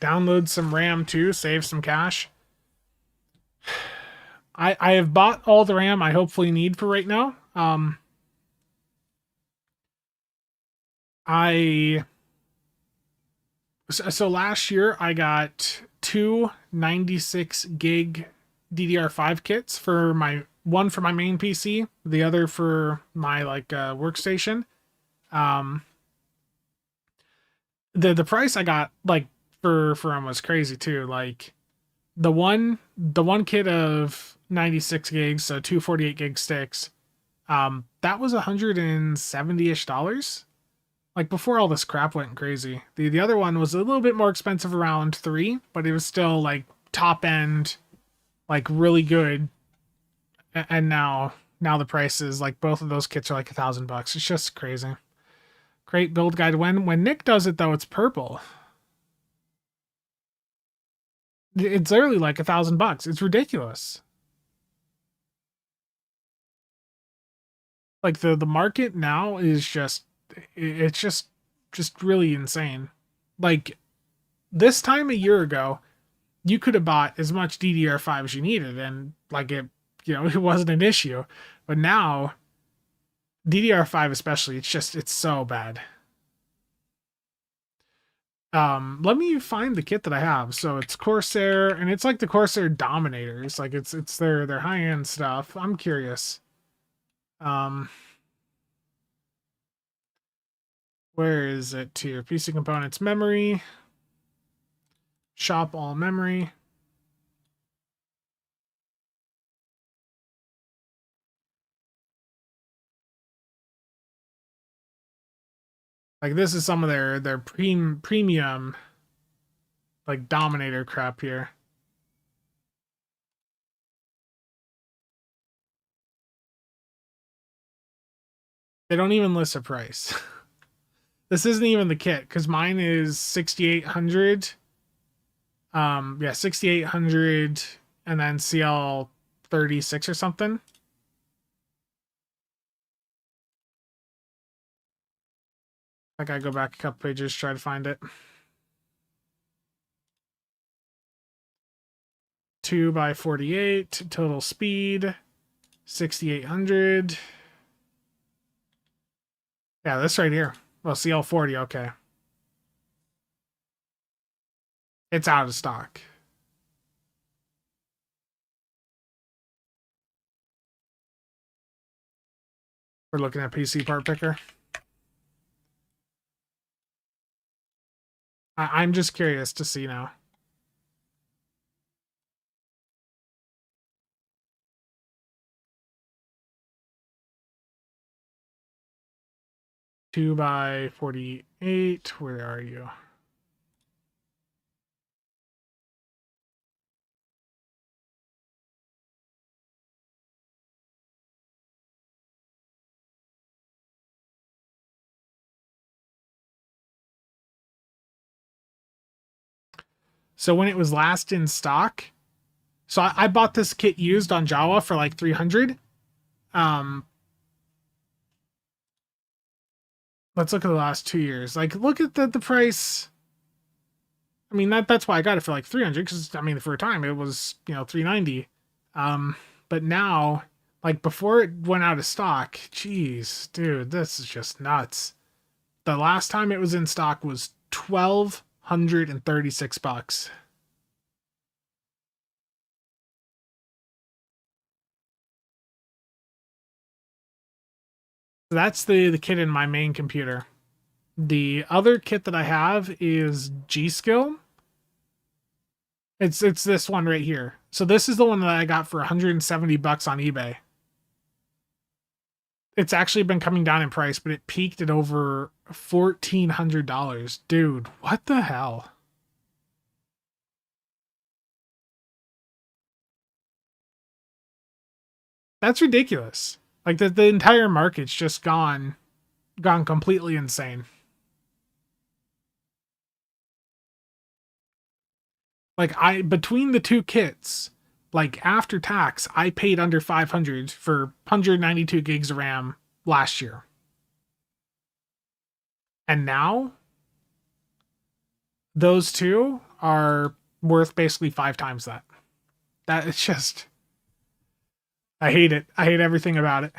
Download some RAM too, save some cash. I have bought all the RAM I hopefully need for right now. So last year I got two 96 gig DDR5 kits for one for my main PC, the other for my workstation. The price I got for them was crazy too. Like the one kit of 96 gigs, so 248 gig sticks, that was $170-ish. Like before all this crap went crazy. The other one was a little bit more expensive, around $3, but it was still like top end, like really good. And now the prices, like both of those kits are like $1,000. It's just crazy. Great build guide. When Nick does it though, it's purple. It's literally like $1,000. It's ridiculous. Like the market now is it's just really insane. Like this time a year ago, you could have bought as much DDR5 as you needed, and like it wasn't an issue. But now DDR5 especially, it's so bad. Let me find the kit that I have. So it's Corsair, and it's like the Corsair Dominators. Like it's their high-end stuff. I'm curious. Where is it here? PC components, memory. Shop all memory. Like this is some of their premium like Dominator crap here. They don't even list a price. This isn't even the kit, because mine is 6,800. Yeah, 6,800, and then CL 36 or something. I gotta go back a couple pages, try to find it. 2x48 total speed, 6,800. Yeah, this right here. Well, CL40, okay. It's out of stock. We're looking at PC part picker. I'm just curious to see now. Two by 48. Where are you? So when it was last in stock, so I bought this kit used on Java for like 300. Let's look at the last 2 years. Like, look at the price. I mean, that's why I got it for like 300, because I mean, for a time it was 390. But now, like before it went out of stock, geez, dude, this is just nuts. The last time it was in stock was $1,236. So that's the kit in my main computer. The other kit that I have is G-Skill. It's this one right here. So this is the one that I got for $170 on eBay. It's actually been coming down in price, but it peaked at over $1,400. Dude, what the hell? That's ridiculous. Like the entire market's just gone completely insane. Like between the two kits, like after tax, I paid under 500 for 192 gigs of RAM last year. And now those two are worth basically 5 times that. That it's just, I hate it. I hate everything about it.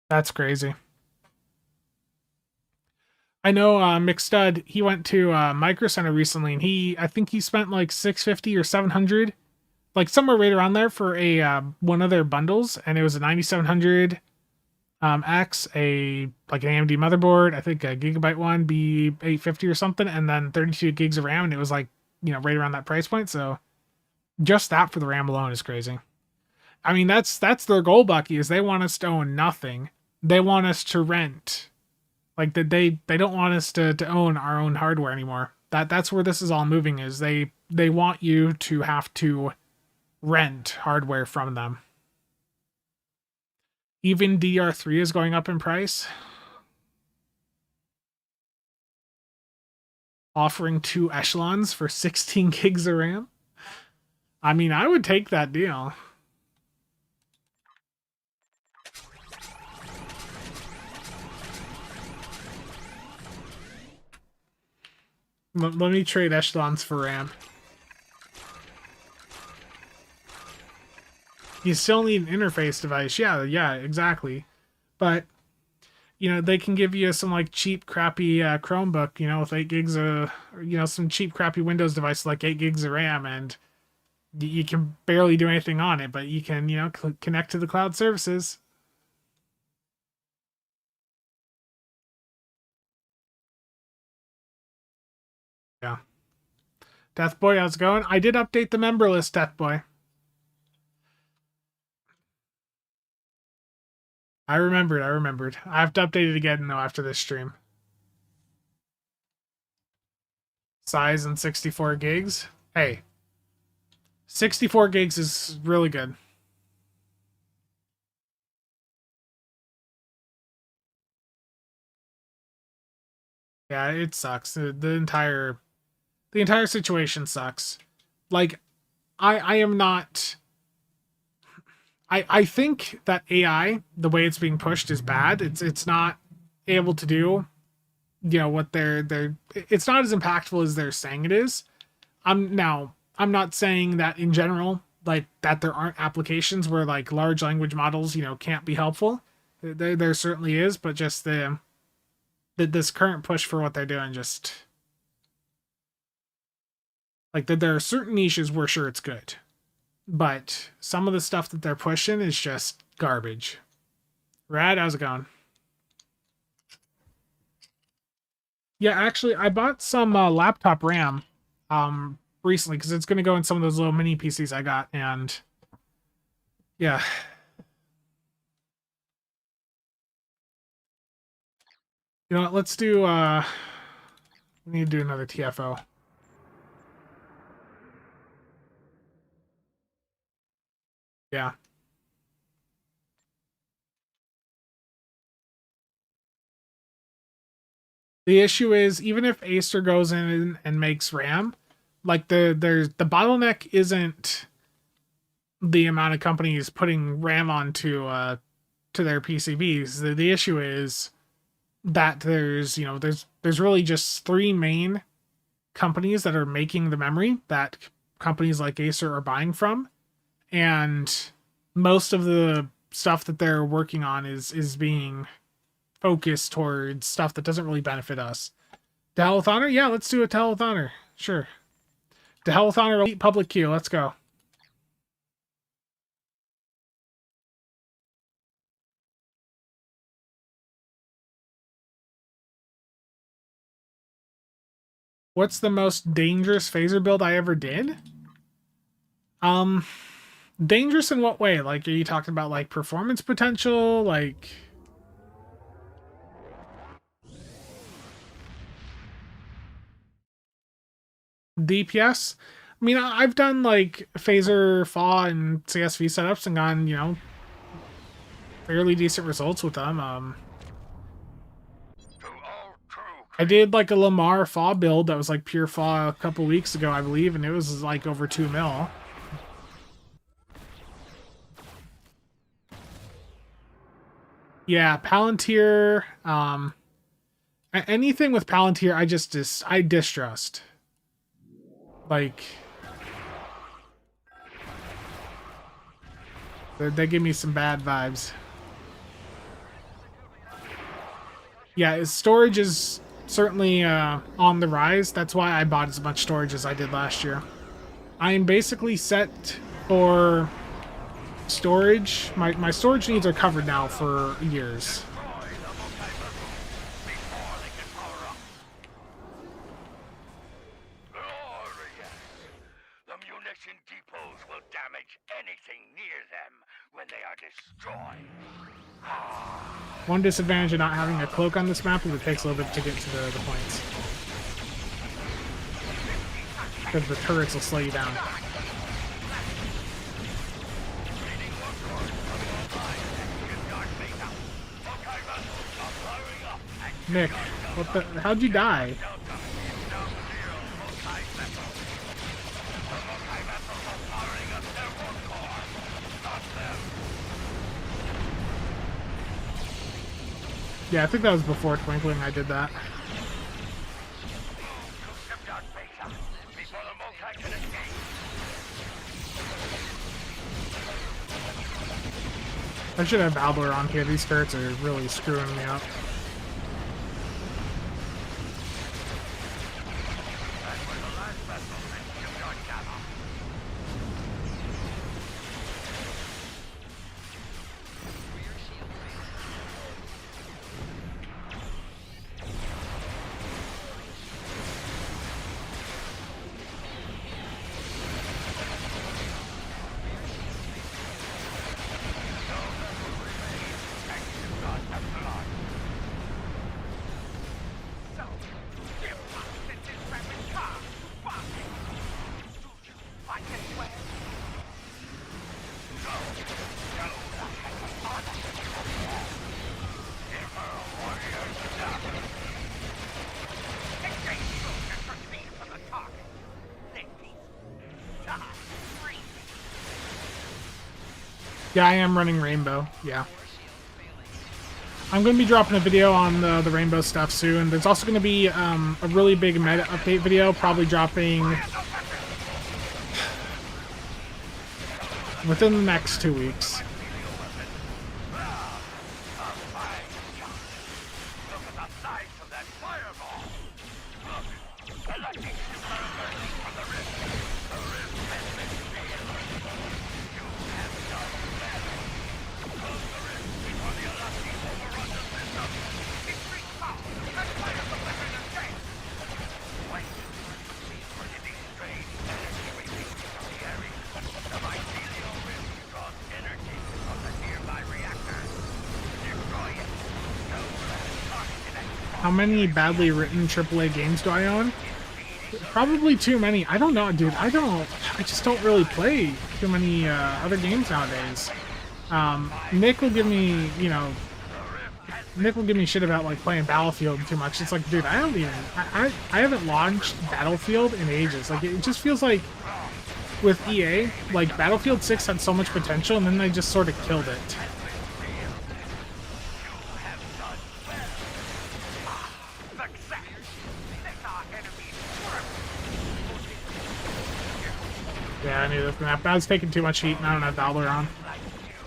That's crazy. I know McStud, he went to Micro Center recently, and I think he spent like 650 or 700, like somewhere right around there for a one of their bundles, and it was a 9700 X, like an AMD motherboard, I think a Gigabyte one, B850 or something, and then 32 gigs of RAM, and it was like, right around that price point. So just that for the RAM alone is crazy. I mean, that's their goal, Bucky, is they want us to own nothing. They want us to rent. Like they don't want us to own our own hardware anymore. That's where this is all moving, is they want you to have to rent hardware from them. Even DDR3 is going up in price. Offering 2 echelons for 16 gigs of RAM. I mean, I would take that deal. Let me trade echelons for RAM. You still need an interface device. Yeah, exactly. But, they can give you some like cheap, crappy Chromebook, with 8 gigs of, some cheap, crappy Windows device like 8 gigs of RAM, and you can barely do anything on it, but you can, connect to the cloud services. Yeah. Death Boy, how's it going? I did update the member list, Death Boy. I remembered. I have to update it again, though, after this stream. Size and 64 gigs. Hey. 64 gigs is really good. Yeah, it sucks. The entire situation sucks. Like, I am not... I think that AI, the way it's being pushed, is bad. It's not able to do, what they're it's not as impactful as they're saying it is. I'm not saying that in general, like that there aren't applications where like large language models, can't be helpful. There certainly is, but just this current push for what they're doing, just like that there are certain niches where sure it's good. But some of the stuff that they're pushing is just garbage. Rad, how's it going? Yeah, actually, I bought some laptop RAM recently because it's going to go in some of those little mini PCs I got, and yeah. You know what, let's do, we need to do another TFO. Yeah. The issue is, even if Acer goes in and makes RAM, like the bottleneck isn't the amount of companies putting RAM onto to their PCBs. The issue is that there's really just 3 main companies that are making the memory that companies like Acer are buying from, and most of the stuff that they're working on is being focused towards stuff that doesn't really benefit us. To hell with honor? Yeah, let's do a to hell with honor. Sure. To hell with honor, elite public queue. Let's go. What's the most dangerous phaser build I ever did? Dangerous in what way? Like, are you talking about like performance potential? Like, DPS? I mean, I've done like phaser FAW and CSV setups and gotten, you know, fairly decent results with them. I did like a Lamar FAW build that was like pure FAW a couple weeks ago, I believe, and it was like over 2 mil. Yeah, Palantir, anything with Palantir, I distrust. Like, they give me some bad vibes. Yeah, storage is certainly on the rise. That's why I bought as much storage as I did last year. I'm basically set for storage. My storage needs are covered now for years. The munition depots will damage anything near them when they are destroyed. One disadvantage of not having a cloak on this map is it takes a little bit to get to the points. Because the turrets will slow you down. Nick, what the? How'd you die? Yeah, I think that was before Twinkling I did that. I should have Valor on here. These turrets are really screwing me up. Yeah, I am running Rainbow, yeah. I'm going to be dropping a video on the Rainbow stuff soon. There's also going to be a really big meta update video, probably dropping within the next 2 weeks. How many badly written AAA games do I own? Probably too many. I don't know, dude. I just don't really play too many other games nowadays. Nick will give me, you know, Nick will give me shit about like playing Battlefield too much. It's like, dude, I haven't launched Battlefield in ages. Like, it just feels like with EA, like Battlefield 6 had so much potential and then they just sort of killed it. Yeah, I knew this map. I was taking too much heat and I don't have Valor on.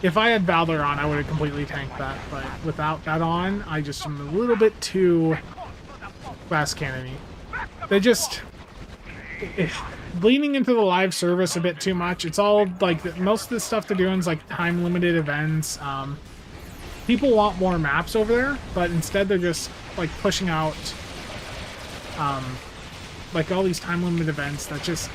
If I had Valor on, I would have completely tanked that, but without that on, I just am a little bit too glass cannony. They just... leaning into the live service a bit too much. It's all, like, most of the stuff they're doing is, like, time-limited events. People want more maps over there, but instead they're just, like, pushing out, like, all these time-limited events that just...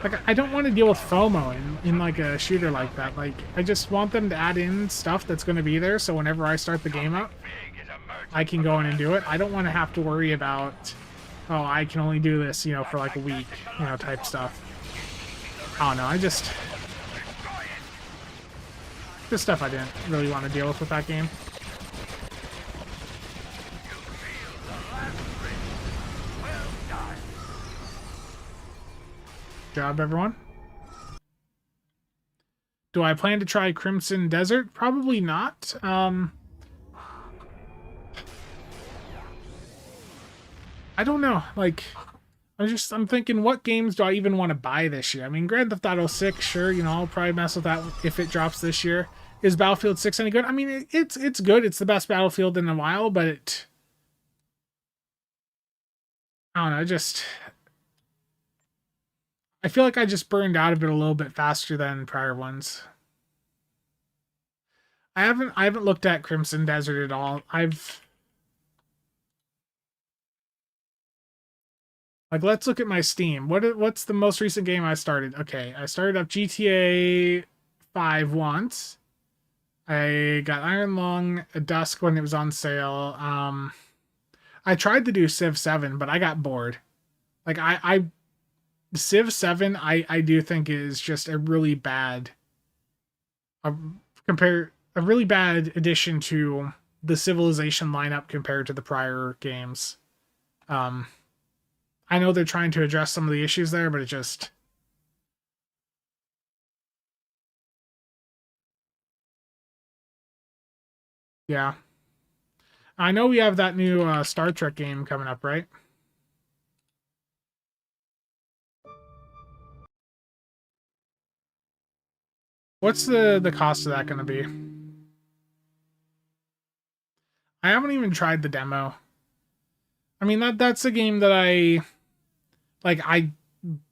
Like, I don't want to deal with FOMO in like, a shooter like that. Like, I just want them to add in stuff that's going to be there, so whenever I start the game up, I can go in and do it. I don't want to have to worry about, oh, I can only do this, you know, for like a week, you know, type stuff. I don't know, this stuff I didn't really want to deal with that game. Good job, everyone. Do I plan to try Crimson Desert? Probably not. I don't know. Like, I'm thinking, what games do I even want to buy this year? I mean, Grand Theft Auto 6, sure, you know, I'll probably mess with that if it drops this year. Is Battlefield 6 any good? I mean, it's good. It's the best Battlefield in a while, but I don't know, I feel like I just burned out of it a little bit faster than prior ones. I haven't looked at Crimson Desert at all. Like, let's look at my Steam. What's the most recent game I started? Okay, I started up GTA 5 once. I got Iron Lung Dusk when it was on sale. I tried to do Civ 7, but I got bored. Like, Civ 7, I do think is just a really bad, a really bad addition to the Civilization lineup compared to the prior games. I know they're trying to address some of the issues there, but it just... Yeah. I know we have that new Star Trek game coming up, right? What's the cost of that going to be? I haven't even tried the demo. I mean, that's a game that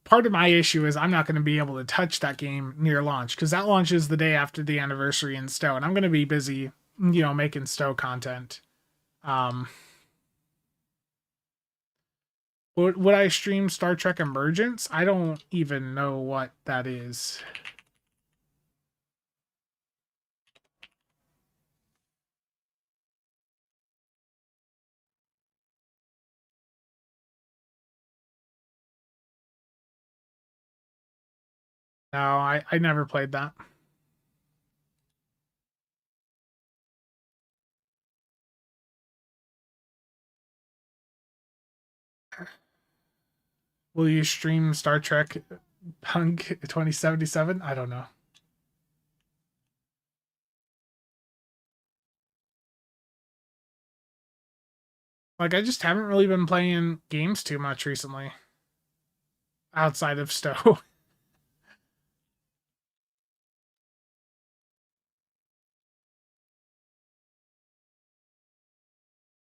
part of my issue is I'm not going to be able to touch that game near launch, because that launches the day after the anniversary in Stowe, and I'm going to be busy, you know, making Stowe content. Would I stream Star Trek Emergence? I don't even know what that is. No, I never played that. Will you stream Star Trek Punk 2077? I don't know. Like, I just haven't really been playing games too much recently. Outside of Stowe.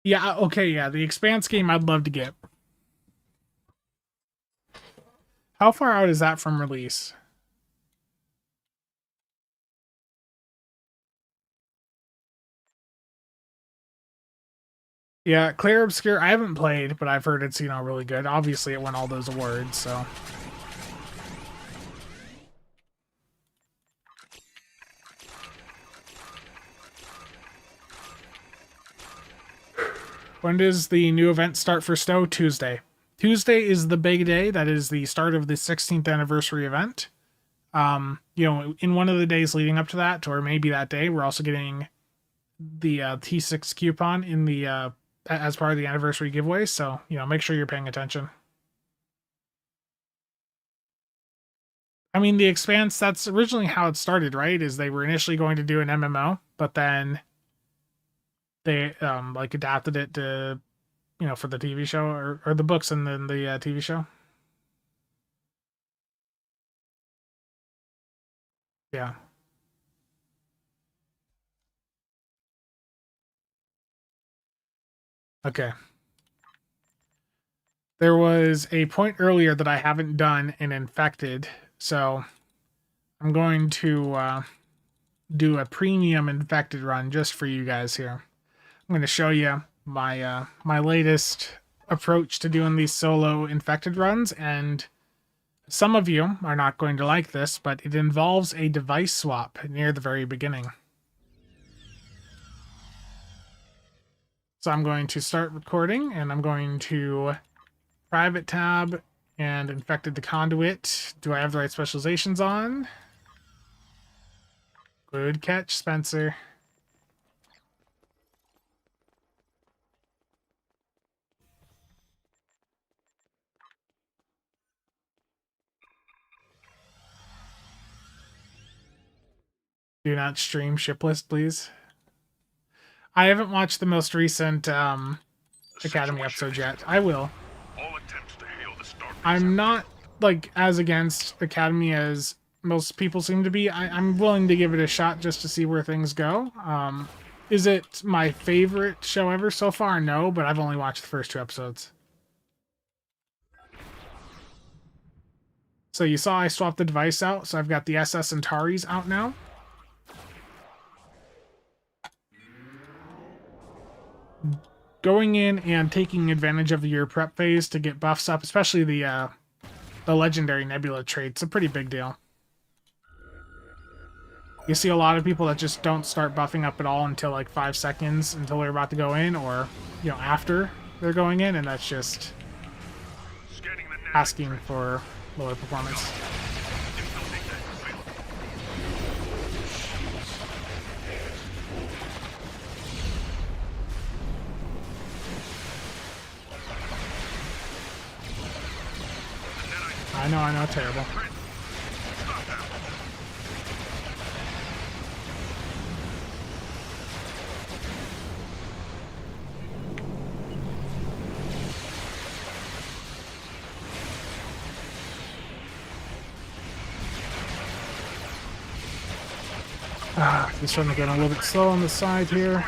Yeah, okay, yeah, the Expanse game I'd love to get. How far out is that from release? Yeah, Clair Obscure, I haven't played, but I've heard it's, you know, really good. Obviously, it won all those awards, so... When does the new event start for Stowe? Tuesday. Tuesday is the big day. That is the start of the 16th anniversary event. You know, in one of the days leading up to that, or maybe that day, we're also getting the T6 coupon in the as part of the anniversary giveaway. So, you know, make sure you're paying attention. I mean, the Expanse, that's originally how it started, right? Is they were initially going to do an MMO, but then they like adapted it to, you know, for the TV show or the books and then the TV show. Yeah. Okay. There was a point earlier that I haven't done in infected, so I'm going to do a premium infected run just for you guys here. I'm going to show you my my latest approach to doing these solo infected runs, and some of you are not going to like this, but it involves a device swap near the very beginning. So I'm going to start recording, and I'm going to private tab and infected the conduit. Do I have the right specializations on? Good catch, Spencer. Do not stream shipless, please. I haven't watched the most recent Academy episode yet. I will. All attempts to hail the Starbase I'm not like as against Academy as most people seem to be. I'm willing to give it a shot just to see where things go. Is it my favorite show ever so far? No, but I've only watched the first 2 episodes. So you saw I swapped the device out, so I've got the SS Antares out now. Going in and taking advantage of your prep phase to get buffs up, especially the legendary Nebula trait, it's a pretty big deal. You see a lot of people that just don't start buffing up at all until like 5 seconds until they're about to go in, or after they're going in, and that's just asking for lower performance. I know, terrible. This one getting a little bit slow on the side here.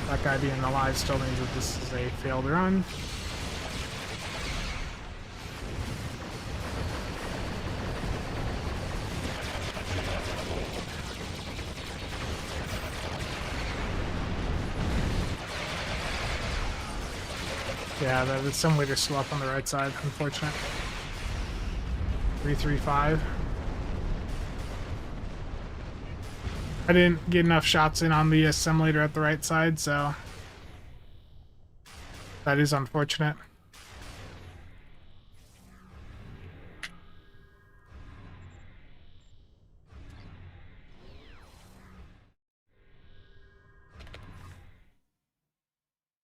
That guy being alive still means that this is a failed run. Yeah, the simulator's still up on the right side, unfortunate. 335. I didn't get enough shots in on the simulator at the right side, so that is unfortunate.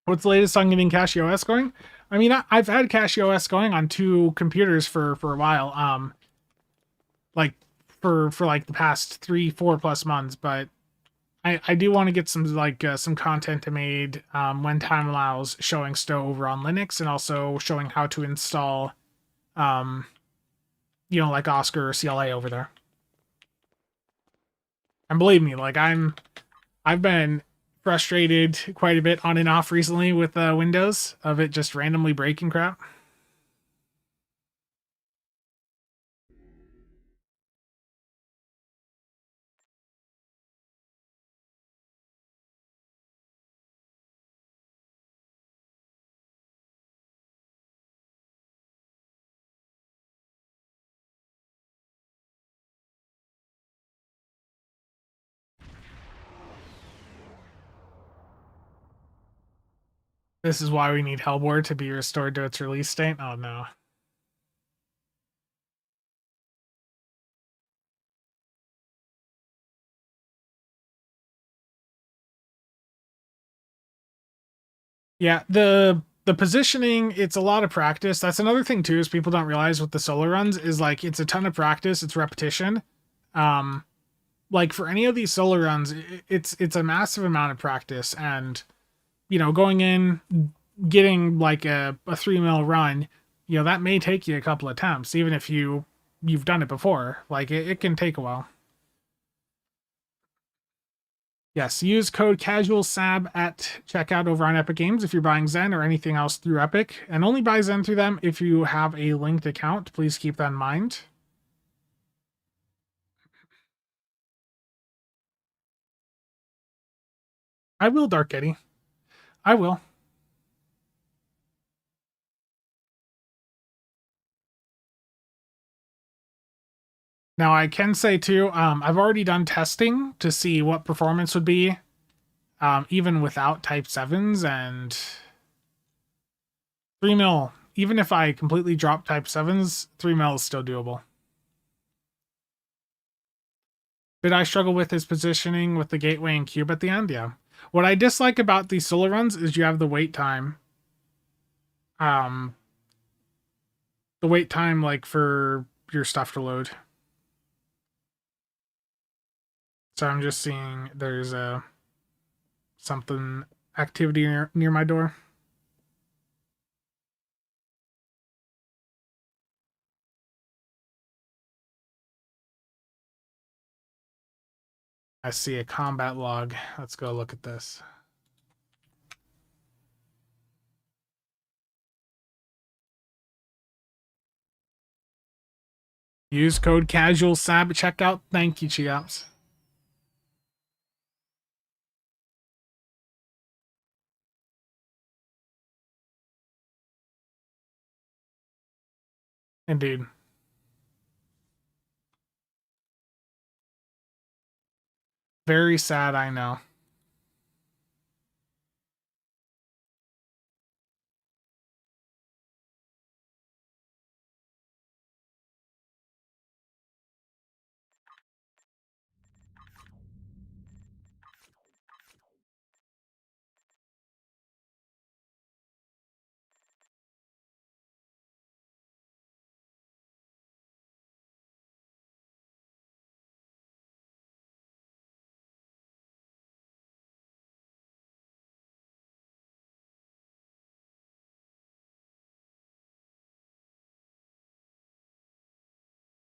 What's the latest on getting CasualSAB going? I mean, I've had CasualSAB going on 2 computers for a while. Like for like the past 3-4 plus months, but I do want to get some some content made when time allows, showing Stow over on Linux, and also showing how to install like Oscar or CLA over there. And believe me, like I've been frustrated quite a bit on and off recently with Windows, of it just randomly breaking crap. This is why we need Hellboard to be restored to its release date. Oh no. Yeah, the positioning, it's a lot of practice. That's another thing too, is people don't realize with the solo runs is like it's a ton of practice, it's repetition. Like for any of these solo runs, it's a massive amount of practice, and going in, getting like a 3 mil run, that may take you a couple attempts, even if you you've done it before. Like, it can take a while. Yes, use code CasualSAB at checkout over on Epic Games if you're buying Zen or anything else through Epic. And only buy Zen through them if you have a linked account. Please keep that in mind. I will, Dark Eddie. I will. Now, I can say, too, I've already done testing to see what performance would be even without Type 7s, and 3 mil, even if I completely drop Type 7s, 3 mil is still doable. Bit I struggle with is positioning with the gateway and cube at the end, yeah. What I dislike about these solo runs is you have the wait time. The wait time, like, for your stuff to load. So I'm just seeing there's a something activity near my door. I see a combat log. Let's go look at this. Use code CasualSAB at checkout. Thank you, Chiaps. Indeed. Very sad, I know.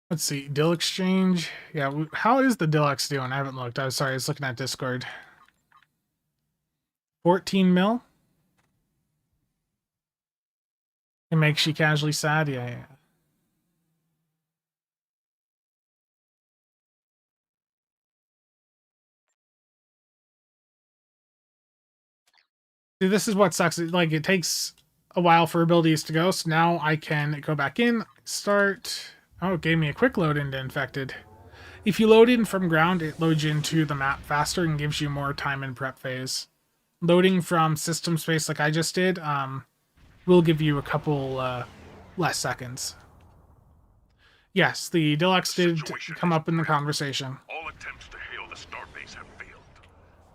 Let's see, Dill Exchange. Yeah, how is the Dill-X doing? I haven't looked. I was sorry, I was looking at Discord. 14 mil. It makes you casually sad. Yeah. See, this is what sucks. Like, it takes a while for abilities to go, so now I can go back in, start. Oh, it gave me a quick load into Infected. If you load in from ground, it loads you into the map faster and gives you more time in prep phase. Loading from system space like I just did will give you a couple less seconds. Yes, the Dill-X did come up in the conversation. All attempts to hail the starbase have failed.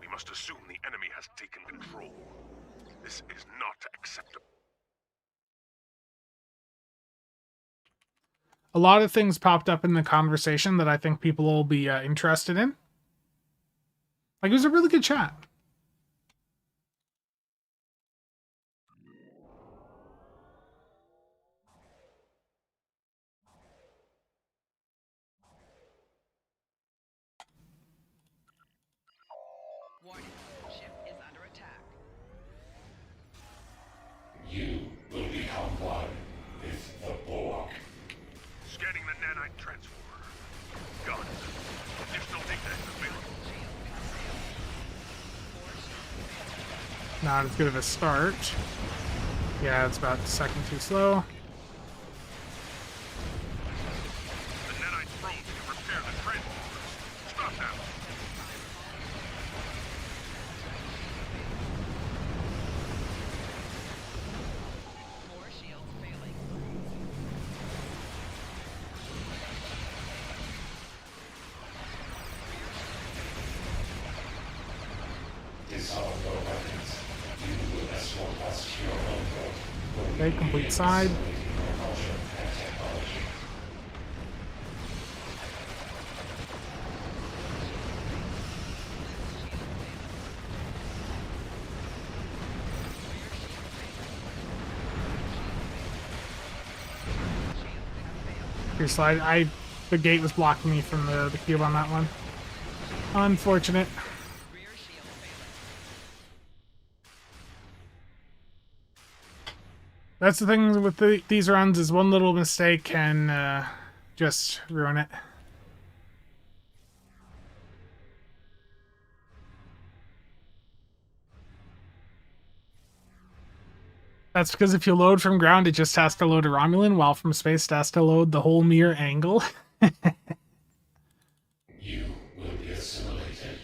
We must assume the enemy has taken control. This is not acceptable. A lot of things popped up in the conversation that I think people will be interested in. Like, it was a really good chat. Warning, ship is under attack. You will become one with the Borg. Scanning the nanite transformer. Got it. Additional data available. Not as good of a start. Yeah, it's about a second too slow. The nanite probes can repair the transformers. Stop now. Core shields failing. Disarm your weapons. You will escort us to your own boat. Okay, complete side. Propulsion and technology. Here, slide. The gate was blocking me from the cube on that one. Unfortunate. Rear shield failing. That's the thing with these runs is one little mistake can just ruin it. That's because if you load from ground, it just has to load a Romulan, while from space it has to load the whole mirror angle. You will be assimilated.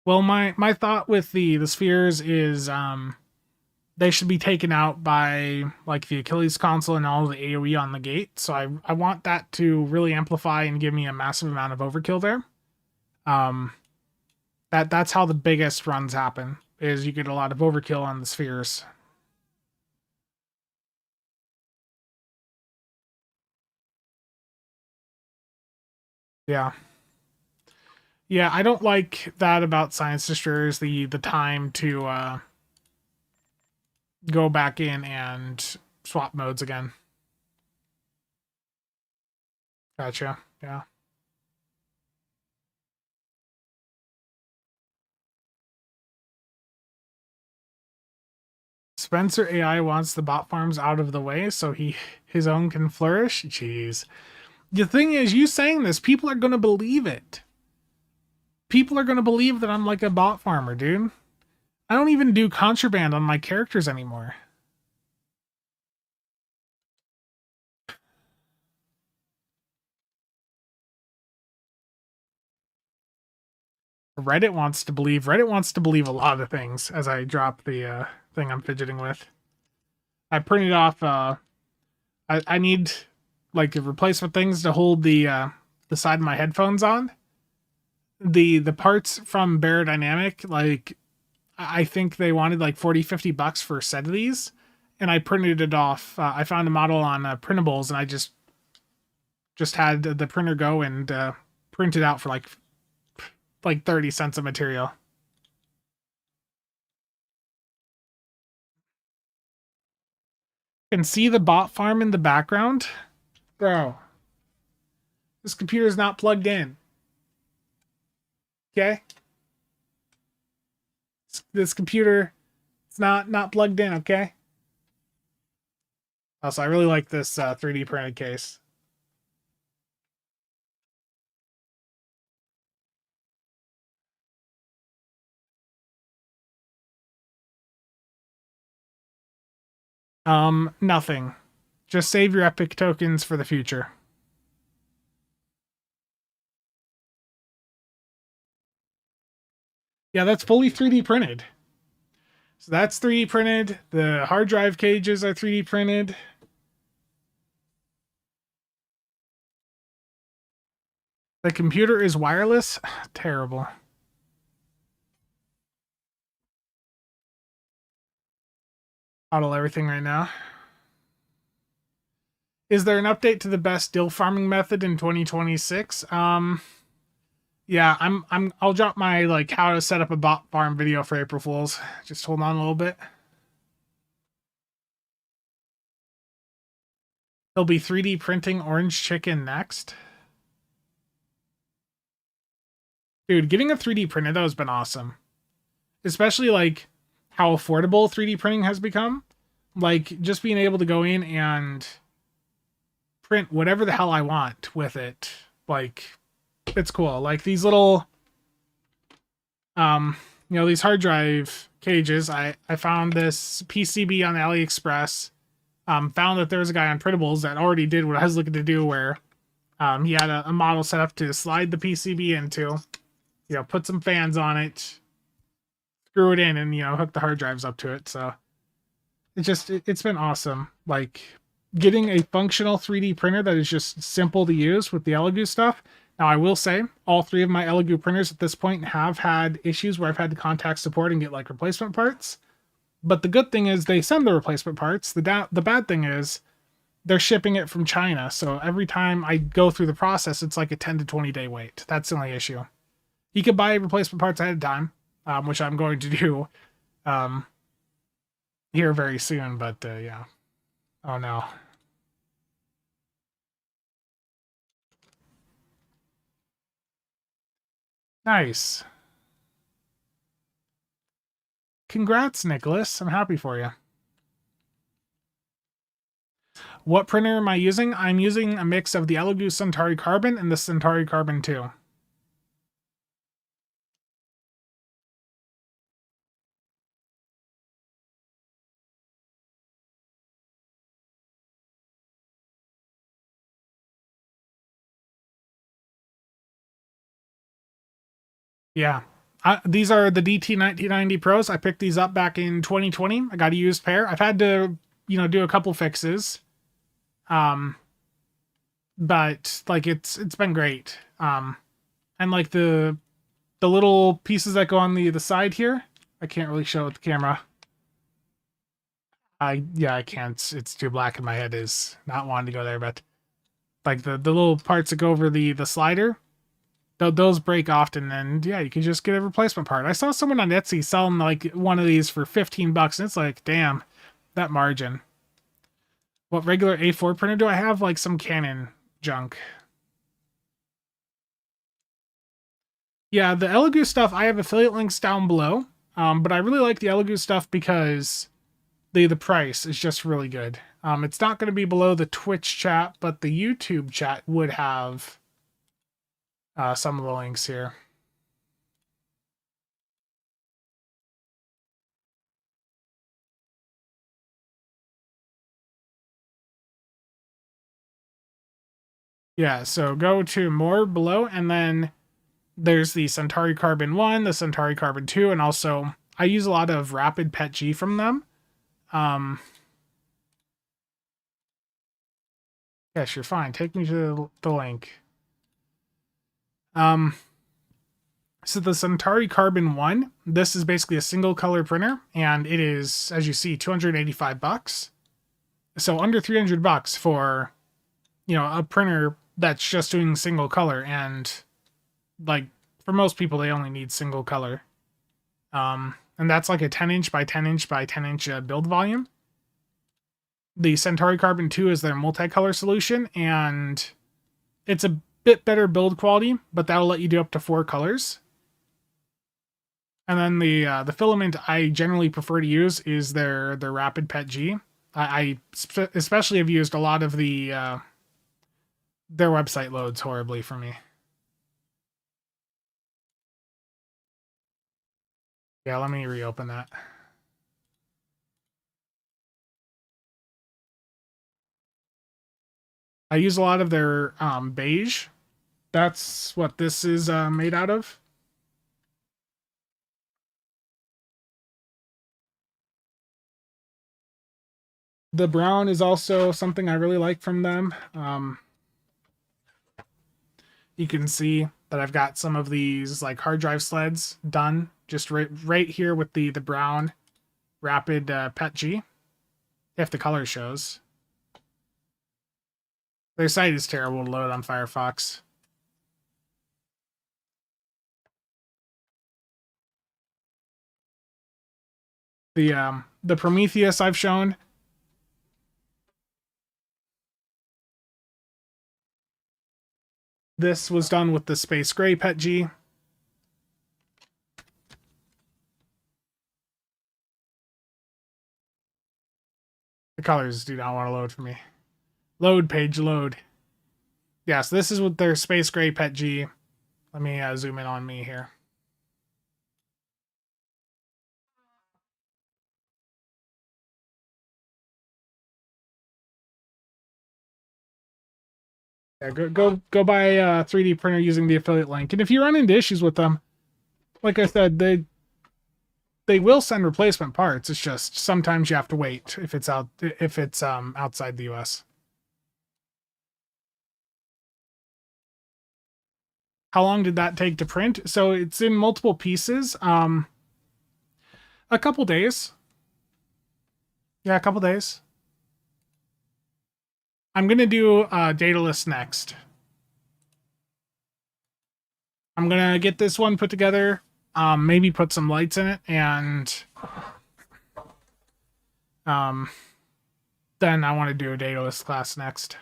Well, my thought with the spheres is they should be taken out by like the Achilles console and all the AoE on the gate. So I want that to really amplify and give me a massive amount of overkill there. That's how the biggest runs happen, is you get a lot of overkill on the spheres. Yeah. Yeah, I don't like that about Science Destroyers, the time to go back in and swap modes again. Gotcha. Yeah. Spencer AI wants the bot farms out of the way so his own can flourish. Jeez. The thing is, you saying this, people are going to believe it. People are going to believe that I'm like a bot farmer, dude. I don't even do contraband on my characters anymore. Reddit wants to believe a lot of things as I drop the thing I'm fidgeting with. I printed off I need like replacement things to hold the side of my headphones on. The parts from Barodynamic, like I think they wanted like $40-50 for a set of these, and I printed it off. I found a model on printables, and I just had the printer go and print it out for like 30 cents of material. Can see the bot farm in the background? Bro. This computer is not plugged in. Okay? This computer is not plugged in, okay? Also, I really like this 3D printed case. Nothing. Just save your epic tokens for the future. Yeah, that's fully 3D printed. So that's 3D printed. The hard drive cages are 3D printed. The computer is wireless? Terrible. Auto everything right now. Is there an update to the best dill farming method in 2026? Yeah, I'll drop my like how to set up a bot farm video for April Fools. Just hold on a little bit. He'll be 3D printing orange chicken next. Dude, getting a 3D printer though has been awesome. Especially like how affordable 3D printing has become. Like just being able to go in and print whatever the hell I want with it. Like it's cool. Like these little these hard drive cages. I found this PCB on AliExpress. Found that there was a guy on Printables that already did what I was looking to do, where he had a model set up to slide the PCB into, put some fans on it, screw it in, and hook the hard drives up to it. So it's been awesome. Like getting a functional 3D printer that is just simple to use with the Elegoo stuff. Now, I will say all three of my Elegoo printers at this point have had issues where I've had to contact support and get like replacement parts. But the good thing is they send the replacement parts. The bad thing is they're shipping it from China. So every time I go through the process, it's like a 10 to 20 day wait. That's the only issue. You could buy replacement parts ahead of time, which I'm going to do here very soon. But yeah, Oh no. Nice. Congrats, Nicholas. I'm happy for you. What printer am I using? I'm using a mix of the Elegoo Centauri Carbon and the Centauri Carbon 2. Yeah. These are the DT1990 Pros. I picked these up back in 2020. I got a used pair. I've had to, do a couple fixes. But like it's been great. And like the little pieces that go on the side here, I can't really show it with the camera. I can't. It's too black in my head is not wanting to go there, but like the little parts that go over the slider, those break often, and yeah, you can just get a replacement part. I saw someone on Etsy selling like one of these for $15, and it's like, damn, that margin. What regular A4 printer do I have? Like some Canon junk. Yeah, the Elegoo stuff, I have affiliate links down below, but I really like the Elegoo stuff because the price is just really good. It's not going to be below the Twitch chat, but the YouTube chat would have some of the links here. Yeah, so go to more below, and then there's the Centauri Carbon 1, the Centauri Carbon 2, and also I use a lot of Rapid PET G from them. Yes, you're fine. Take me to the link. So the Centauri Carbon 1, this is basically a single color printer, and it is, as you see, $285. So under $300 for, a printer that's just doing single color, and like for most people, they only need single color. And that's like a 10-inch by 10-inch by 10-inch build volume. The Centauri Carbon 2 is their multicolor solution, and it's a bit better build quality, but that'll let you do up to 4 colors. And then the filament I generally prefer to use is their Rapid PET G. I especially have used a lot of their website loads horribly for me. Yeah, let me reopen that. I use a lot of their beige. That's what this is made out of. The brown is also something I really like from them. You can see that I've got some of these like hard drive sleds done just right here with the brown Rapid PET G, if the color shows. Their site is terrible to load on Firefox. The Prometheus I've shown. This was done with the Space Gray PET G. The colors do not want to load for me. Load page, load. Yeah, so this is with their Space Gray PET G. Let me zoom in on me here. Yeah, go buy a 3D printer using the affiliate link. And if you run into issues with them, like I said, they will send replacement parts. It's just sometimes you have to wait if it's outside the US. How long did that take to print? So it's in multiple pieces. A couple days. Yeah, a couple days. I'm going to do Dailies next. I'm going to get this one put together, maybe put some lights in it, and then then I want to do a Dailies class next.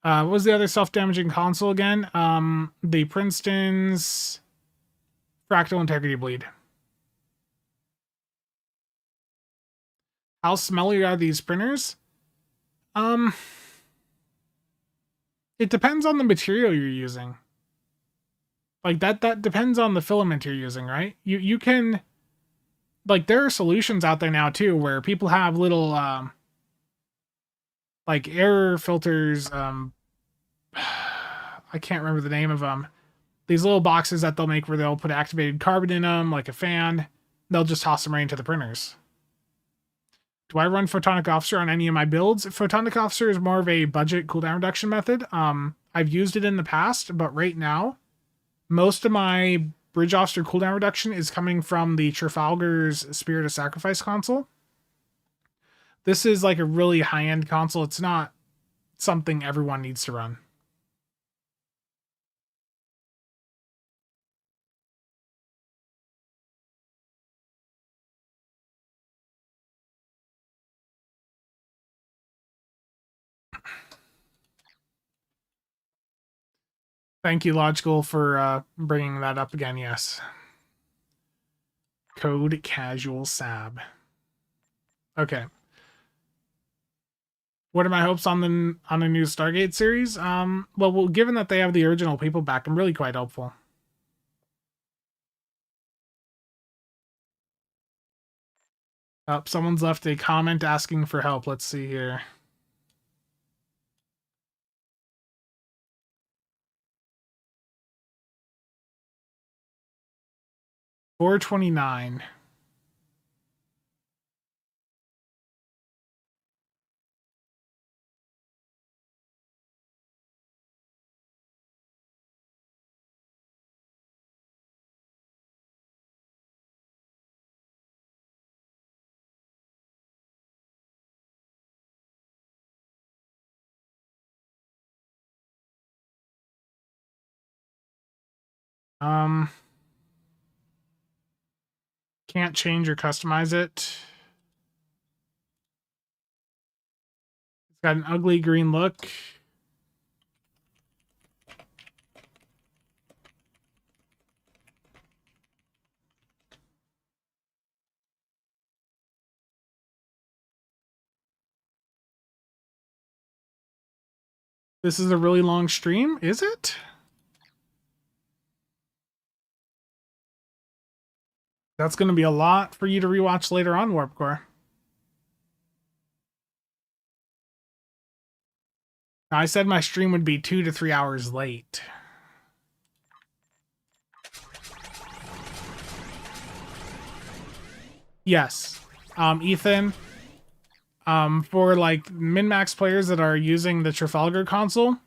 What was the other self-damaging console again? The Princeton's Fractal Integrity Bleed. How smelly are these printers? It depends on the material you're using. Like that depends on the filament you're using, right? You can, like, there are solutions out there now too where people have little like air filters, I can't remember the name of them. These little boxes that they'll make where they'll put activated carbon in them, like a fan. They'll just toss them right into the printers. Do I run Photonic Officer on any of my builds? Photonic Officer is more of a budget cooldown reduction method. I've used it in the past, but right now, most of my Bridge Officer cooldown reduction is coming from the Trafalgar's Spirit of Sacrifice console. This is like a really high-end console. It's not something everyone needs to run. Thank you, Logical, for bringing that up again. Yes. Code CasualSAB. Okay. What are my hopes on the new Stargate series? Well, given that they have the original people back, I'm really quite hopeful. Oh, someone's left a comment asking for help. Let's see here. $4.29. Can't change or customize it. It's got an ugly green look. This is a really long stream, is it? That's going to be a lot for you to rewatch later on, Warpcore. I said my stream would be 2 to 3 hours late. Yes. Ethan, for like min-max players that are using the Trafalgar console,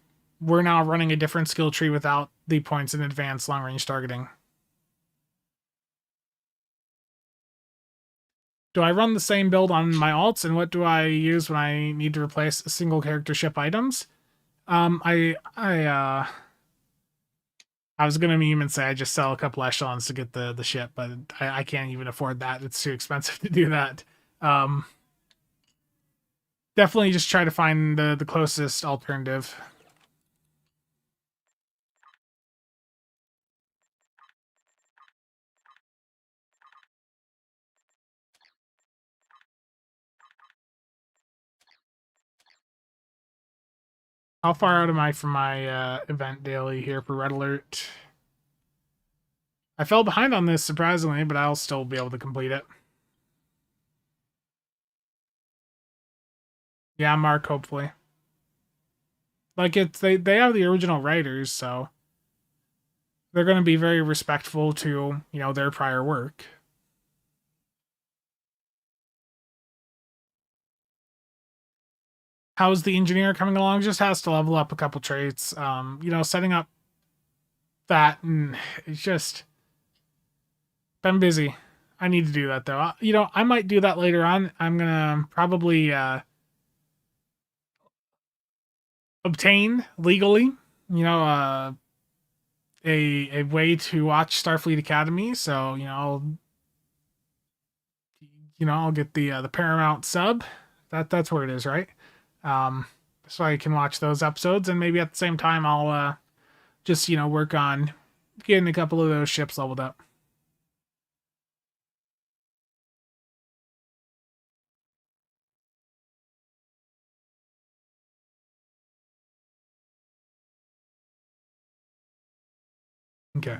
we're now running a different skill tree without the points in advanced long-range targeting. Do I run the same build on my alts, and what do I use when I need to replace single character ship items? I was gonna meme and say I just sell a couple echelons to get the ship, but I can't even afford that. It's too expensive to do that. Definitely just try to find the closest alternative. How far out am I from my event daily here for Red Alert? I fell behind on this, surprisingly, but I'll still be able to complete it. Yeah, Mark, hopefully. Like, they have the original writers, so they're going to be very respectful to, you know, their prior work. How's the engineer coming along? Just has to level up a couple traits. You know, setting up that, and it's just been busy. I need to do that though. You know, I might do that later on. I'm gonna probably obtain legally, you know, a way to watch Starfleet Academy. So, you know, I'll get the Paramount sub That's where it is, right? So I can watch those episodes, and maybe at the same time I'll just work on getting a couple of those ships leveled up. Okay.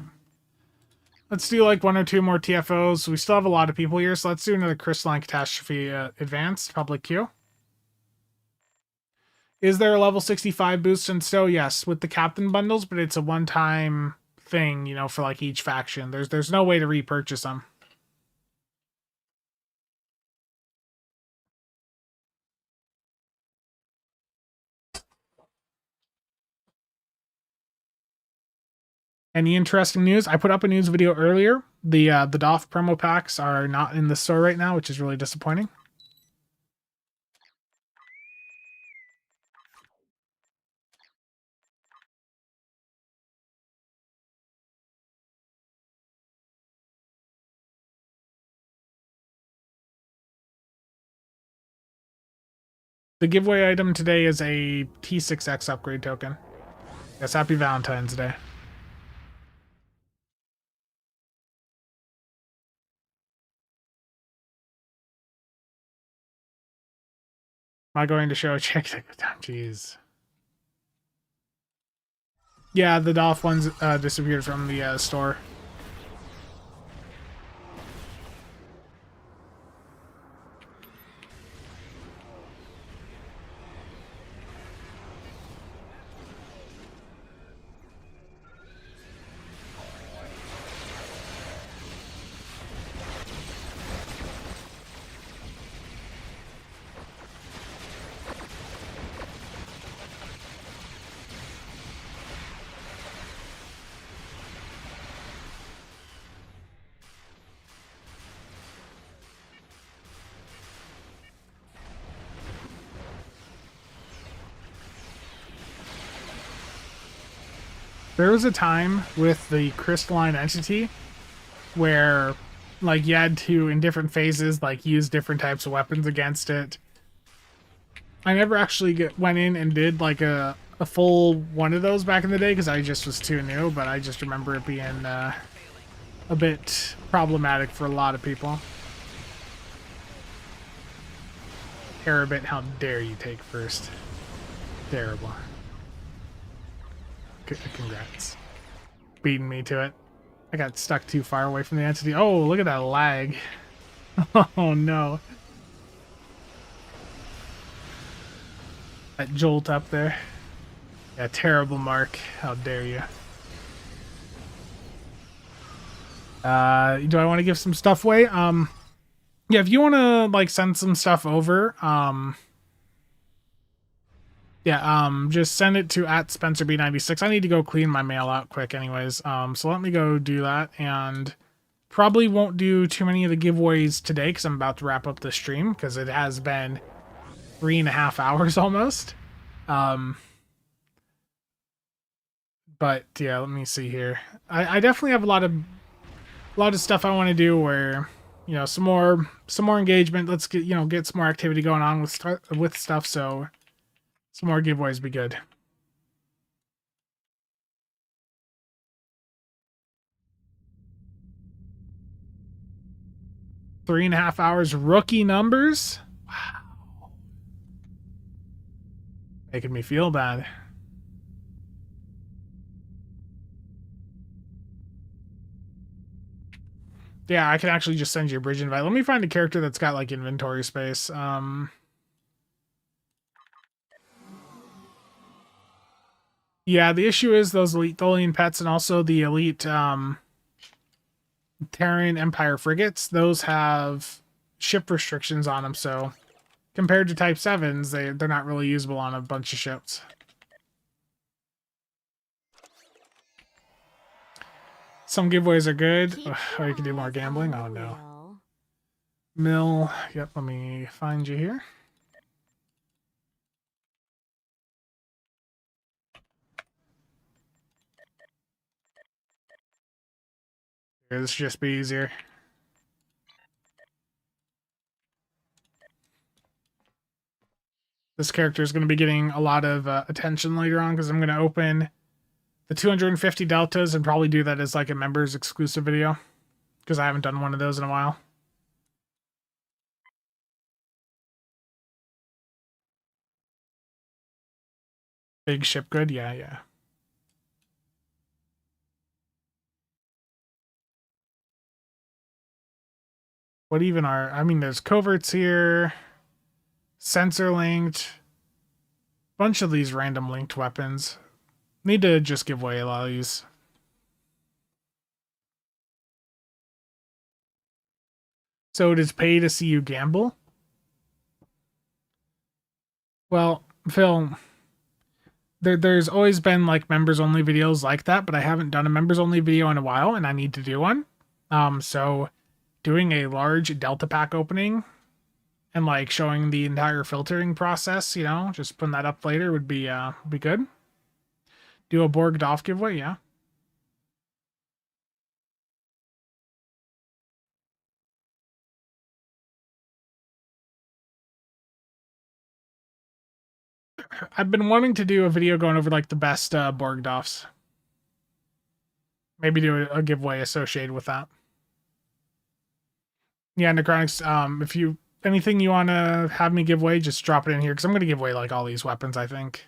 Let's do like 1 or 2 more TFOs. We still have a lot of people here, so let's do another Crystalline Catastrophe Advanced public queue. Is there a level 65 boost in Stowe? Yes, with the captain bundles, but it's a one-time thing, for like each faction. There's no way to repurchase them. Any interesting news? I put up a news video earlier. The DOF promo packs are not in the store right now, which is really disappointing. The giveaway item today is a T6X upgrade token. Yes, happy Valentine's Day. Am I going to show a check? Jeez. Yeah, the DOF ones disappeared from the store. There was a time with the Crystalline entity where, like, you had to, in different phases, like, use different types of weapons against it. I never actually went in and did, like, a full one of those back in the day because I just was too new, but I just remember it being a bit problematic for a lot of people. Terabit, how dare you take first? Terrible. Congrats. Beating me to it. I got stuck too far away from the entity. Oh, look at that lag. Oh no. That jolt up there. Yeah, terrible mark. How dare you. Do I want to give some stuff away? Yeah, if you want to like send some stuff over, just send it to @SpencerB96. I need to go clean my mail out quick anyways. So let me go do that, and probably won't do too many of the giveaways today because I'm about to wrap up the stream because it has been 3.5 hours almost. But yeah, let me see here. I definitely have a lot of stuff I want to do where, some more engagement. Let's get some more activity going on with stuff. So some more giveaways be good. Three and a half hours rookie numbers. Wow. Making me feel bad. Yeah, I can actually just send you a bridge invite. Let me find a character that's got like inventory space. Yeah, the issue is those elite Tholian pets and also the elite Terran Empire frigates. Those have ship restrictions on them, so compared to Type 7s, they're not really usable on a bunch of ships. Some giveaways are good. Oh, you can do more gambling? Oh, no. Mill. Yep, let me find you here. Here, this should just be easier. This character is going to be getting a lot of attention later on because I'm going to open the 250 deltas and probably do that as like a members exclusive video because I haven't done one of those in a while. Big ship good? Yeah, yeah. What even are... I mean, there's coverts here. Sensor linked. Bunch of these random linked weapons. Need to just give away a lot of these. So it is pay to see you gamble? Well, Phil... There's always been like members only videos like that, but I haven't done a members only video in a while and I need to do one. So doing a large Delta pack opening and like showing the entire filtering process, you know, just putting that up later would be good. Do a Borg Dolph giveaway, yeah. I've been wanting to do a video going over like the best Borg Dolphs. Maybe do a giveaway associated with that. Yeah, Necronics, if you anything you want to have me give away, just drop it in here because I'm going to give away like all these weapons, I think.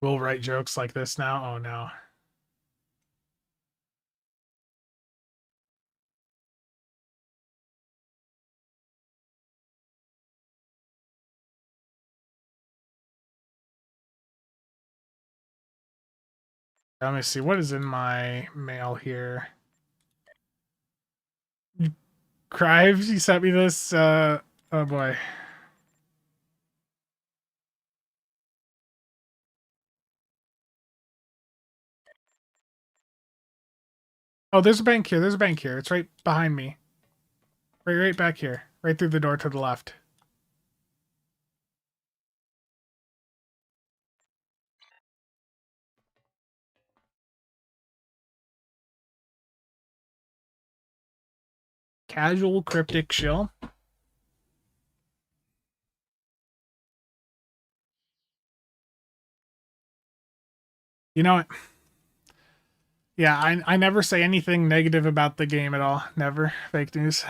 We'll write jokes like this now. Oh no. Let me see what is in my mail here. Crives, you sent me this. Oh boy. Oh, there's a bank here. There's a bank here. It's right behind me. Right back here. Right through the door to the left. Casual cryptic shill. You know what? Yeah, I never say anything negative about the game at all. Never. Fake news.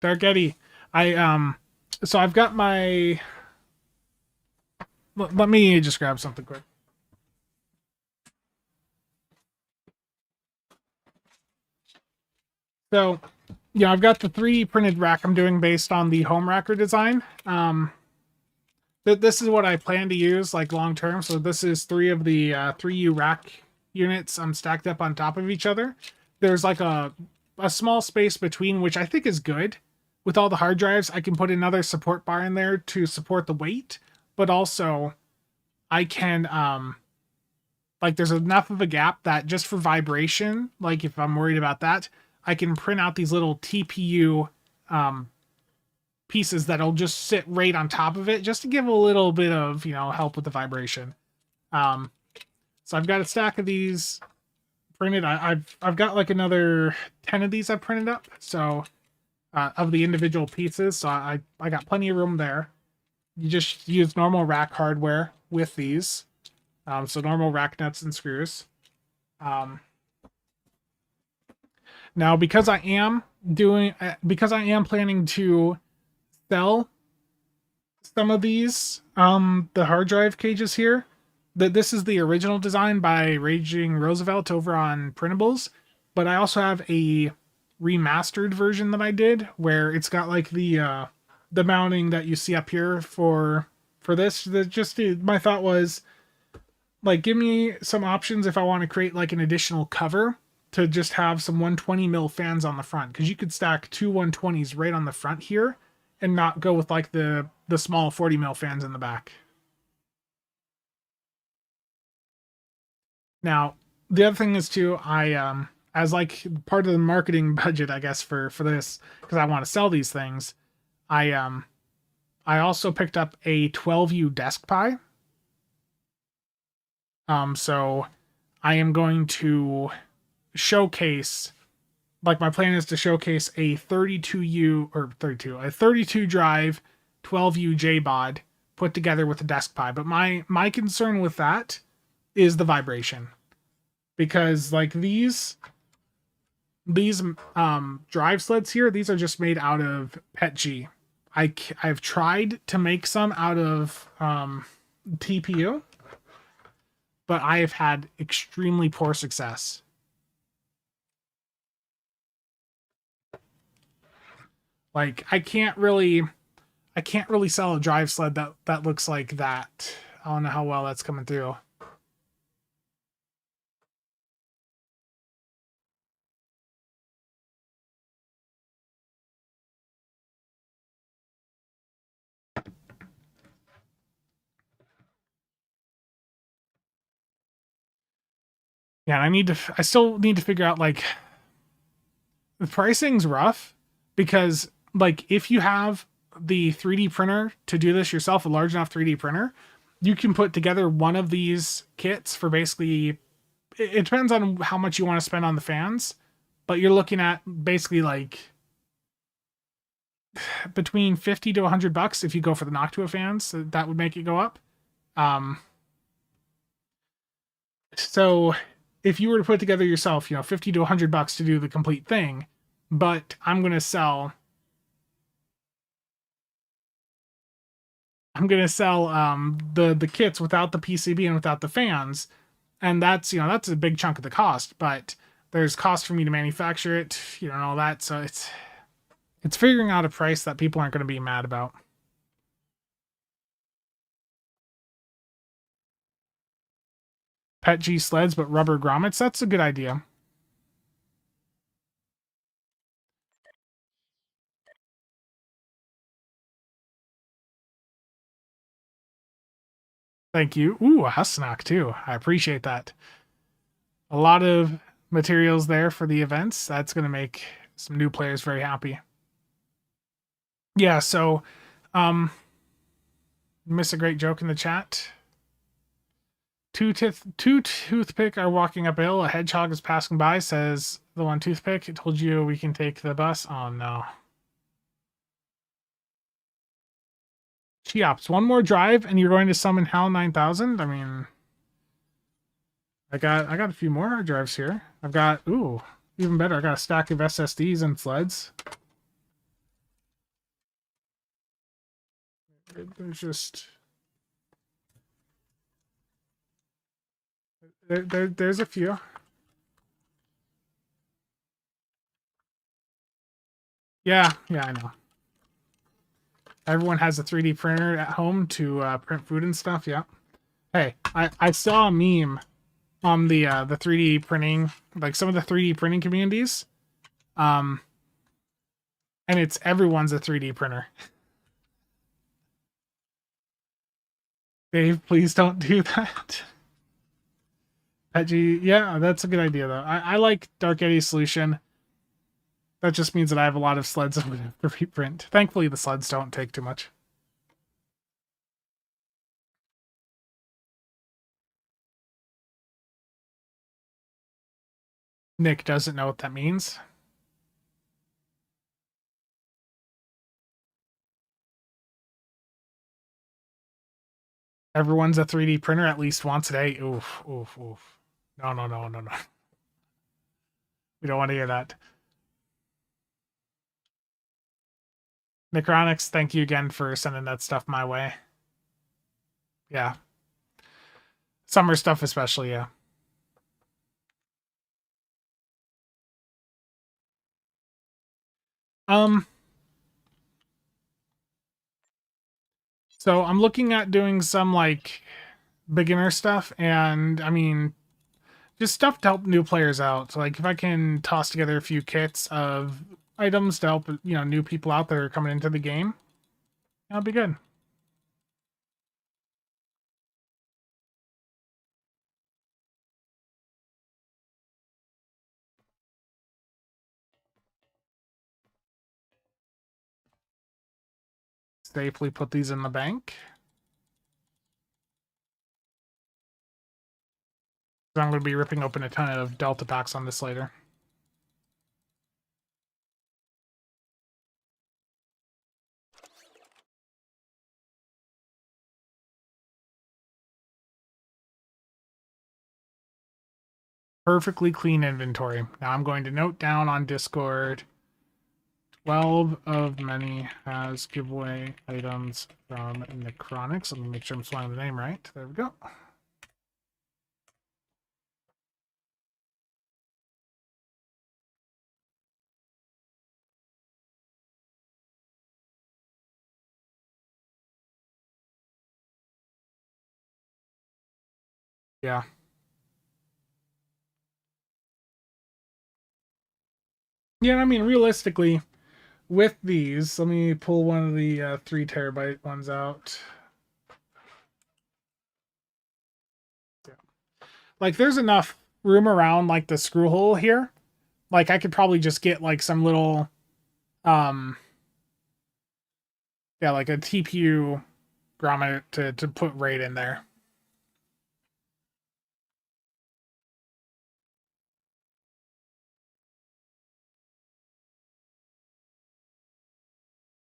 Dark Eddie. So I've got my... Let me just grab something quick. So, yeah, I've got the 3D printed rack I'm doing based on the home racker design. This is what I plan to use like long term. So this is 3 of the 3U rack units stacked up on top of each other. There's like a small space between, which I think is good. With all the hard drives, I can put another support bar in there to support the weight, but also I can like there's enough of a gap that just for vibration, like if I'm worried about that, I can print out these little TPU pieces that'll just sit right on top of it just to give a little bit of, you know, help with the vibration. So I've got a stack of these printed. I've got like another 10 of these I've printed up. So of the individual pieces. So I got plenty of room there. You just use normal rack hardware with these. So normal rack nuts and screws. Now, because I am planning to sell some of these, the hard drive cages here, this is the original design by Raging Roosevelt over on Printables, but I also have a remastered version that I did where it's got like the mounting that you see up here for this. My thought was like, give me some options if I want to create like an additional cover to just have some 120 mil fans on the front, because you could stack 2 120s right on the front here and not go with like the small 40 mil fans in the back. Now, the other thing is too, I as like part of the marketing budget, I guess, for this, because I want to sell these things, I also picked up a 12U desk pie. So I am going to showcase, like my plan is to showcase a 32 drive 12U JBOD put together with a desk Pi. But my concern with that is the vibration, because like these drive sleds here, these are just made out of PETG. I've tried to make some out of TPU, but I have had extremely poor success. Like I can't really sell a drive sled that looks like that. I don't know how well that's coming through. Yeah, I still need to figure out, like, the pricing's rough, because like if you have the 3D printer to do this yourself, a large enough 3D printer, you can put together one of these kits for basically, it depends on how much you want to spend on the fans, but you're looking at basically like between 50 to $100 if you go for the Noctua fans. So that would make it go up. So if you were to put together yourself, 50 to $100 to do the complete thing, but I'm going to sell the kits without the PCB and without the fans, and that's that's a big chunk of the cost, but there's cost for me to manufacture it, and all that, so it's figuring out a price that people aren't going to be mad about. PETG sleds but rubber grommets, that's a good idea. Thank you. Ooh, a Husnock too. I appreciate that. A lot of materials there for the events. That's going to make some new players very happy. Yeah, so miss a great joke in the chat. Two toothpick are walking up a hill. A hedgehog is passing by, says the one toothpick. It told you we can take the bus. Oh no. Cheops, one more drive and you're going to summon HAL 9000? I mean, I got a few more drives here. I've got, ooh, even better. I got a stack of SSDs and sleds. There's just there's a few. Yeah, I know. Everyone has a 3D printer at home to print food and stuff. Yeah. Hey, I saw a meme on the 3D printing, like some of the 3D printing communities, and it's everyone's a 3D printer. Dave, please don't do that. Edgy, yeah, that's a good idea though. I like Dark Eddy's solution. That just means that I have a lot of sleds I'm going to reprint. Thankfully, the sleds don't take too much. Nick doesn't know what that means. Everyone's a 3D printer at least once a day. Oof. No. We don't want to hear that. Necronics, thank you again for sending that stuff my way. Yeah. Summer stuff especially, yeah. So I'm looking at doing some like beginner stuff, and I mean just stuff to help new players out. Like if I can toss together a few kits of items to help new people out that are coming into the game, that'll be good. Safely put these in the bank. So I'm going to be ripping open a ton of Delta packs on this later. Perfectly clean inventory. Now I'm going to note down on Discord 12 of many has giveaway items from Necronics. Let me make sure I'm spelling the name right. There we go. Yeah. Yeah, I mean, realistically, with these, let me pull one of the 3 terabyte ones out. Yeah. Like, there's enough room around, like, the screw hole here. Like, I could probably just get, like, some little, yeah, like a TPU grommet to put right in there.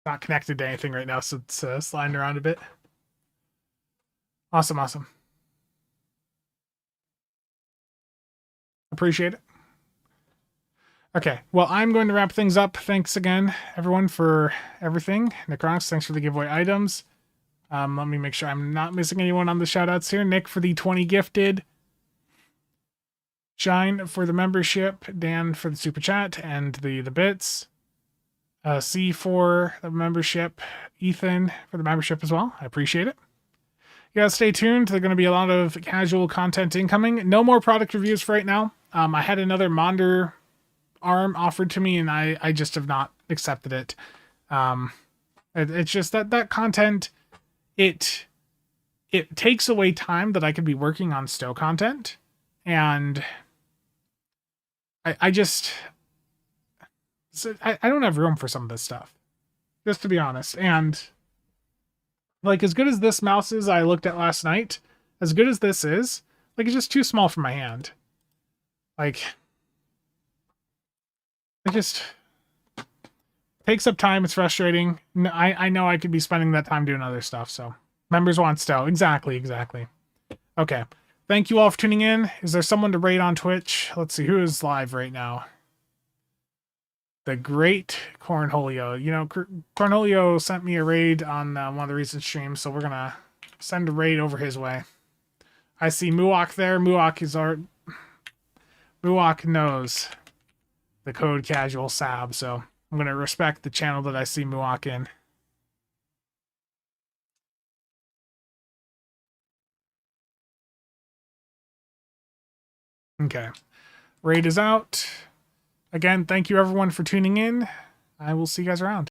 Not connected to anything right now, so it's sliding around a bit. Awesome, awesome. Appreciate it. Okay, well, I'm going to wrap things up. Thanks again, everyone, for everything. Necronics, thanks for the giveaway items. Let me make sure I'm not missing anyone on the shoutouts here. Nick for the 20 gifted. Shine for the membership. Dan for the super chat and the bits. C for the membership. Ethan for the membership as well. I appreciate it. You gotta stay tuned. There's going to be a lot of casual content incoming. No more product reviews for right now. I had another Monder arm offered to me, and I just have not accepted it. It's just that content, it takes away time that I could be working on stow content, and I just I don't have room for some of this stuff, just to be honest. And like, as good as this mouse is I looked at last night, as good as this is, like, it's just too small for my hand. Like, it just takes up time. It's frustrating. I know I could be spending that time doing other stuff. So members want stow. Exactly. Okay. Thank you all for tuning in. Is there someone to raid on Twitch? Let's see who is live right now. The great Cornholio. You know, Cornholio sent me a raid on one of the recent streams, so we're gonna send a raid over his way. I see Muak there. Muak knows the code CasualSAB, so I'm gonna respect the channel that I see Muak in. Okay. Raid is out. Again, thank you everyone for tuning in. I will see you guys around.